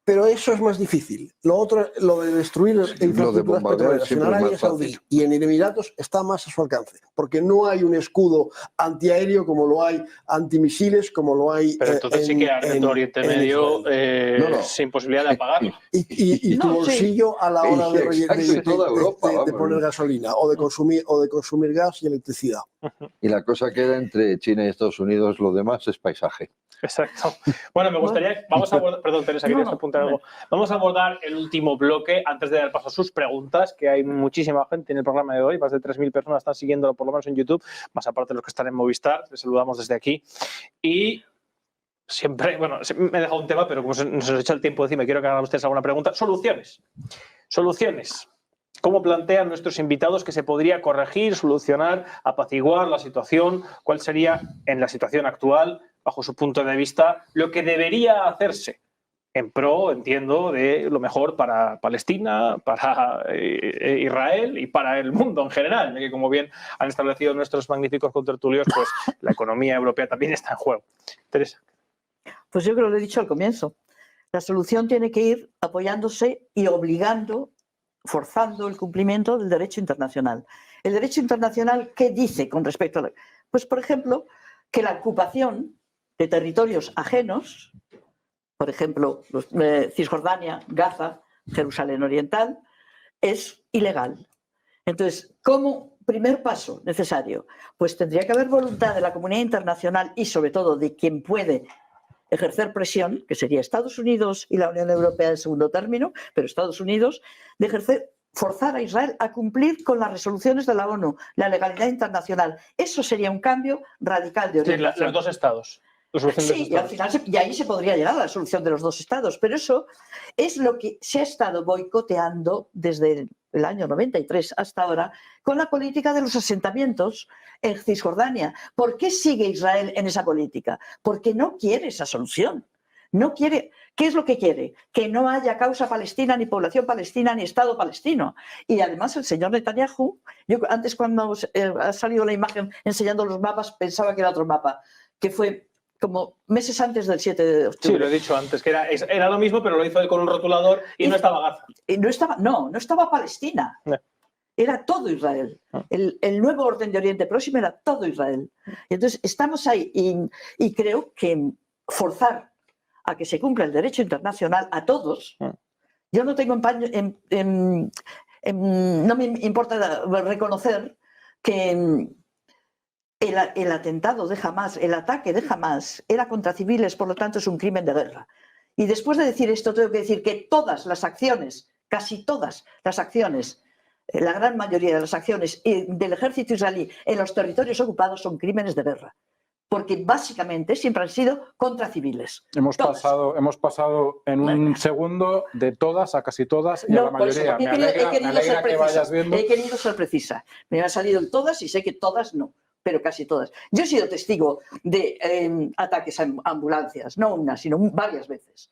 Speaker 5: Pero eso es más difícil. Lo otro, lo de destruir infraestructuras
Speaker 4: bombardear
Speaker 5: petroleras en
Speaker 4: siempre es
Speaker 5: Arabia
Speaker 4: más
Speaker 5: Saudí
Speaker 4: fácil.
Speaker 5: y en Emiratos está más a su alcance, porque no hay un escudo antiaéreo como lo hay antimisiles, como lo hay
Speaker 1: Pero entonces sí que arde todo Oriente Medio
Speaker 5: Israel.
Speaker 1: sin posibilidad de apagarlo.
Speaker 5: Y tu
Speaker 2: No, sí.
Speaker 5: bolsillo a la hora de,
Speaker 4: Exacto, y toda Europa,
Speaker 5: de
Speaker 4: vamos.
Speaker 5: poner gasolina o de consumir gas y electricidad.
Speaker 4: y la cosa queda entre China y Estados Unidos, lo demás es paisaje.
Speaker 1: Exacto. Bueno, me gustaría, vamos a abordar, perdón Teresa, querías apuntar algo. Vamos a abordar el último bloque antes de dar paso a sus preguntas, que hay muchísima gente en el programa de hoy, más de 3.000 personas están siguiéndolo por lo menos en YouTube, más aparte de los que están en Movistar, les saludamos desde aquí. Y siempre, bueno, me he dejado un tema, pero como se nos echa el tiempo encima, quiero que hagan ustedes alguna pregunta. Soluciones. Soluciones. ¿Cómo plantean nuestros invitados que se podría corregir, solucionar, apaciguar la situación? ¿Cuál sería, en la situación actual, bajo su punto de vista, lo que debería hacerse en pro, entiendo, de lo mejor para Palestina, para Israel y para el mundo en general? Que, como bien han establecido nuestros magníficos contertulios, pues la economía europea también está en juego. Teresa.
Speaker 2: Pues yo creo que lo he dicho al comienzo. La solución tiene que ir apoyándose y obligando, forzando el cumplimiento del derecho internacional. ¿El derecho internacional qué dice con respecto a la... Pues, por ejemplo, que la ocupación de territorios ajenos, por ejemplo, Cisjordania, Gaza, Jerusalén Oriental, es ilegal. Entonces, como primer paso necesario, pues tendría que haber voluntad de la comunidad internacional y sobre todo de quien puede ejercer presión, que sería Estados Unidos y la Unión Europea en segundo término, pero Estados Unidos, de forzar a Israel a cumplir con las resoluciones de la ONU, la legalidad internacional. Eso sería un cambio radical de orientación.
Speaker 1: Los dos estados.
Speaker 2: Sí, y al final y ahí se podría llegar a la solución de los dos estados, pero eso es lo que se ha estado boicoteando desde el año 93 hasta ahora con la política de los asentamientos en Cisjordania. ¿Por qué sigue Israel en esa política? Porque no quiere esa solución. No quiere. ¿Qué es lo que quiere? Que no haya causa palestina, ni población palestina, ni Estado palestino. Y además el señor Netanyahu, yo antes cuando ha salido la imagen enseñando los mapas pensaba que era otro mapa, que fue como meses antes del 7 de octubre.
Speaker 1: Sí, lo he dicho antes, que era lo mismo, pero lo hizo él con un rotulador y no estaba Gaza.
Speaker 2: No estaba Palestina.
Speaker 1: No.
Speaker 2: Era todo Israel. El nuevo orden de Oriente Próximo era todo Israel. Y entonces estamos ahí y creo que forzar a que se cumpla el derecho internacional a todos, yo no tengo no me importa reconocer que el atentado de Hamás, el ataque de Hamás era contra civiles, por lo tanto es un crimen de guerra. Y después de decir esto tengo que decir que todas las acciones, casi todas las acciones, la gran mayoría de las acciones del ejército israelí en los territorios ocupados son crímenes de guerra. Porque básicamente siempre han sido contra civiles.
Speaker 3: Hemos pasado en un segundo de todas a casi todas y a la mayoría. Me alegra que vayas viendo.
Speaker 2: He querido ser precisa. Me han salido en todas y sé que todas no, pero casi todas. Yo he sido testigo de ataques a ambulancias, no una, sino varias veces.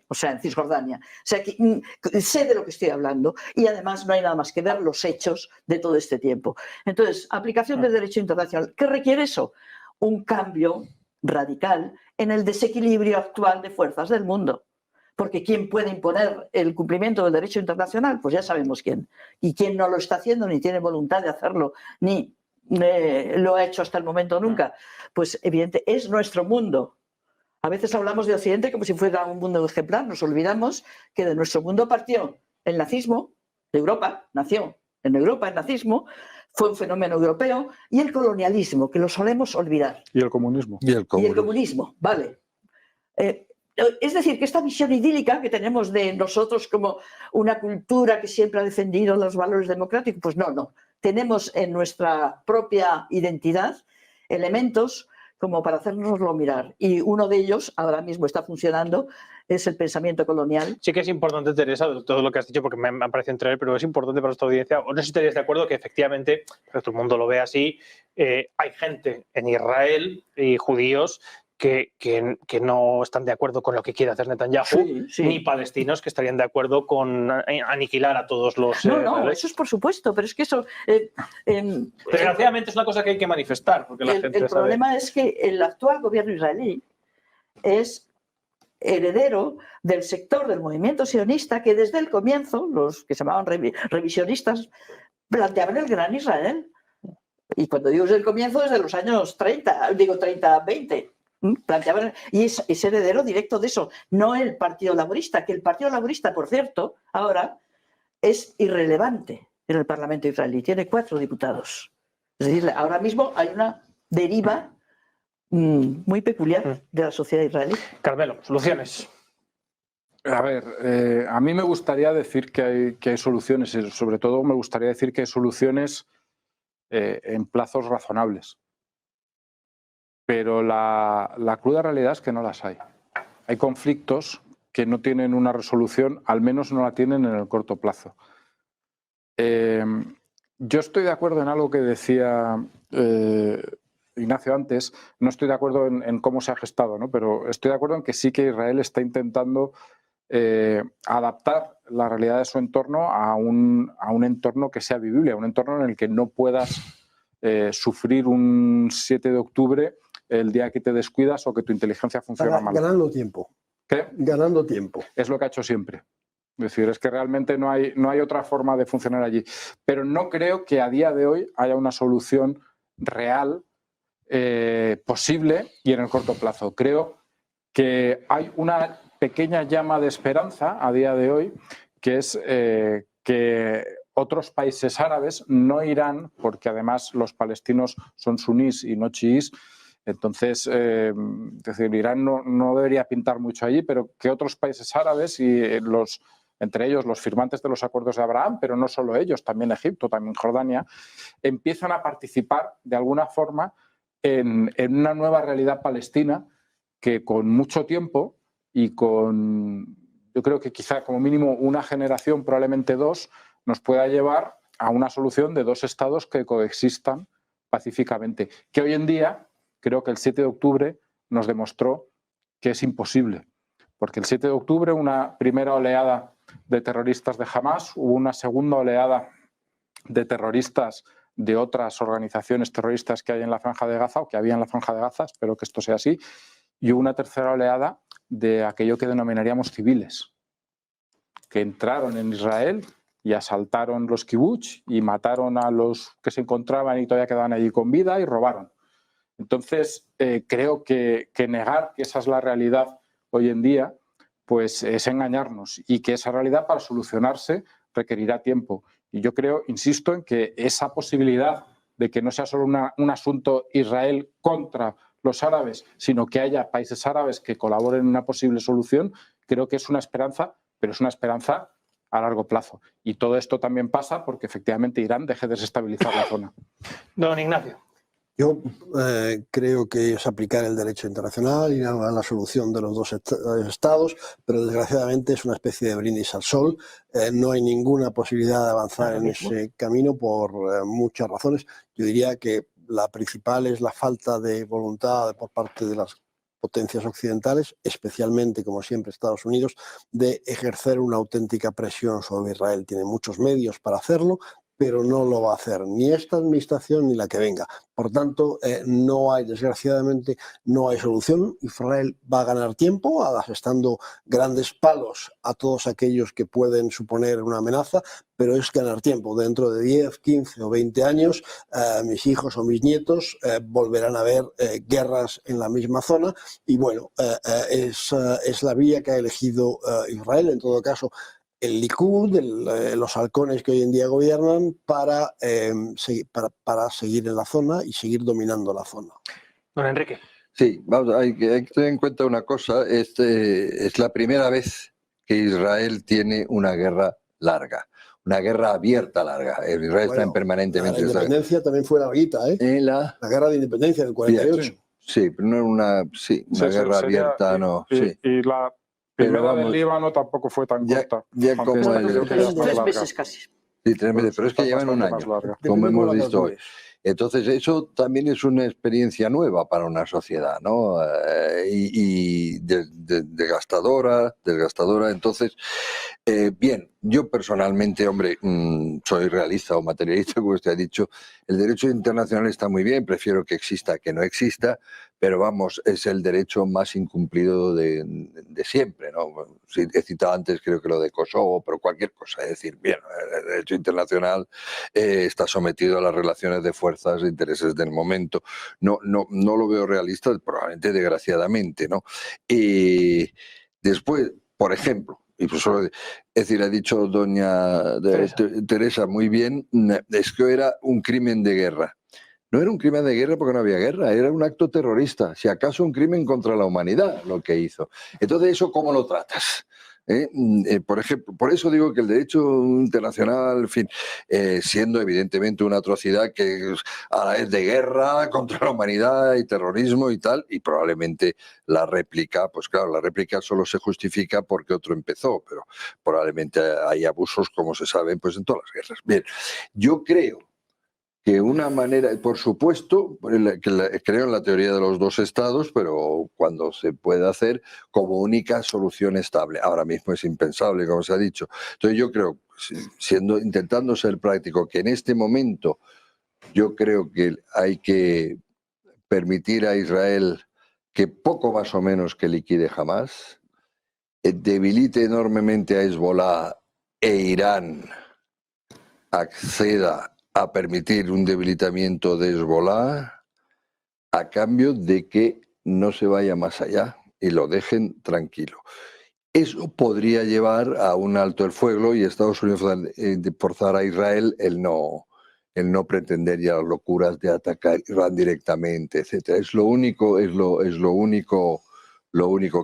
Speaker 2: O sea, en Cisjordania. O sea, que sé de lo que estoy hablando y además no hay nada más que ver los hechos de todo este tiempo. Entonces, aplicación del derecho internacional. ¿Qué requiere eso? Un cambio radical en el desequilibrio actual de fuerzas del mundo. Porque ¿quién puede imponer el cumplimiento del derecho internacional? Pues ya sabemos quién. Y quién no lo está haciendo, ni tiene voluntad de hacerlo, ni lo ha hecho hasta el momento nunca. Pues evidente, es nuestro mundo. A veces hablamos de Occidente como si fuera un mundo ejemplar. Nos olvidamos que de nuestro mundo partió el nazismo, de Europa, nació en Europa el nazismo, fue un fenómeno europeo, y el colonialismo, que lo solemos olvidar.
Speaker 3: Y el comunismo.
Speaker 2: Y el comunismo, vale. Es decir, que esta visión idílica que tenemos de nosotros como una cultura que siempre ha defendido los valores democráticos, pues no. Tenemos en nuestra propia identidad elementos como para hacérnoslo mirar. Y uno de ellos, ahora mismo está funcionando, es el pensamiento colonial.
Speaker 1: Sí que es importante, Teresa, todo lo que has dicho, porque me ha parecido entrar, pero es importante para esta audiencia, o no sé si estarías de acuerdo, que efectivamente, pero todo el mundo lo ve así, hay gente en Israel y judíos que no están de acuerdo con lo que quiere hacer Netanyahu,
Speaker 2: Sí, sí.
Speaker 1: ni palestinos que estarían de acuerdo con aniquilar a todos los...
Speaker 2: No, eso es por supuesto, pero es que eso...
Speaker 1: Desgraciadamente es una cosa que hay que manifestar, porque la gente
Speaker 2: el problema es que el actual gobierno israelí es heredero del sector del movimiento sionista que desde el comienzo, los que se llamaban revisionistas, planteaban el gran Israel. Y cuando digo desde el comienzo, desde los años 30-20. Planteaban, y es heredero directo de eso, no el Partido Laborista, que el Partido Laborista, por cierto, ahora es irrelevante en el Parlamento israelí, tiene 4 diputados. Es decir, ahora mismo hay una deriva muy peculiar de la sociedad israelí.
Speaker 1: Carmelo, soluciones.
Speaker 3: A ver, a mí me gustaría decir que hay soluciones, y sobre todo me gustaría decir que hay soluciones en plazos razonables. Pero la cruda realidad es que no las hay. Hay conflictos que no tienen una resolución, al menos no la tienen en el corto plazo. Yo estoy de acuerdo en algo que decía Ignacio antes, no estoy de acuerdo en cómo se ha gestado, ¿no? Pero estoy de acuerdo en que sí que Israel está intentando adaptar la realidad de su entorno a un entorno que sea vivible, a un entorno en el que no puedas sufrir un 7 de octubre el día que te descuidas o que tu inteligencia funciona mal.
Speaker 5: Ganando tiempo.
Speaker 3: ¿Qué?
Speaker 5: Ganando tiempo.
Speaker 3: Es lo que ha hecho siempre. Es decir, es que realmente no hay otra forma de funcionar allí. Pero no creo que a día de hoy haya una solución real, posible y en el corto plazo. Creo que hay una pequeña llama de esperanza a día de hoy, que es que otros países árabes, no Irán, porque además los palestinos son sunís y no chiís, entonces, es decir, Irán no debería pintar mucho allí, pero que otros países árabes y entre ellos los firmantes de los acuerdos de Abraham, pero no solo ellos, también Egipto, también Jordania, empiezan a participar de alguna forma en una nueva realidad palestina que con mucho tiempo y con, yo creo que quizá como mínimo una generación, probablemente 2, nos pueda llevar a una solución de 2 estados que coexistan pacíficamente, que hoy en día creo que el 7 de octubre nos demostró que es imposible, porque el 7 de octubre una primera oleada de terroristas de Hamas, hubo una segunda oleada de terroristas de otras organizaciones terroristas que hay en la Franja de Gaza o que había en la Franja de Gaza, espero que esto sea así, y hubo una tercera oleada de aquello que denominaríamos civiles, que entraron en Israel y asaltaron los kibbutz y mataron a los que se encontraban y todavía quedaban allí con vida y robaron. Entonces, creo que negar que esa es la realidad hoy en día, pues es engañarnos y que esa realidad para solucionarse requerirá tiempo. Y yo creo, insisto, en que esa posibilidad de que no sea solo un asunto Israel contra los árabes, sino que haya países árabes que colaboren en una posible solución, creo que es una esperanza, pero es una esperanza a largo plazo. Y todo esto también pasa porque efectivamente Irán deje de desestabilizar la zona.
Speaker 1: Don Ignacio.
Speaker 5: Yo creo que es aplicar el derecho internacional y la solución de los 2 estados, pero desgraciadamente es una especie de brindis al sol. No hay ninguna posibilidad de avanzar en ese camino por muchas razones. Yo diría que la principal es la falta de voluntad por parte de las potencias occidentales, especialmente, como siempre, Estados Unidos, de ejercer una auténtica presión sobre Israel. Tiene muchos medios para hacerlo, pero no lo va a hacer ni esta administración ni la que venga. Por tanto, desgraciadamente, no hay solución. Israel va a ganar tiempo, asestando grandes palos a todos aquellos que pueden suponer una amenaza, pero es ganar tiempo. Dentro de 10, 15 o 20 años, mis hijos o mis nietos volverán a ver guerras en la misma zona y bueno, es la vía que ha elegido Israel, en todo caso, el Likud, los halcones que hoy en día gobiernan, para seguir en la zona y seguir dominando la zona.
Speaker 1: Don Enrique.
Speaker 4: Sí, vamos, hay que tener en cuenta una cosa, es la primera vez que Israel tiene una guerra larga, una guerra abierta larga. Israel está en permanentemente...
Speaker 5: La independencia también fue larguita, ¿eh? La guerra de independencia del 48.
Speaker 4: Sí, pero no era una guerra abierta, no.
Speaker 3: Y la primera del Líbano tampoco fue tan corta.
Speaker 4: Ya como
Speaker 2: 3 meses casi.
Speaker 4: Sí, 3 meses, pero es que llevan un año, como hemos visto hoy. Entonces, eso también es una experiencia nueva para una sociedad, ¿no? Y desgastadora. Entonces, bien, yo personalmente, hombre, soy realista o materialista, como usted ha dicho. El derecho internacional está muy bien, prefiero que exista que no exista, pero vamos, es el derecho más incumplido de siempre, ¿no? Sí, he citado antes, creo que lo de Kosovo, pero cualquier cosa. Es decir, bien, el derecho internacional está sometido a las relaciones de fuerzas e intereses del momento. No lo veo realista, probablemente desgraciadamente, ¿no? Y después, por ejemplo, y pues solo, es decir, ha dicho doña Teresa muy bien, es que era un crimen de guerra. No era un crimen de guerra porque no había guerra, era un acto terrorista, si acaso un crimen contra la humanidad lo que hizo. Entonces, ¿eso cómo lo tratas? Por ejemplo, por eso digo que el derecho internacional, en fin, siendo evidentemente una atrocidad que a la vez de guerra contra la humanidad y terrorismo y tal, y probablemente la réplica, pues claro, la réplica solo se justifica porque otro empezó, pero probablemente hay abusos, como se sabe, pues en todas las guerras. Bien, yo creo que una manera, por supuesto, creo en la teoría de los dos estados, pero cuando se puede hacer como única solución estable. Ahora mismo es impensable, como se ha dicho. Entonces yo creo, intentando ser práctico, que en este momento yo creo que hay que permitir a Israel que poco más o menos que liquide Hamás, debilite enormemente a Hezbollah e Irán acceda a permitir un debilitamiento de Hezbollah a cambio de que no se vaya más allá y lo dejen tranquilo. Eso podría llevar a un alto el fuego y Estados Unidos forzar a Israel el no pretender ya las locuras de atacar Irán directamente, etcétera. Es lo único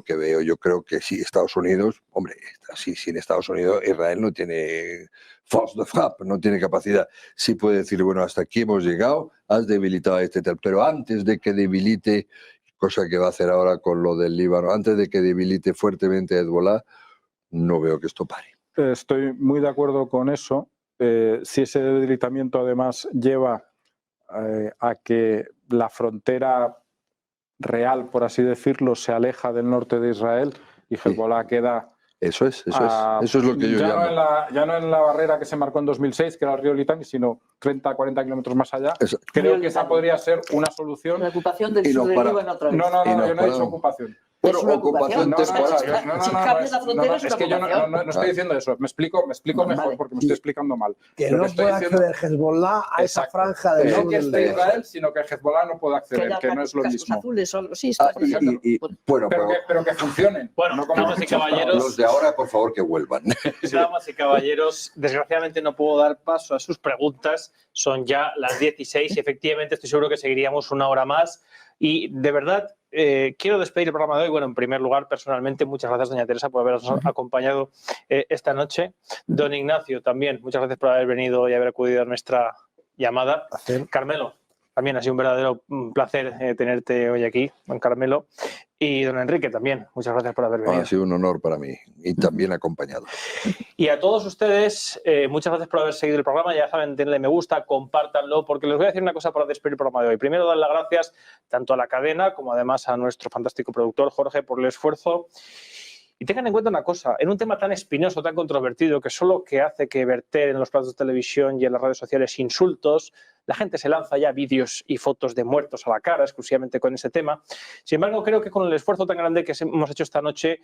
Speaker 4: que veo. Yo creo que sí, Estados Unidos, hombre, así sin Estados Unidos Israel no tiene force de frappe, no tiene capacidad. Sí puede decir, bueno, hasta aquí hemos llegado, has debilitado, etcétera. Pero antes de que debilite, cosa que va a hacer ahora con lo del Líbano, antes de que debilite fuertemente a Hezbollah, no veo que esto pare.
Speaker 3: Estoy muy de acuerdo con eso. Si ese debilitamiento además lleva a que la frontera real, por así decirlo, se aleja del norte de Israel y Hezbollah queda...
Speaker 4: Eso es lo que yo llamo.
Speaker 3: Ya no en la barrera que se marcó en 2006, que era el río Litani, sino 30, 40 kilómetros más allá. Creo que esa podría ser una solución.
Speaker 2: La ocupación del sur del Líbano otra vez.
Speaker 3: No, yo no he dicho ocupación.
Speaker 4: Bueno, ocupación temporal.
Speaker 3: Es que yo no estoy diciendo eso. Me explico mejor porque me estoy explicando mal.
Speaker 5: Que no puede acceder Hezbollah a esa franja del sur
Speaker 3: no que esté Israel, sino que Hezbollah no puede acceder, que no es lo mismo.
Speaker 2: Azules, sí,
Speaker 3: pero que funcionen.
Speaker 1: Bueno, damas y caballeros,
Speaker 4: los de ahora, por favor, que vuelvan.
Speaker 1: Damas y caballeros, desgraciadamente no puedo dar paso a sus preguntas. Son ya las 16 y efectivamente estoy seguro que seguiríamos una hora más. Y de verdad, quiero despedir el programa de hoy. Bueno, en primer lugar, personalmente, muchas gracias, doña Teresa, por habernos acompañado esta noche. Don Ignacio, también, muchas gracias por haber venido y haber acudido a nuestra llamada. Carmelo, también ha sido un verdadero placer tenerte hoy aquí, don Carmelo. Y don Enrique también, muchas gracias por haber venido.
Speaker 4: Ha sido un honor para mí y también acompañado.
Speaker 1: Y a todos ustedes, muchas gracias por haber seguido el programa. Ya saben, denle me gusta, compártanlo, porque les voy a decir una cosa para despedir el programa de hoy. Primero, dar las gracias tanto a la cadena como además a nuestro fantástico productor Jorge por el esfuerzo. Y tengan en cuenta una cosa, en un tema tan espinoso, tan controvertido, que solo que hace que verter en los platos de televisión y en las redes sociales insultos, la gente se lanza ya vídeos y fotos de muertos a la cara exclusivamente con ese tema. Sin embargo, creo que con el esfuerzo tan grande que hemos hecho esta noche,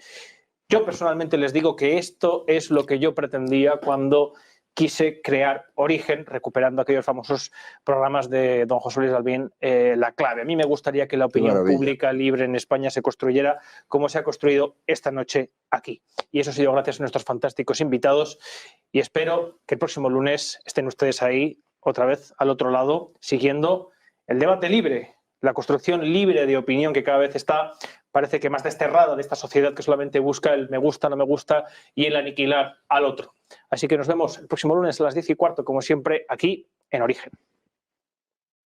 Speaker 1: yo personalmente les digo que esto es lo que yo pretendía cuando quise crear Origen, recuperando aquellos famosos programas de don José Luis Albín, La Clave. A mí me gustaría que la opinión pública libre en España se construyera como se ha construido esta noche aquí. Y eso ha sido gracias a nuestros fantásticos invitados y espero que el próximo lunes estén ustedes ahí, otra vez al otro lado, siguiendo el debate libre, la construcción libre de opinión que cada vez está, parece que más desterrada de esta sociedad que solamente busca el me gusta, no me gusta y el aniquilar al otro. Así que nos vemos el próximo lunes a las 10:15, como siempre, aquí en Origen.